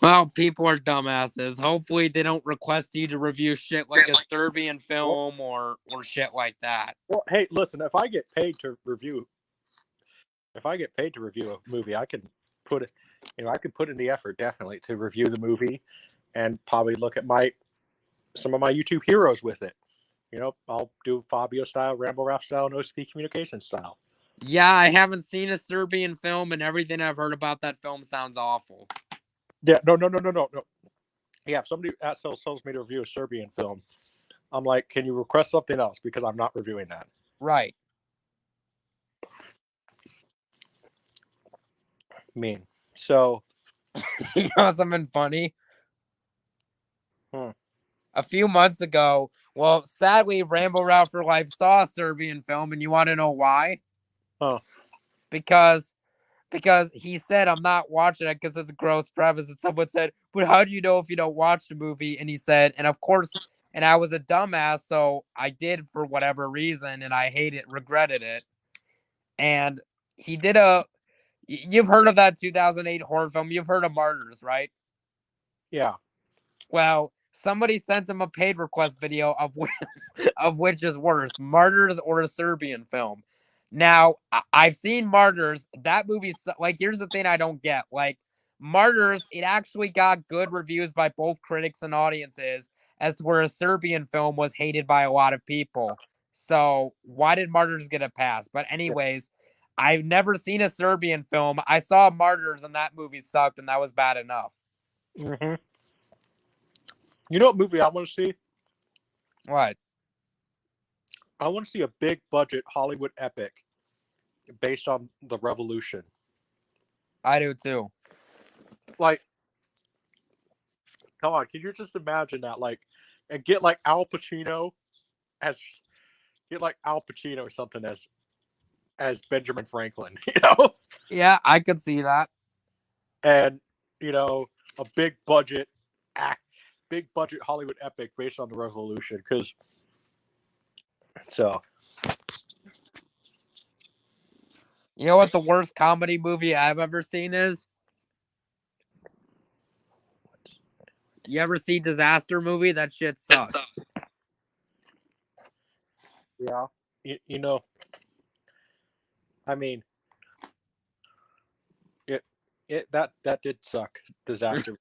well, people are dumbasses. Hopefully they don't request you to review shit like a Serbian film or shit like that. Well, hey, listen, if I get paid to review a movie, I can put it, I could put in the effort definitely to review the movie and probably look at some of my YouTube heroes with it. I'll do Fabio style, Rambo Ralph style, No Speak Communication style. Yeah, I haven't seen a Serbian film, and everything I've heard about that film sounds awful. Yeah, no. Yeah, if somebody tells me to review a Serbian film, I'm like, can you request something else? Because I'm not reviewing that. Right. Mean. So, you know something funny? A few months ago, well, sadly, Rambo Ralph for Life saw a Serbian film, and you want to know why? Oh. Because he said, I'm not watching it because it's a gross premise. And someone said, but how do you know if you don't watch the movie? And he said, and of course, and I was a dumbass, so I did for whatever reason, and I regretted it. And he did you've heard of that 2008 horror film. You've heard of Martyrs, right? Yeah. Well, somebody sent him a paid request video of which is worse, Martyrs or a Serbian film. Now, I've seen Martyrs. That movie's here's the thing I don't get. Martyrs, it actually got good reviews by both critics and audiences, as to where a Serbian film was hated by a lot of people. So why did Martyrs get a pass? But anyways, I've never seen a Serbian film. I saw Martyrs and that movie sucked, and that was bad enough. Mm-hmm. You know what movie I want to see? What? I want to see a big budget Hollywood epic based on the Revolution. I do too. Like, come on, can you just imagine that? Like, and get like Al Pacino or something as Benjamin Franklin, Yeah, I could see that. And a big budget Hollywood epic based on the Revolution. Because you know what the worst comedy movie I've ever seen is? You ever see Disaster Movie? That shit sucks. Yeah, I mean, that did suck. Disaster.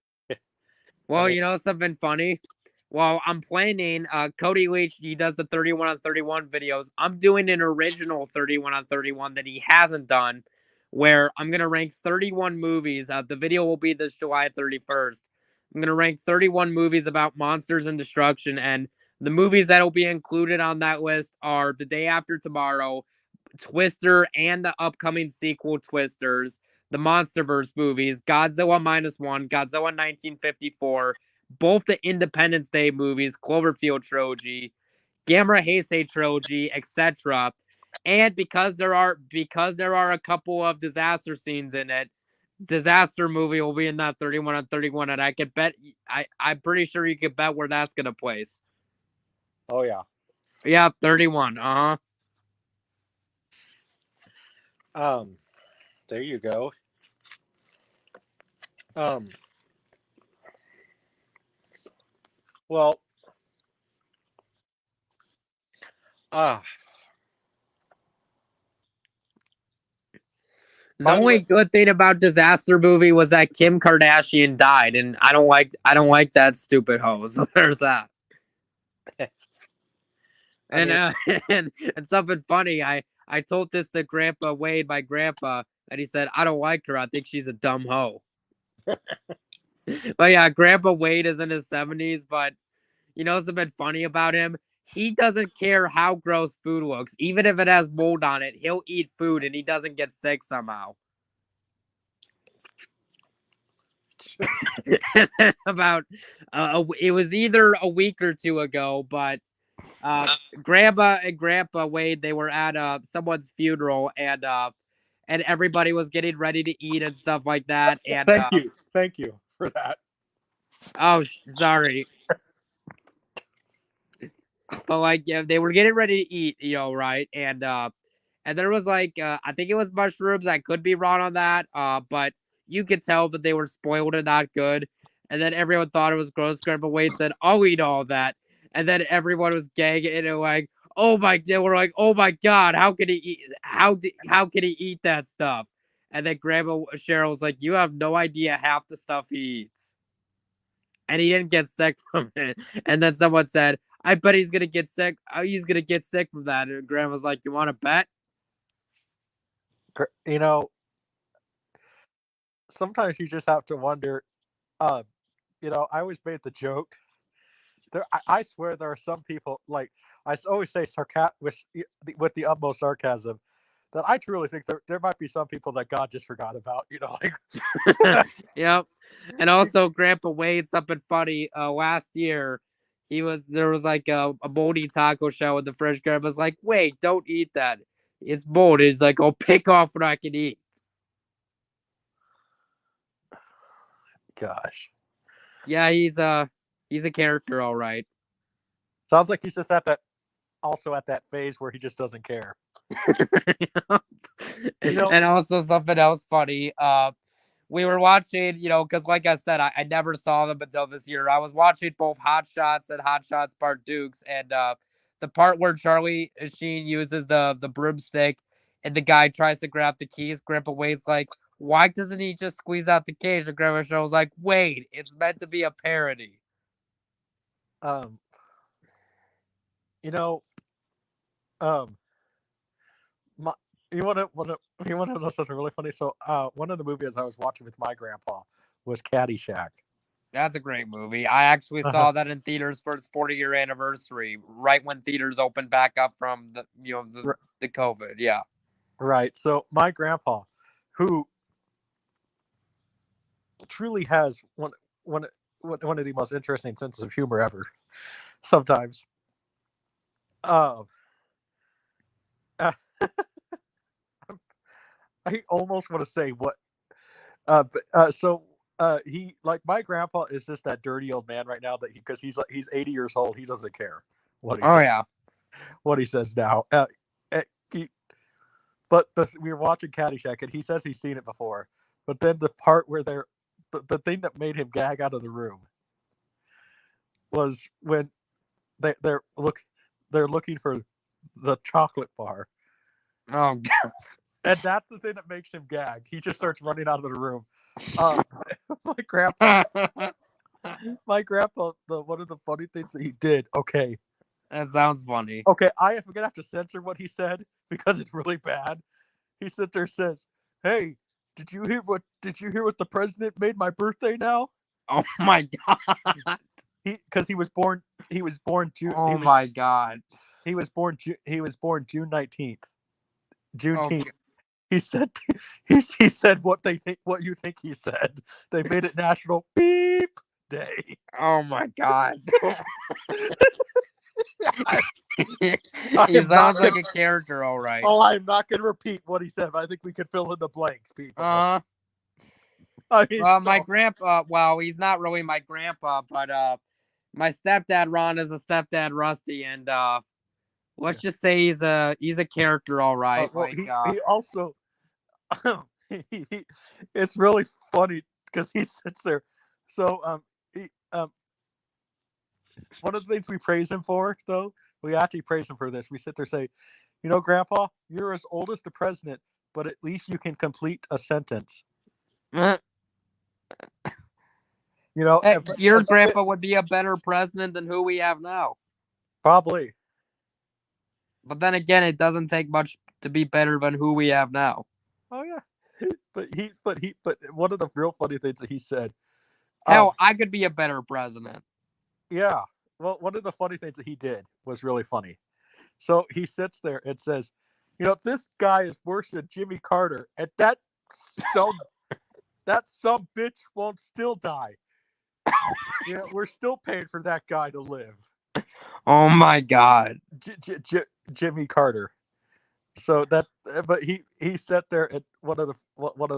Well, you know something funny? Well, I'm planning. Cody Leach, he does the 31 on 31 videos. I'm doing an original 31 on 31 that he hasn't done, where I'm gonna rank 31 movies. The video will be this July 31st. I'm gonna rank 31 movies about monsters and destruction, and the movies that will be included on that list are The Day After Tomorrow, Twister, and the upcoming sequel Twisters, the MonsterVerse movies, Godzilla -1, Godzilla 1954, both the Independence Day movies, Cloverfield trilogy, Gamera Heisei trilogy, etc. And because there are a couple of disaster scenes in it, Disaster Movie will be in that 31 on 31, and I could bet I'm pretty sure you could bet where that's gonna place. Oh yeah. Yeah, 31. There you go. Well, the only good thing about Disaster Movie was that Kim Kardashian died, and I don't like that stupid hoe. So there's that. And something funny, I told this to Grandpa Wade, my grandpa, and he said, I don't like her. I think she's a dumb hoe. But yeah, Grandpa Wade is in his 70s, but you know something funny about him? He doesn't care how gross food looks. Even if it has mold on it, he'll eat food and he doesn't get sick somehow. About it was either a week or two ago, but Grandpa and Grandpa Wade, they were at someone's funeral, and everybody was getting ready to eat and stuff like that. And thank you for that. Oh, sorry. But like, yeah, they were getting ready to eat, right? And there was like, I think it was mushrooms. I could be wrong on that. But you could tell that they were spoiled and not good. And then everyone thought it was gross. Grandpa Wade said, "I'll eat all that." And then everyone was gagging and like, they were like, "Oh my God, how could he eat? How could he eat that stuff?" And then Grandma Cheryl was like, "You have no idea half the stuff he eats." And he didn't get sick from it. And then someone said, I bet he's going to get sick. He's going to get sick from that. And Grandma's like, you want to bet? Sometimes you just have to wonder, I always made the joke. I swear there are some people, like, I always say with the utmost sarcasm, that I truly think there might be some people that God just forgot about, like. Yep. And also Grandpa Wade, something funny, last year, there was like a moldy taco shell in the fridge. Grandpa's like, wait, don't eat that. It's mold. He's like, I'll pick off what I can eat. Gosh. Yeah, he's a character, all right. Sounds like he's just at that phase where he just doesn't care. And also something else funny. We were watching, because like I said, I never saw them until this year. I was watching both Hot Shots and Hot Shots Part Dukes, and the part where Charlie Sheen uses the broomstick and the guy tries to grab the keys. Grandpa Wade's like, why doesn't he just squeeze out the cage? And Grandma Cheryl's like, Wade, it's meant to be a parody. You want to know something really funny? So, one of the movies I was watching with my grandpa was Caddyshack. That's a great movie. I actually saw that in theaters for its 40-year anniversary, right when theaters opened back up from the COVID. Yeah. Right. So my grandpa, who truly has one of the most interesting senses of humor ever, sometimes. Uh, I almost want to say what. He, like, my grandpa is just that dirty old man right now that because he's 80 years old, he doesn't care what he Oh says, yeah. what he says now. He, we were watching Caddyshack and he says he's seen it before, but then the part where the thing that made him gag out of the room was when they're looking for the chocolate bar, Oh God. and that's the thing that makes him gag. He just starts running out of the room. My grandpa, one of the funny things that he did. Okay, That sounds funny. I'm gonna have to censor what he said because it's really bad. He sits there and says, "Hey, did you hear what the president made my birthday now?" Oh my God. Because he was born June. Oh my God. He was born June 19th. Juneteenth. Okay. He said he said what you think he said. They made it National Beep Day. Oh my God. am He not sounds like gonna- a character, all right. Oh, I'm not going to repeat what he said. But I think we can fill in the blanks, people. Uh, I mean, well, my grandpa. Well, he's not really my grandpa, but my stepdad Ron is a stepdad Rusty, and let's just say he's a character, all right. well, Like, he also it's really funny because he sits there. So one of the things we praise him for, though, we actually praise him for this. We sit there and say, you know, Grandpa, you're as old as the president, but at least you can complete a sentence. You know, your grandpa would be a better president than who we have now. Probably. But then again, it doesn't take much to be better than who we have now. Oh yeah. But one of the real funny things that he said. Hell, I could be a better president. Yeah. Well, one of the funny things that he did was really funny. So he sits there and says, you know, this guy is worse than Jimmy Carter, and that some bitch won't still die. You know, we're still paying for that guy to live. Oh my God. Jimmy Carter. So that, but he sat there, and one of the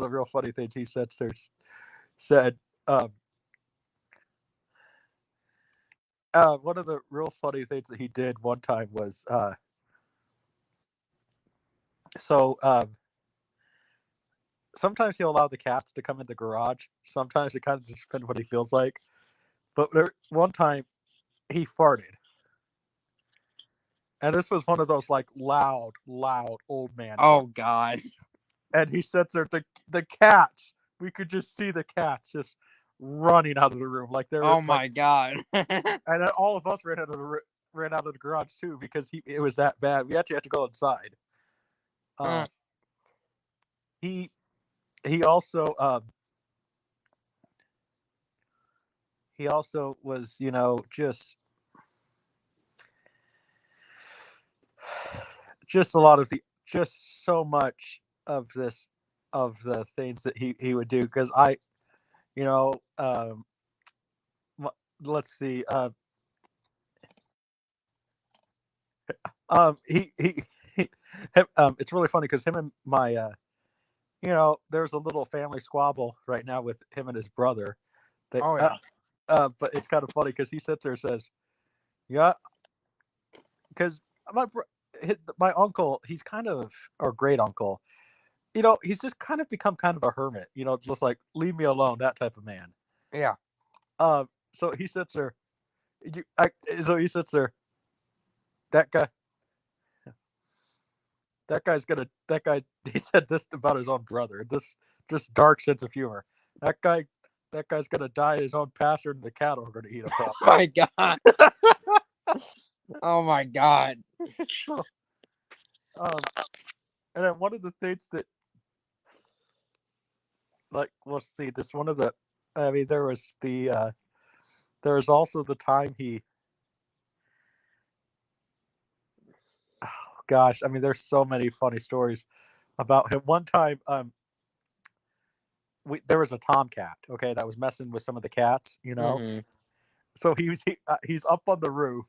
real funny things he said one of the real funny things that he did one time was sometimes he'll allow the cats to come in the garage. Sometimes it kind of just depends what he feels like. But one time he farted. And this was one of those like loud old man. Oh God. And he sits there, the cats, we could just see the cats just running out of the room. Like they're my God. And then all of us ran out of the garage too because it was that bad. We actually had to go inside. He also was, you know, just a lot of just so much of the things that he would do, because you know, let's see, it's really funny because him and my you know, there's a little family squabble right now with him and his brother. But it's kind of funny because he sits there and says, yeah, because my uncle, he's kind of, or great uncle, you know, he's just kind of become kind of a hermit, you know, just like leave me alone, that type of man. Yeah. So he sits there. That guy. He said this about his own brother. This dark sense of humor. That guy's gonna die his own pastor, and the cattle are gonna eat him up. My God. Oh my God. So, and then one of the things that, like, let's see, this one of the, I mean, there was also the time oh gosh, I mean, there's so many funny stories. about him. One time, there was a tomcat, okay, that was messing with some of the cats, So he's up on the roof.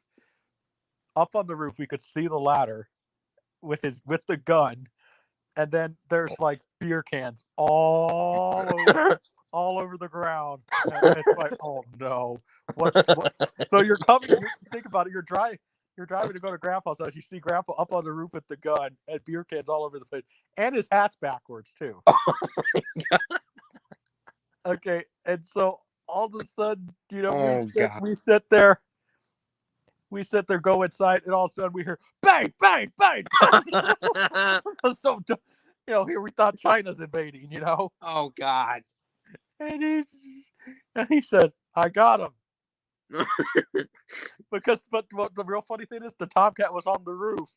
Up on the roof, we could see the ladder with the gun, and then there's like beer cans all over the ground. And it's like, oh no, what? So you're coming. Think about it. You're driving to go to Grandpa's house. You see Grandpa up on the roof with the gun and beer cans all over the place, and his hat's backwards too. Oh my God. Okay, and so all of a sudden, we sit there, go inside, and all of a sudden we hear bang, bang, bang. So, here we thought China's invading, Oh God. And he said, "I got him." But the real funny thing is, the tomcat was on the roof.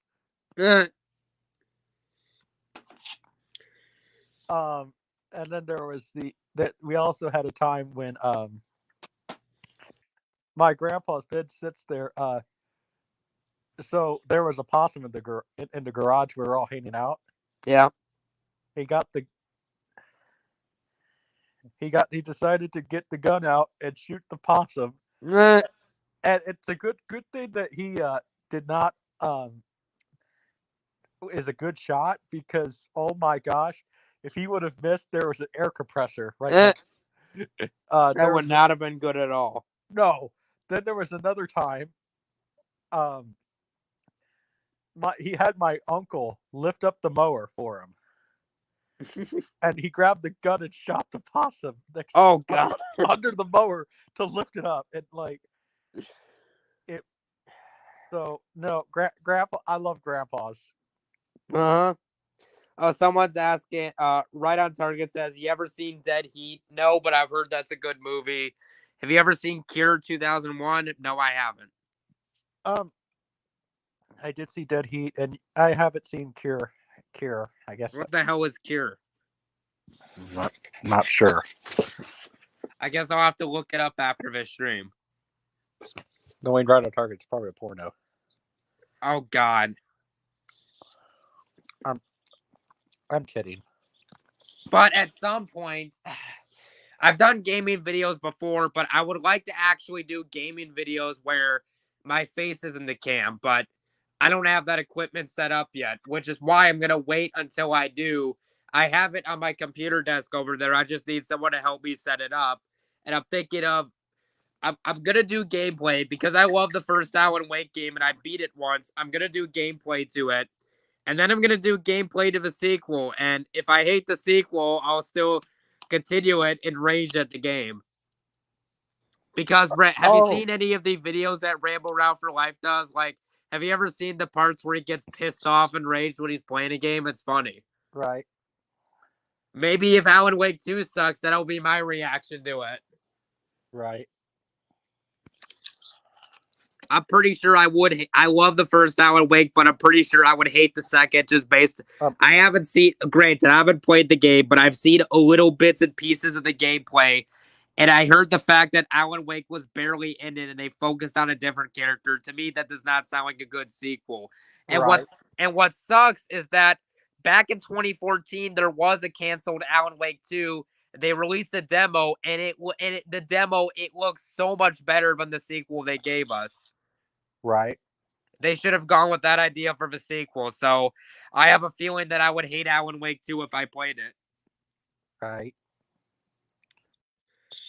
And then there was we also had a time when my grandpa's bed sits there. So there was a possum in the garage. We were all hanging out. Yeah. He decided to get the gun out and shoot the possum. And it's a good thing that he did not is a good shot, because oh my gosh, if he would have missed, there was an air compressor right there. That would not have been good at all. No. Then there was another time. He had my uncle lift up the mower for him. And he grabbed the gun and shot the possum God. under the mower to lift it up. And it. So no, Grandpa. I love grandpas. Oh, someone's asking. Right on Target says, "You ever seen Dead Heat?" No, but I've heard that's a good movie. Have you ever seen Cure 2001? No, I haven't. I did see Dead Heat, and I haven't seen Cure. I guess. What the hell is Cure? Not sure. I guess I'll have to look it up after this stream. Going right on Target, it's probably a porno. Oh God. I'm kidding. But at some point, I've done gaming videos before, but I would like to actually do gaming videos where my face is in the cam, but I don't have that equipment set up yet, which is why I'm going to wait until I do. I have it on my computer desk over there. I just need someone to help me set it up. And I'm thinking of, I'm going to do gameplay because I love the first Alan Wake game and I beat it once. I'm going to do gameplay to it. And then I'm going to do gameplay to the sequel. And if I hate the sequel, I'll still continue it and rage at the game. Because, Brett, have you seen any of the videos that Rambo Route for Life does? Like, have you ever seen the parts where he gets pissed off and raged when he's playing a game? It's funny. Right. Maybe if Alan Wake 2 sucks, that'll be my reaction to it. Right. I'm pretty sure I would. I love the first Alan Wake, but I'm pretty sure I would hate the second just based. I haven't seen, granted, I haven't played the game, but I've seen a little bits and pieces of the gameplay. And I heard the fact that Alan Wake was barely in it and they focused on a different character. To me, that does not sound like a good sequel. And what sucks is that back in 2014, there was a canceled Alan Wake 2. They released a demo, and the demo looks so much better than the sequel they gave us. Right. They should have gone with that idea for the sequel. So I have a feeling that I would hate Alan Wake 2 if I played it. Right.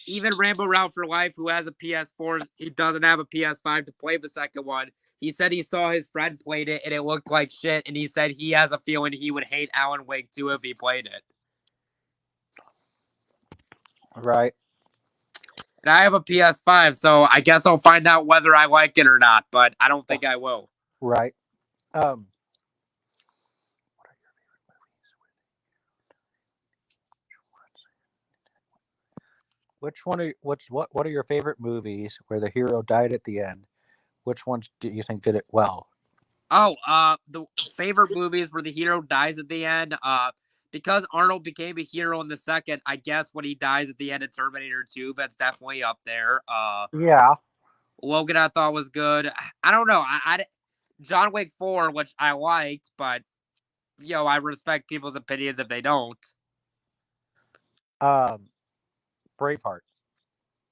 Even Rambo Route for Life, who has a PS4, he doesn't have a PS5 to play the second one. He said he saw his friend played it and it looked like shit. And he said he has a feeling he would hate Alan Wake 2 if he played it. Right. And I have a PS5, so I guess I'll find out whether I like it or not, but I don't think I will. Right. What are your favorite movies where the hero died at the end? Which ones do you think did it well? The favorite movies where the hero dies at the end, because Arnold became a hero in the second, I guess when he dies at the end of Terminator 2, that's definitely up there. Yeah. Logan I thought was good. I don't know. John Wick 4, which I liked, but I respect people's opinions if they don't. Braveheart.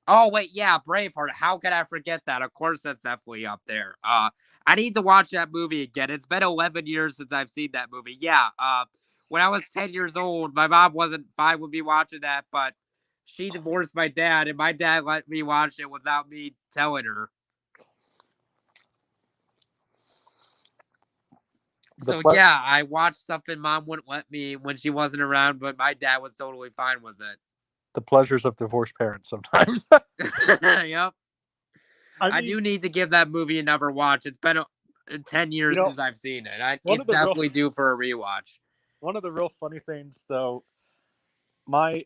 Oh wait, yeah, Braveheart. How could I forget that? Of course, that's definitely up there. I need to watch that movie again. It's been 11 years since I've seen that movie. Yeah. When I was 10 years old, my mom wasn't fine with me watching that, but she divorced my dad, and my dad let me watch it without me telling her. So yeah, I watched something mom wouldn't let me when she wasn't around, but my dad was totally fine with it. The pleasures of divorced parents sometimes. Yep. I do need to give that movie another watch. It's been 10 years since I've seen it. It's definitely due for a rewatch. One of the real funny things, though, my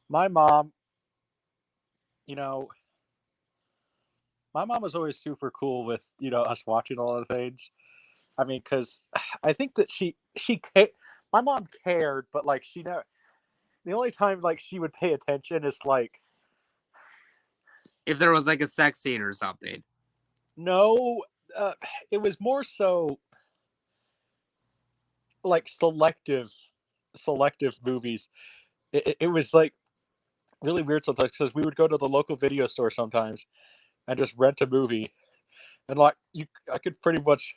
mom, my mom was always super cool with, us watching all the things. I mean, because I think that my mom cared, but like she never. The only time like she would pay attention is like if there was like a sex scene or something. No, it was more so like selective movies. It was like really weird sometimes because we would go to the local video store sometimes and just rent a movie, and like I could pretty much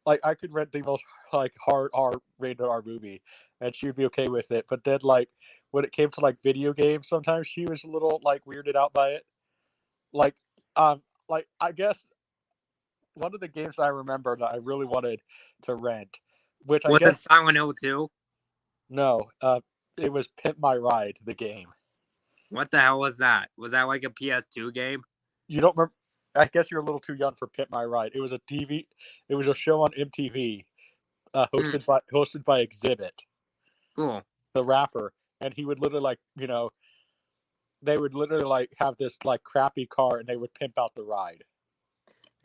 like I could rent the most like hard R rated R movie, and she'd be okay with it. But then like when it came to like video games, sometimes she was a little like weirded out by it. Like I guess one of the games I remember that I really wanted to rent, which I guess it Silent Hill 2? No, it was Pimp My Ride, the game. What the hell was that? Was that like a PS2 game? You don't remember? I guess you're a little too young for Pimp My Ride. It was a TV. It was a show on MTV, hosted by Exhibit. Cool. The rapper, and he would literally they would literally like have this like crappy car, and they would pimp out the ride.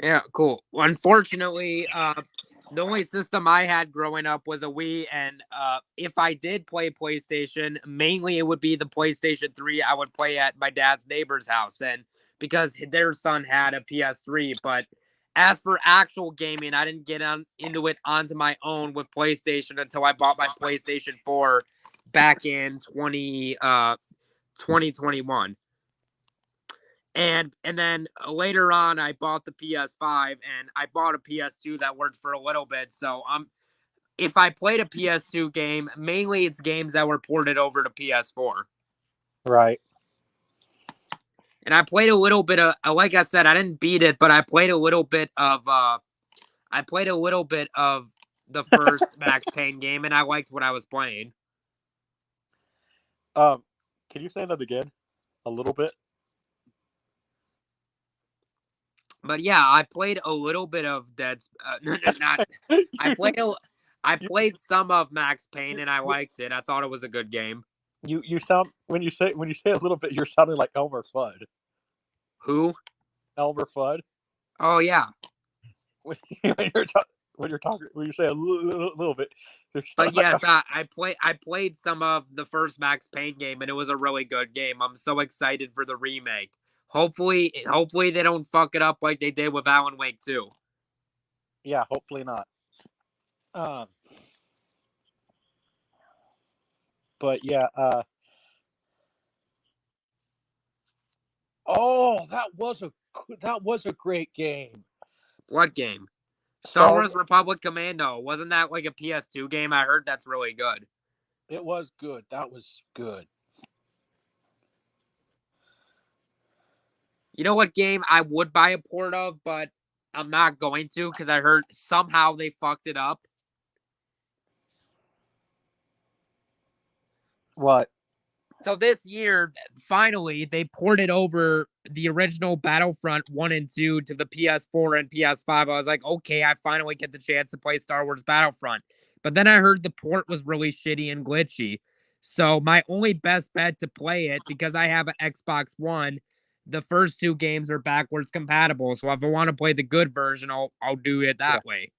Yeah, cool. Unfortunately, the only system I had growing up was a Wii, and if I did play PlayStation, mainly it would be the PlayStation 3 I would play at my dad's neighbor's house, and because their son had a PS3. But as for actual gaming, I didn't get into it onto my own with PlayStation until I bought my PlayStation 4 back in 2021. And then later on, I bought the PS5 and I bought a PS2 that worked for a little bit. So if I played a PS2 game, mainly it's games that were ported over to PS4. Right. And I played a little bit of, like I said, I didn't beat it, but I played a little bit of the first Max Payne game, and I liked what I was playing. Can you say that again? A little bit. But yeah, I played a little bit of I played some of Max Payne and I liked it. I thought it was a good game. You sound when you say a little bit, you're sounding like Elmer Fudd. Who? Elmer Fudd. Oh yeah. When you say a little bit. But yes, I played some of the first Max Payne game and it was a really good game. I'm so excited for the remake. Hopefully they don't fuck it up like they did with Alan Wake 2. Yeah, hopefully not. But yeah, that was a great game. What game? Star Wars Republic Commando. Wasn't that like a PS2 game? I heard that's really good. It was good. That was good. You know what game I would buy a port of, but I'm not going to because I heard somehow they fucked it up? What? So this year, finally, they ported over the original Battlefront 1 and 2 to the PS4 and PS5. I was like, okay, I finally get the chance to play Star Wars Battlefront. But then I heard the port was really shitty and glitchy. So my only best bet to play it, because I have an Xbox One, the first two games are backwards compatible. So if I want to play the good version, I'll do it that way.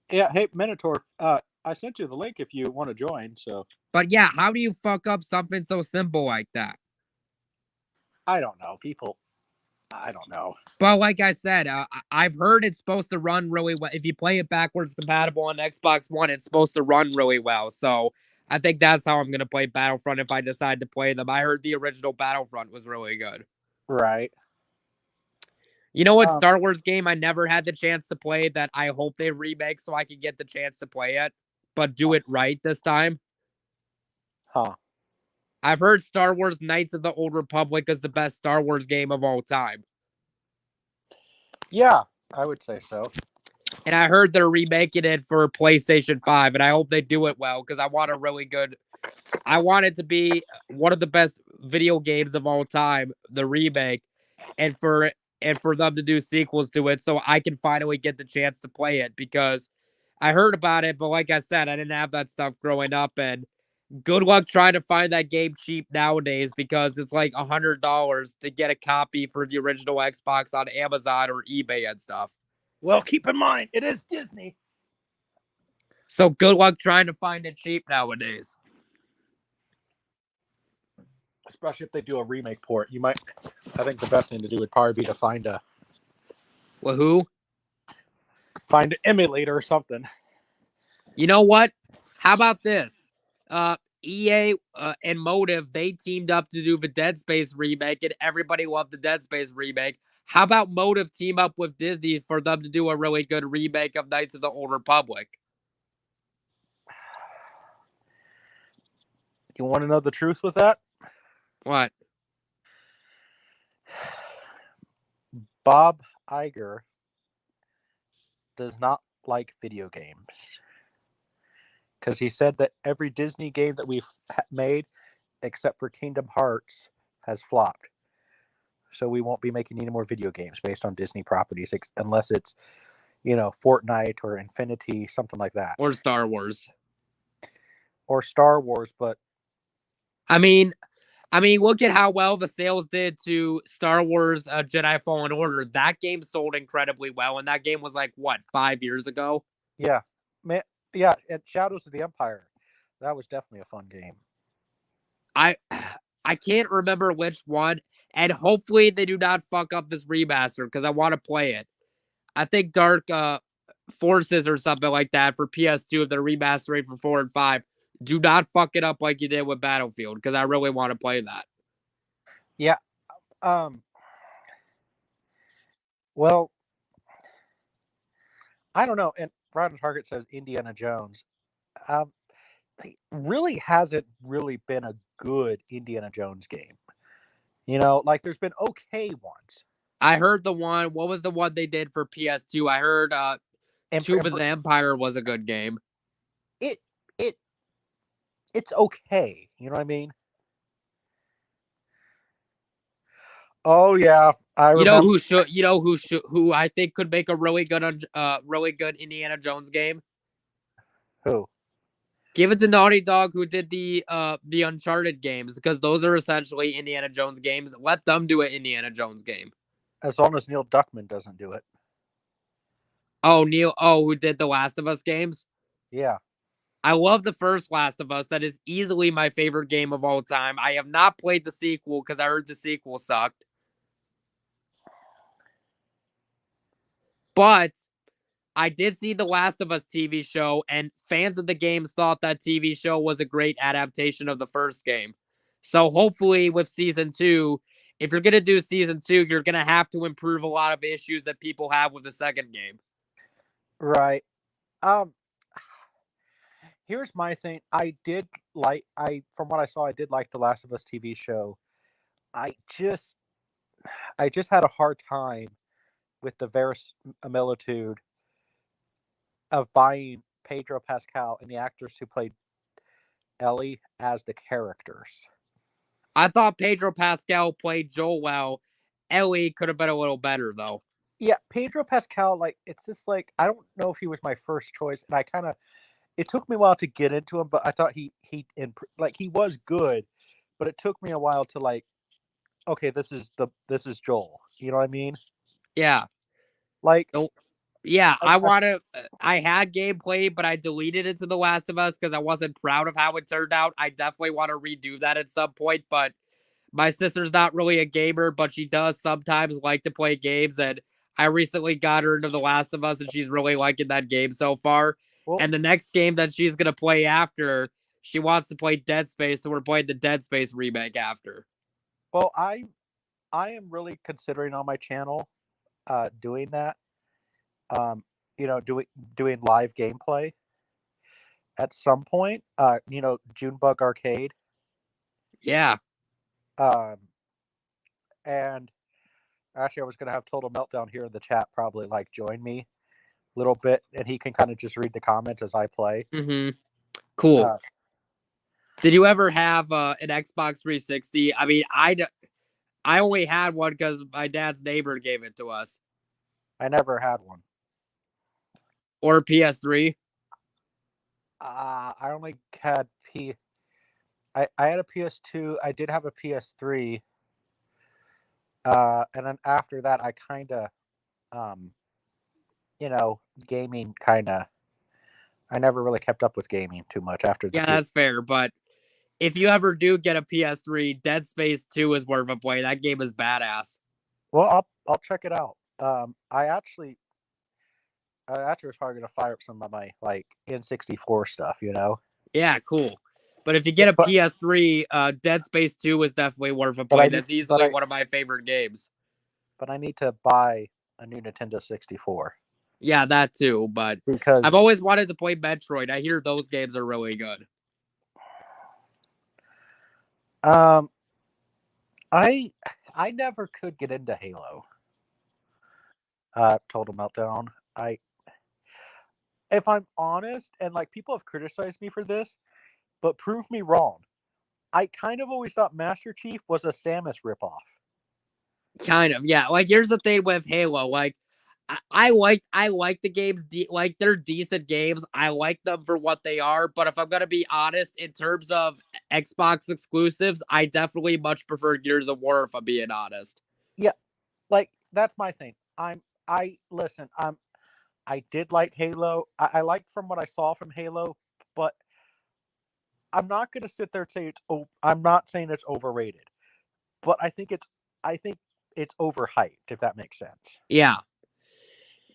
Yeah, hey, Minotaur, I sent you the link if you want to join. So, but yeah, how do you fuck up something so simple like that? I don't know, people. I don't know. But like I said, I've heard it's supposed to run really well. If you play it backwards compatible on Xbox One, it's supposed to run really well. So I think that's how I'm going to play Battlefront if I decide to play them. I heard the original Battlefront was really good. Right. You know what Star Wars game I never had the chance to play that I hope they remake so I can get the chance to play it, but do it right this time? Huh. I've heard Star Wars Knights of the Old Republic is the best Star Wars game of all time. Yeah, I would say so. And I heard they're remaking it for PlayStation 5, and I hope they do it well because I want it to be one of the best video games of all time, the remake, and for them to do sequels to it so I can finally get the chance to play it because I heard about it, but like I said, I didn't have that stuff growing up, and good luck trying to find that game cheap nowadays because it's like $100 to get a copy for the original Xbox on Amazon or eBay and stuff. Well, keep in mind, it is Disney. So good luck trying to find it cheap nowadays. Especially if they do a remake port. I think the best thing to do would probably be to find an emulator or something. You know what? How about this? EA and Motive, they teamed up to do the Dead Space remake, and everybody loved the Dead Space remake. How about Motive team up with Disney for them to do a really good remake of Knights of the Old Republic? You want to know the truth with that? What? Bob Iger does not like video games. Because he said that every Disney game that we've made, except for Kingdom Hearts, has flopped. So we won't be making any more video games based on Disney properties, unless it's, Fortnite or Infinity, something like that. Or Star Wars. Or Star Wars, but... I mean, look at how well the sales did to Star Wars Jedi Fallen Order. That game sold incredibly well, and that game was 5 years ago? Yeah. Man, yeah, and Shadows of the Empire. That was definitely a fun game. I can't remember which one, and hopefully they do not fuck up this remaster because I want to play it. I think Dark Forces or something like that for PS2 if they're remastering for 4 and 5. Do not fuck it up like you did with Battlefield because I really want to play that. Yeah. Well, I don't know. And Ryan Target says Indiana Jones. They really hasn't really been a good Indiana Jones game. There's been okay ones. I heard the one. What was the one they did for PS2? I heard Tomb of the Empire was a good game. It's okay. You know what I mean? Oh yeah, I remember. Who I think could make a really good Indiana Jones game? Who? Give it to Naughty Dog, who did the Uncharted games, because those are essentially Indiana Jones games. Let them do an Indiana Jones game. As long as Neil Druckmann doesn't do it. Who did the Last of Us games? Yeah. I love the first Last of Us. That is easily my favorite game of all time. I have not played the sequel because I heard the sequel sucked. But I did see the Last of Us TV show, and fans of the games thought that TV show was a great adaptation of the first game. So hopefully with season 2, if you're going to do season 2, you're going to have to improve a lot of issues that people have with the second game. Right. Here's my thing. From what I saw, I did like the Last of Us TV show. I just had a hard time with the verisimilitude of buying Pedro Pascal and the actors who played Ellie as the characters. I thought Pedro Pascal played Joel well. Ellie could have been a little better, though. Yeah, Pedro Pascal, it's just I don't know if he was my first choice, and it took me a while to get into him, but I thought he was good, but it took me a while to okay, this is Joel. You know what I mean? Yeah. Yeah, I had gameplay, but I deleted it to The Last of Us because I wasn't proud of how it turned out. I definitely want to redo that at some point, but My sister's not really a gamer, but she does sometimes like to play games. And I recently got her into The Last of Us, and she's really liking that game so far. Well, And the next game that she's going to play after, she wants to play Dead Space, so we're playing the Dead Space remake after. well, I am really considering on my channel doing that. Doing live gameplay at some point. Junebug Arcade. Yeah. And actually, I was going to have Total Meltdown here in the chat probably like join me a little bit, and he can kind of just read the comments as I play. Mm-hmm. Cool. Did you ever have an Xbox 360? I mean, I only had one because my dad's neighbor gave it to us. I never had one. Or PS3? I only had I had a PS2. I did have a PS3. And then after that, I kind of, gaming kind of. I never really kept up with gaming too much after. Yeah, that's fair. But if you ever do get a PS3, Dead Space 2 is worth a play. That game is badass. Well, I'll check it out. I actually was probably gonna fire up some of my like N64 stuff. Yeah, cool. But if you get a PS3, Dead Space 2 is definitely worth a play. That's easily one of my favorite games. But I need to buy a new Nintendo 64. Yeah, that too. But because I've always wanted to play Metroid. I hear those games are really good. I never could get into Halo. Total Meltdown. If I'm honest, and like people have criticized me for this, but prove me wrong. I kind of always thought Master Chief was a Samus ripoff. Kind of, yeah. Like, here's the thing with Halo. Like, I like the games. Like, they're decent games. I like them for what they are. But if I'm gonna be honest, in terms of Xbox exclusives, I definitely much prefer Gears of War. If I'm being honest. Yeah, like that's my thing. I did like Halo. I liked from what I saw from Halo, but I'm not going to sit there and say I'm not saying it's overrated, but I think it's overhyped, if that makes sense. Yeah.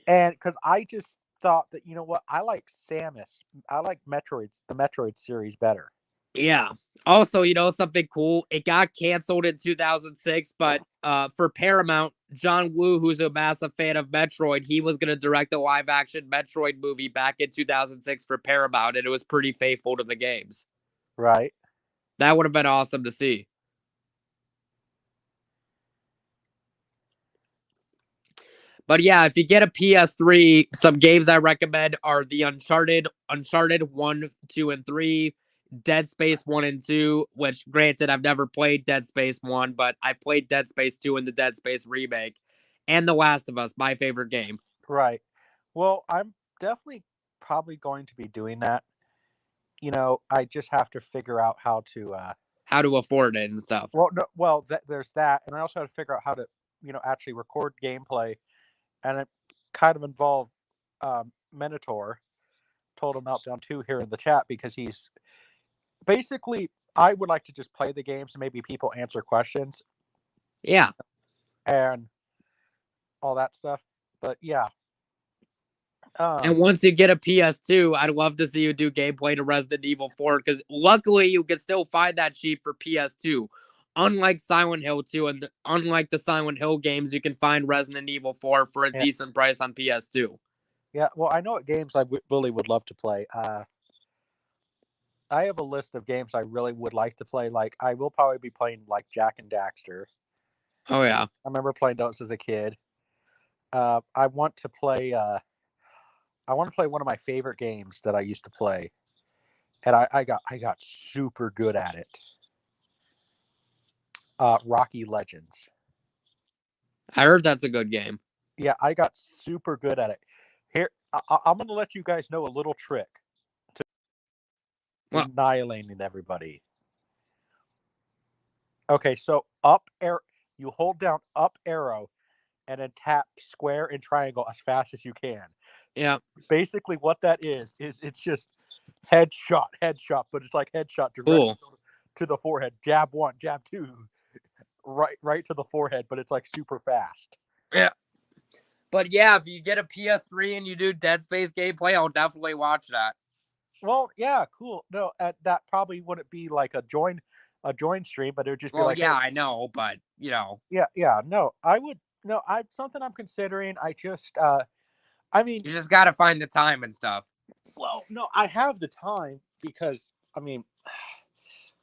And because I just thought that, you know what, I like Samus. I like the Metroid series better. Yeah. Also, something cool. It got canceled in 2006, but for Paramount, John Woo, who's a massive fan of Metroid, he was going to direct a live-action Metroid movie back in 2006 for Paramount, and it was pretty faithful to the games. Right. That would have been awesome to see. But yeah, if you get a PS3, some games I recommend are the Uncharted 1, 2, and 3, Dead Space 1 and 2, which granted I've never played Dead Space 1, but I played Dead Space 2 in the Dead Space remake, and The Last of Us, my favorite game. Right. Well, I'm definitely probably going to be doing that. I just have to figure out how to afford it and stuff. There's that, and I also have to figure out how to, actually record gameplay, and it kind of involved Minotaur, Total Meltdown 2 here in the chat, because he's basically, I would like to just play the games and maybe people answer questions. Yeah. And all that stuff. But yeah. And once you get a PS2, I'd love to see you do gameplay to Resident Evil 4, because luckily you can still find that cheap for PS2. Unlike Silent Hill 2 and unlike the Silent Hill games, you can find Resident Evil 4 for a decent price on PS2. Yeah, well, I know what games I really would love to play. I have a list of games I really would like to play. Like, I will probably be playing like Jak and Daxter. Oh yeah, I remember playing those as a kid. I want to play one of my favorite games that I used to play, and I got super good at it. Rocky Legends. I heard that's a good game. Yeah, I got super good at it. Here, I'm going to let you guys know a little trick to annihilating everybody. Okay, so you hold down up arrow, and then tap square and triangle as fast as you can. Yeah. Basically, what that is it's just headshot, but it's like headshot directly to the forehead. Jab 1, jab 2. right to the forehead, but it's like super fast. Yeah. But yeah, if you get a PS3 and you do Dead Space gameplay, I'll definitely watch that. Well, yeah, cool. No, that probably wouldn't be like a join stream, but it would just be Well, like, yeah, hey, I know, but yeah. No, something I'm considering. I mean, you just got to find the time and stuff. well, no, I have the time because I mean,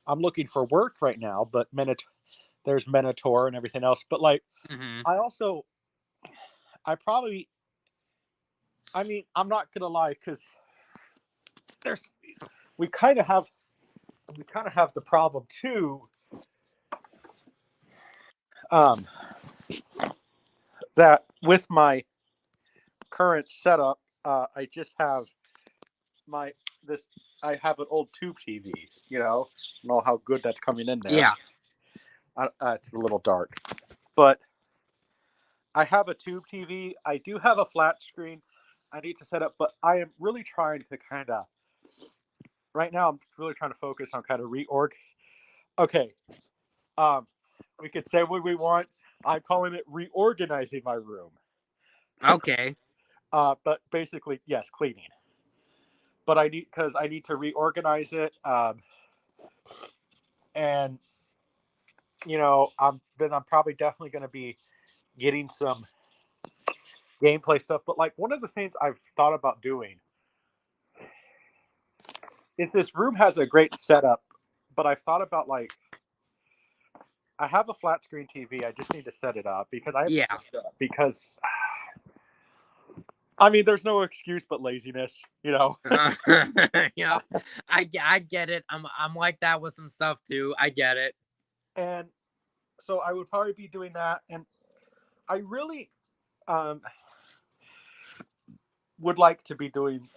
I'm looking for work right now, but there's Minotaur and everything else. But like, I mean, I'm not gonna lie because we kind of have the problem too. That with my current setup, I just have I have an old tube TV. You know how good that's coming in there. Yeah. It's a little dark, but I have a tube TV. I do have a flat screen. I need to set up, but I am really trying to right now I'm really trying to focus on kind of reorg. Okay. We could say what we want. I'm calling it reorganizing my room. Okay. But basically, yes, cleaning. But I need to reorganize it. And I'm probably definitely going to be getting some gameplay stuff. But like one of the things I've thought about doing is this room has a great setup, but I've thought about like I have a flat screen TV. I just need to set it up because I mean, there's no excuse but laziness, Yeah, I get it. I'm like that with some stuff too. I get it. And so I would probably be doing that, and I really would like to be doing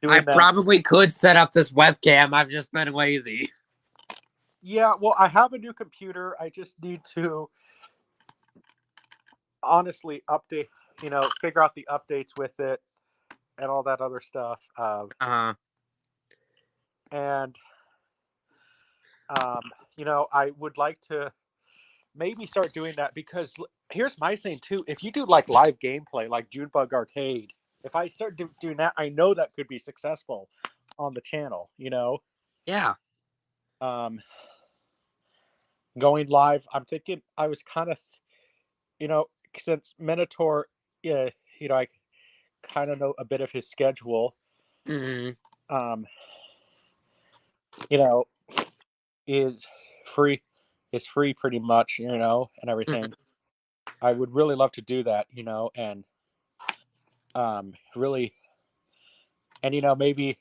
I that. probably could set up this webcam. I've just been lazy. Yeah, well, I have a new computer. I just need to honestly update, figure out the updates with it and all that other stuff. And I would like to maybe start doing that because here's my thing too. If you do like live gameplay, like Junebug Arcade, if I start doing that, I know that could be successful on the channel. Yeah. Going live, I'm thinking I was kind of, since Minotaur, I kind of know a bit of his schedule. Mm-hmm. Is free pretty much, and everything. I would really love to do that, and really, and maybe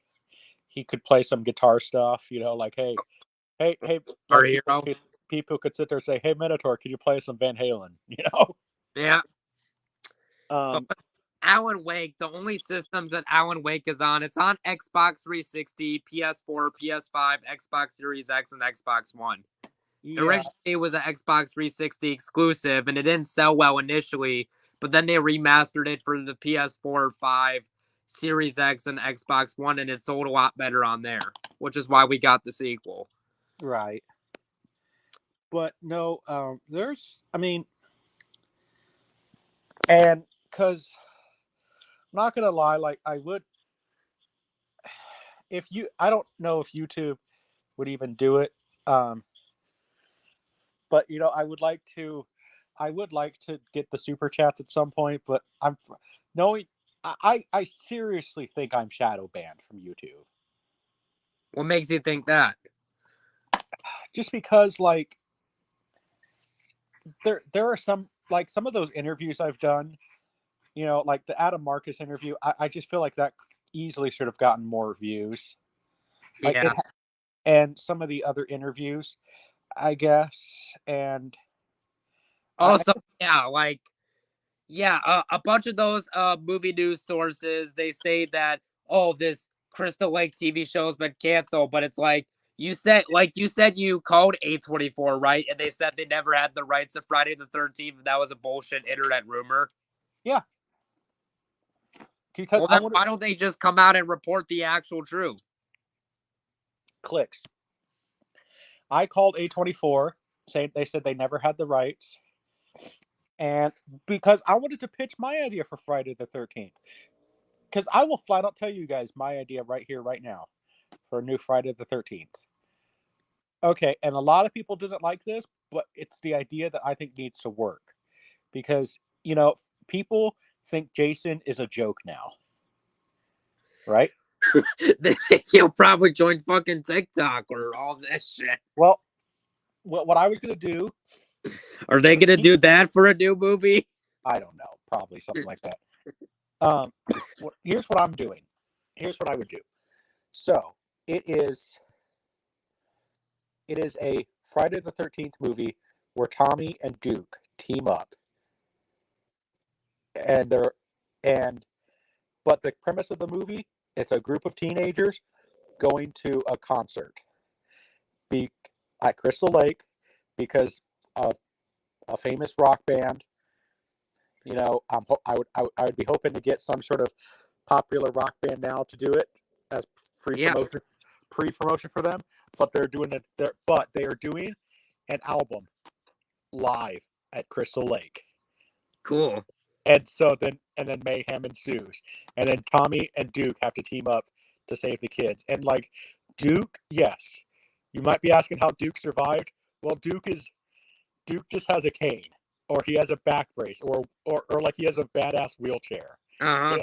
he could play some guitar stuff, like hey, like people could sit there and say, hey Minotaur, can you play some Van Halen? Yeah. Alan Wake, the only systems that Alan Wake is on, it's on Xbox 360, PS4, PS5, Xbox Series X, and Xbox One. Yeah. Originally, it was an Xbox 360 exclusive, and it didn't sell well initially, but then they remastered it for the PS4, 5, Series X, and Xbox One, and it sold a lot better on there, which is why we got the sequel. Right. But no, and because I'm not gonna lie, like I would, I don't know if YouTube would even do it, but I would like to get the super chats at some point, but I seriously think I'm shadow banned from YouTube. What makes you think that? Just because, like, there are some of those interviews I've done, like the Adam Marcus interview. I just feel like that easily should have gotten more views. Yeah. And some of the other interviews, I guess, and also, a bunch of those movie news sources, they say that this Crystal Lake TV show has been canceled, but it's like you said you called A24, right? And they said they never had the rights to Friday the 13th. That was a bullshit internet rumor. Yeah. Because why don't they just come out and report the actual truth? Clicks. I called A24 saying they said they never had the rights, and because I wanted to pitch my idea for Friday the 13th, because I will flat out tell you guys my idea right here, right now, for a new Friday the 13th. Okay, and a lot of people didn't like this, but it's the idea that I think needs to work, because people think Jason is a joke now, right? He'll probably join fucking TikTok or all this shit. Well, what I was gonna do. Are they gonna do that for a new movie? I don't know. Probably something like that. Here's what I'm doing. Here's what I would do. So it is a Friday the 13th movie where Tommy and Duke team up, but the premise of the movie, it's a group of teenagers going to a concert at Crystal Lake because of a famous rock band. I would be hoping to get some sort of popular rock band now to do it as pre-promotion for them. But they are doing an album live at Crystal Lake. Cool. And so then mayhem ensues, and then Tommy and Duke have to team up to save the kids. And like Duke, yes, you might be asking how Duke survived. Well, Duke just has a cane, or he has a back brace, or like he has a badass wheelchair. And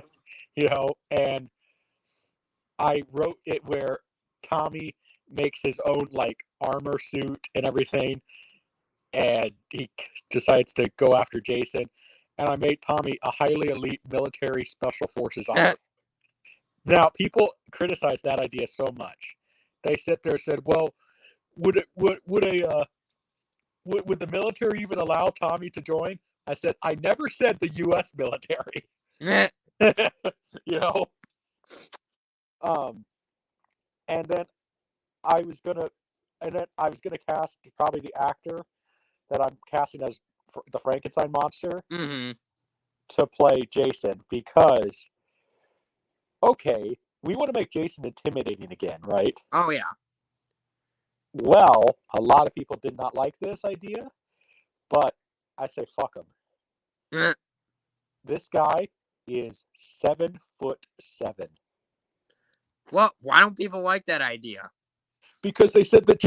I wrote it where Tommy makes his own like armor suit and everything, and he decides to go after Jason. And I made Tommy a highly elite military special forces officer. Now, people criticize that idea so much. They sit there and said, "Well, would the military even allow Tommy to join?" I said, "I never said the U.S. military." And then I was gonna cast probably the actor that I'm casting as the Frankenstein monster to play Jason, because we want to make Jason intimidating again, right? Oh yeah. Well, a lot of people did not like this idea, but I say fuck him. This guy is 7'7". Well, why don't people like that idea? Because they said that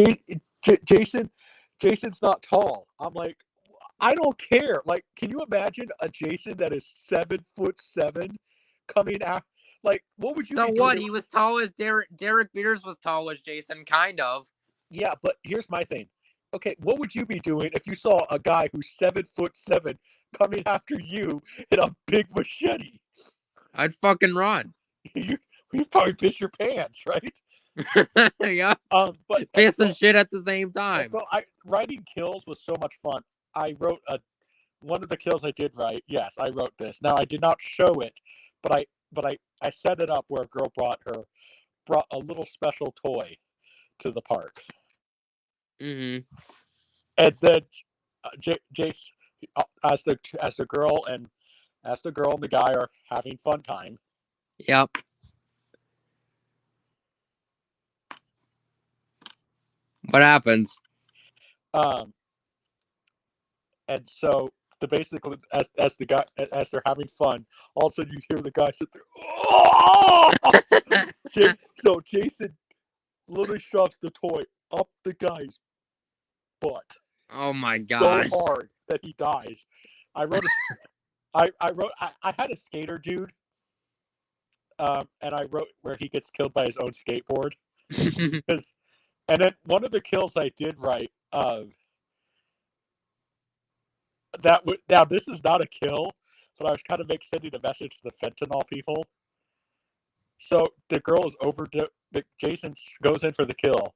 Jason's not tall. I'm like, I don't care. Like, can you imagine a Jason that is 7'7" coming out? Like, what would you? So what? He was tall as Derek Beers was tall as Jason, kind of. Yeah, but here's my thing. Okay, what would you be doing if you saw a guy who's 7'7" coming after you in a big machete? I'd fucking run. You probably piss your pants, right? Yeah. But piss and shit at the same time. So writing kills was so much fun. I wrote one of the kills I did write. Yes, I wrote this. Now I did not show it, but I set it up where a girl brought a little special toy to the park. Mm-hmm. And then Jace, as the girl and the guy are having fun time. Yep. What happens? And so basically as they're having fun, all of a sudden you hear the guy sit there. Oh! So Jason literally shoves the toy up the guy's butt. Oh my god! So hard that he dies. I had a skater dude, and I wrote where he gets killed by his own skateboard. And then one of the kills I did write now this is not a kill, but I was kind of sending a message to the fentanyl people. So the girl is Jason goes in for the kill,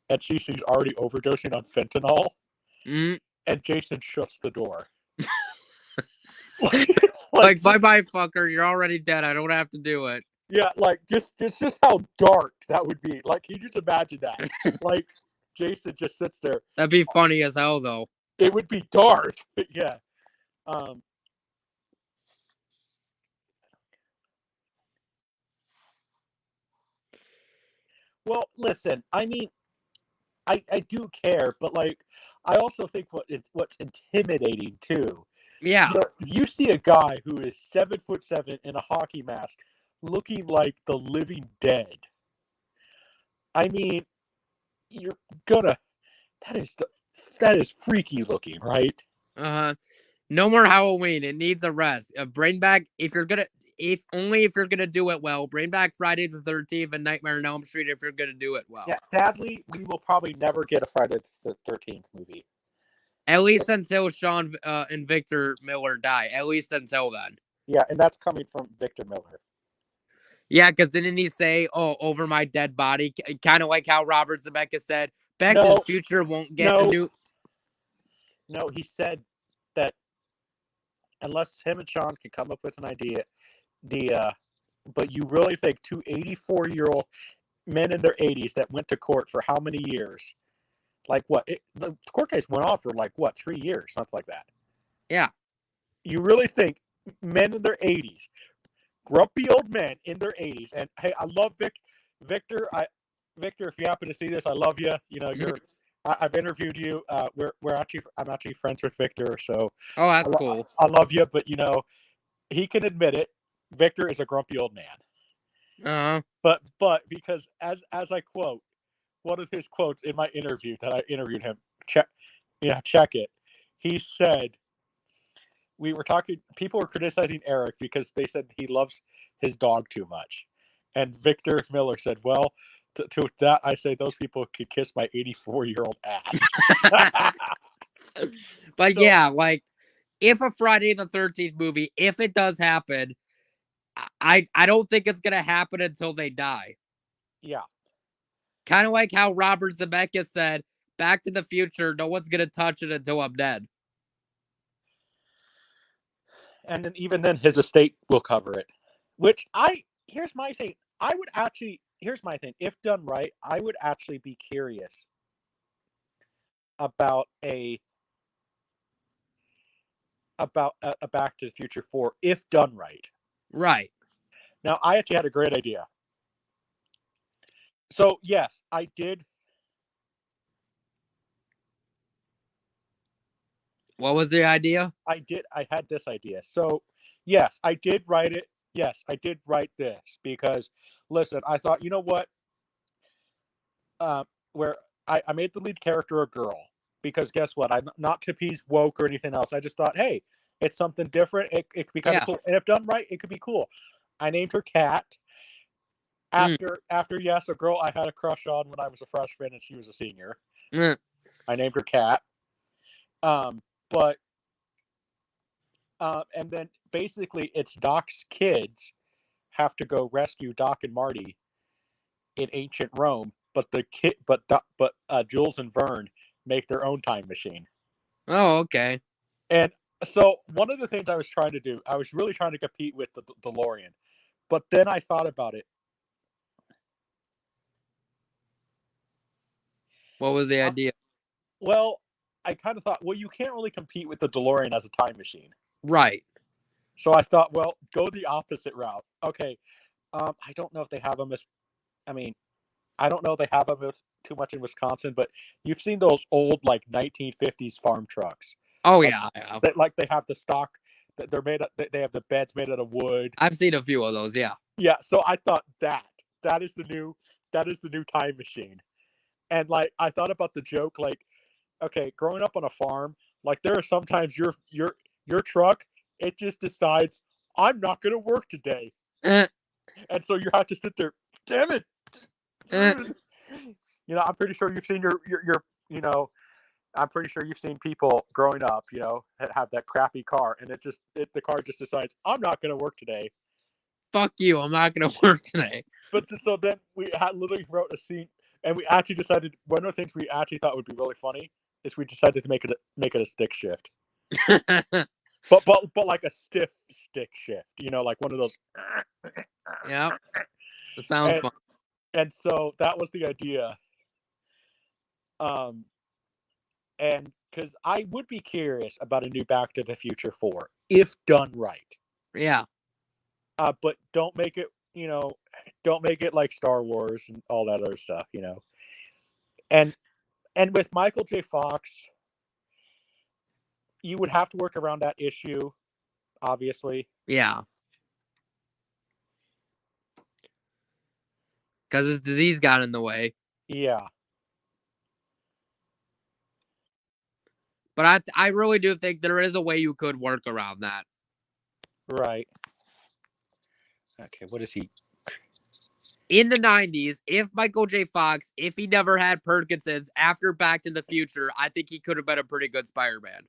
and she's already overdosing on fentanyl, and Jason shuts the door. like bye fucker, you're already dead. I don't have to do it. Yeah, like just how dark that would be. Like, can you just imagine that? Like, Jason just sits there. That'd be funny as hell, though. It would be dark. Yeah. Well, listen. I mean, I do care, but like, I also think what's intimidating too. Yeah. You see a guy who is 7'7" in a hockey mask, looking like the living dead. I mean, you're gonna. That is freaky looking, right? No more Halloween. It needs a rest. Bring back if you're gonna do it well. Bring back Friday the 13th and Nightmare on Elm Street if you're gonna do it well. Yeah. Sadly, we will probably never get a Friday the 13th movie. At least until Sean and Victor Miller die. At least until then. Yeah, and that's coming from Victor Miller. Yeah, because didn't he say, "Oh, over my dead body," kind of like how Robert Zemeckis said, "Back to the Future won't get a new." No, he said that unless him and Sean can come up with an idea, but you really think two 84-year-old men in their 80s that went to court for how many years? Like what? The court case went on for like what, 3 years, something like that. Yeah. You really think men in their 80s, grumpy old men in their 80s, and hey, I love Victor. Victor, if you happen to see this, I love you. You know, I've interviewed you. I'm actually friends with Victor, so. Oh, that's cool. I love you, but you know, he can admit it. Victor is a grumpy old man. But because as I quote one of his quotes in my interview that I interviewed him, check it. He said, we were talking. People were criticizing Eric because they said he loves his dog too much, and Victor Miller said, "Well, to that I say those people could kiss my 84-year-old ass." But so, yeah, like if a Friday the 13th movie, if it does happen, I don't think it's gonna happen until they die. Yeah. Kind of like how Robert Zemeckis said, "Back to the Future, no one's gonna touch it until I'm dead." And then even then, his estate will cover it. Which here's my thing. Here's my thing. If done right, I would actually be curious about a Back to the Future 4 if done right. Right. Now, I actually had a great idea. So, yes, I did. What was the idea? I had this idea. So, yes, I did write it. Yes, I did write this because, listen, I thought, you know what? Where I made the lead character a girl because guess what? I'm not to appease woke or anything else. I just thought, hey, it's something different. It could be kind of cool. And if done right, it could be cool. I named her Kat. After yes, a girl I had a crush on when I was a freshman and she was a senior. I named her Kat. And then basically it's Doc's kids have to go rescue Doc and Marty in ancient Rome, but Jules and Vern make their own time machine. Oh, okay. And so one of the things I was trying to do, I was really trying to compete with the DeLorean, but then I thought about it. What was the idea? Well, I kind of thought, well, you can't really compete with the DeLorean as a time machine. Right. So I thought, well, go the opposite route. Okay. I don't know if they have them. I don't know if they have them too much in Wisconsin, but you've seen those old, like 1950s farm trucks. Oh, yeah. They have the stock that they're made of, they have the beds made out of wood. I've seen a few of those. Yeah. Yeah. So I thought that is the new time machine. And like, I thought about the joke, like, okay, growing up on a farm, like there are sometimes your truck, it just decides I'm not going to work today. And so you have to sit there, damn it. You know, I'm pretty sure you've seen I'm pretty sure you've seen people growing up, you know, have that crappy car and the car just decides I'm not going to work today. Fuck you. I'm not going to work today. But so then we literally wrote a scene and we actually decided one of the things we actually thought would be really funny is we decided to make it a stick shift. but like a stiff stick shift, you know, like one of those. Yeah. That sounds fun. And so that was the idea. And because I would be curious about a new Back to the Future 4 if done right. Yeah. But don't make it like Star Wars and all that other stuff, you know. And with Michael J. Fox, you would have to work around that issue, obviously. Yeah. Because his disease got in the way. Yeah. But I really do think there is a way you could work around that. Right. Okay, what is he? In the 90s, if Michael J. Fox, if he never had Parkinson's after Back to the Future, I think he could have been a pretty good Spider-Man.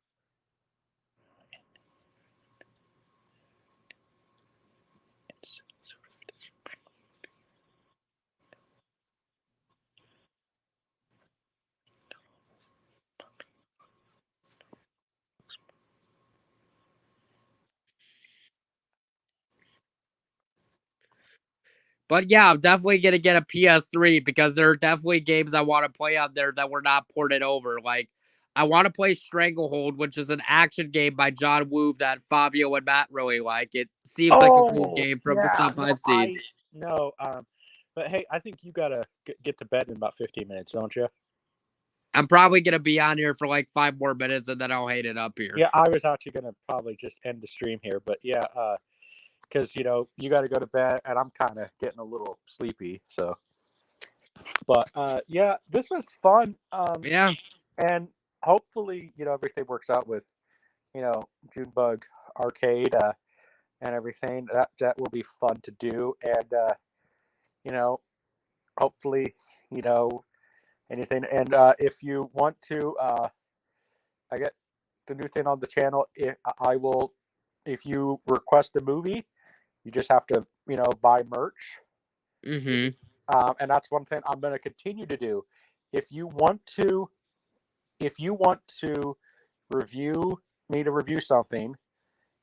But yeah, I'm definitely going to get a PS3 because there are definitely games I want to play on there that were not ported over. Like, I want to play Stranglehold, which is an action game by John Woo that Fabio and Matt really like. It seems like a cool game from the stuff I've seen. But hey, I think you got to get to bed in about 15 minutes, don't you? I'm probably going to be on here for like 5 more minutes and then I'll hate it up here. Yeah, I was actually going to probably just end the stream here. But yeah, because, you got to go to bed, and I'm kind of getting a little sleepy. So, but yeah, this was fun. Yeah. And hopefully, everything works out with, Junebug Arcade and everything. That will be fun to do. And, hopefully, anything. And if you want to, I get the new thing on the channel. If you request a movie, you just have to, buy merch. Mm-hmm. And that's one thing I'm going to continue to do. If you want to review something,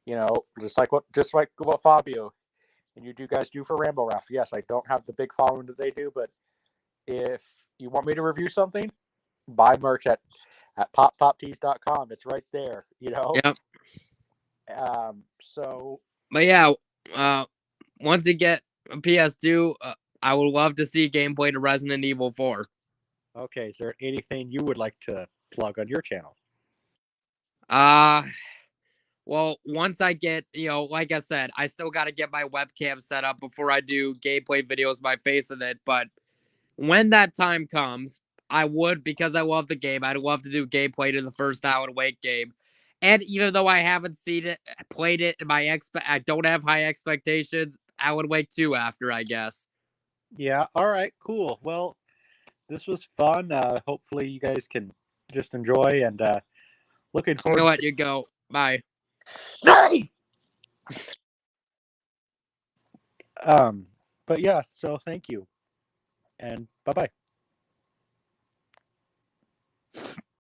just like what Fabio and you guys do for Rambo Ralph. Yes, I don't have the big following that they do, but if you want me to review something, buy merch at poppoptees.com. It's right there, Yep. So. But yeah, once you get a PS2, I would love to see gameplay to Resident Evil 4. Okay, is there anything you would like to plug on your channel? Well, once I get, like I said, I still got to get my webcam set up before I do gameplay videos, my face in it. But when that time comes, I would, because I love the game, I'd love to do gameplay to the first Alan Wake game. And even though I haven't seen it, played it, and I don't have high expectations, Alan Wake 2 after, I guess. Yeah, all right, cool. Well, this was fun. Hopefully you guys can just enjoy, and looking forward to let you go. Bye. But yeah, so thank you. And bye-bye.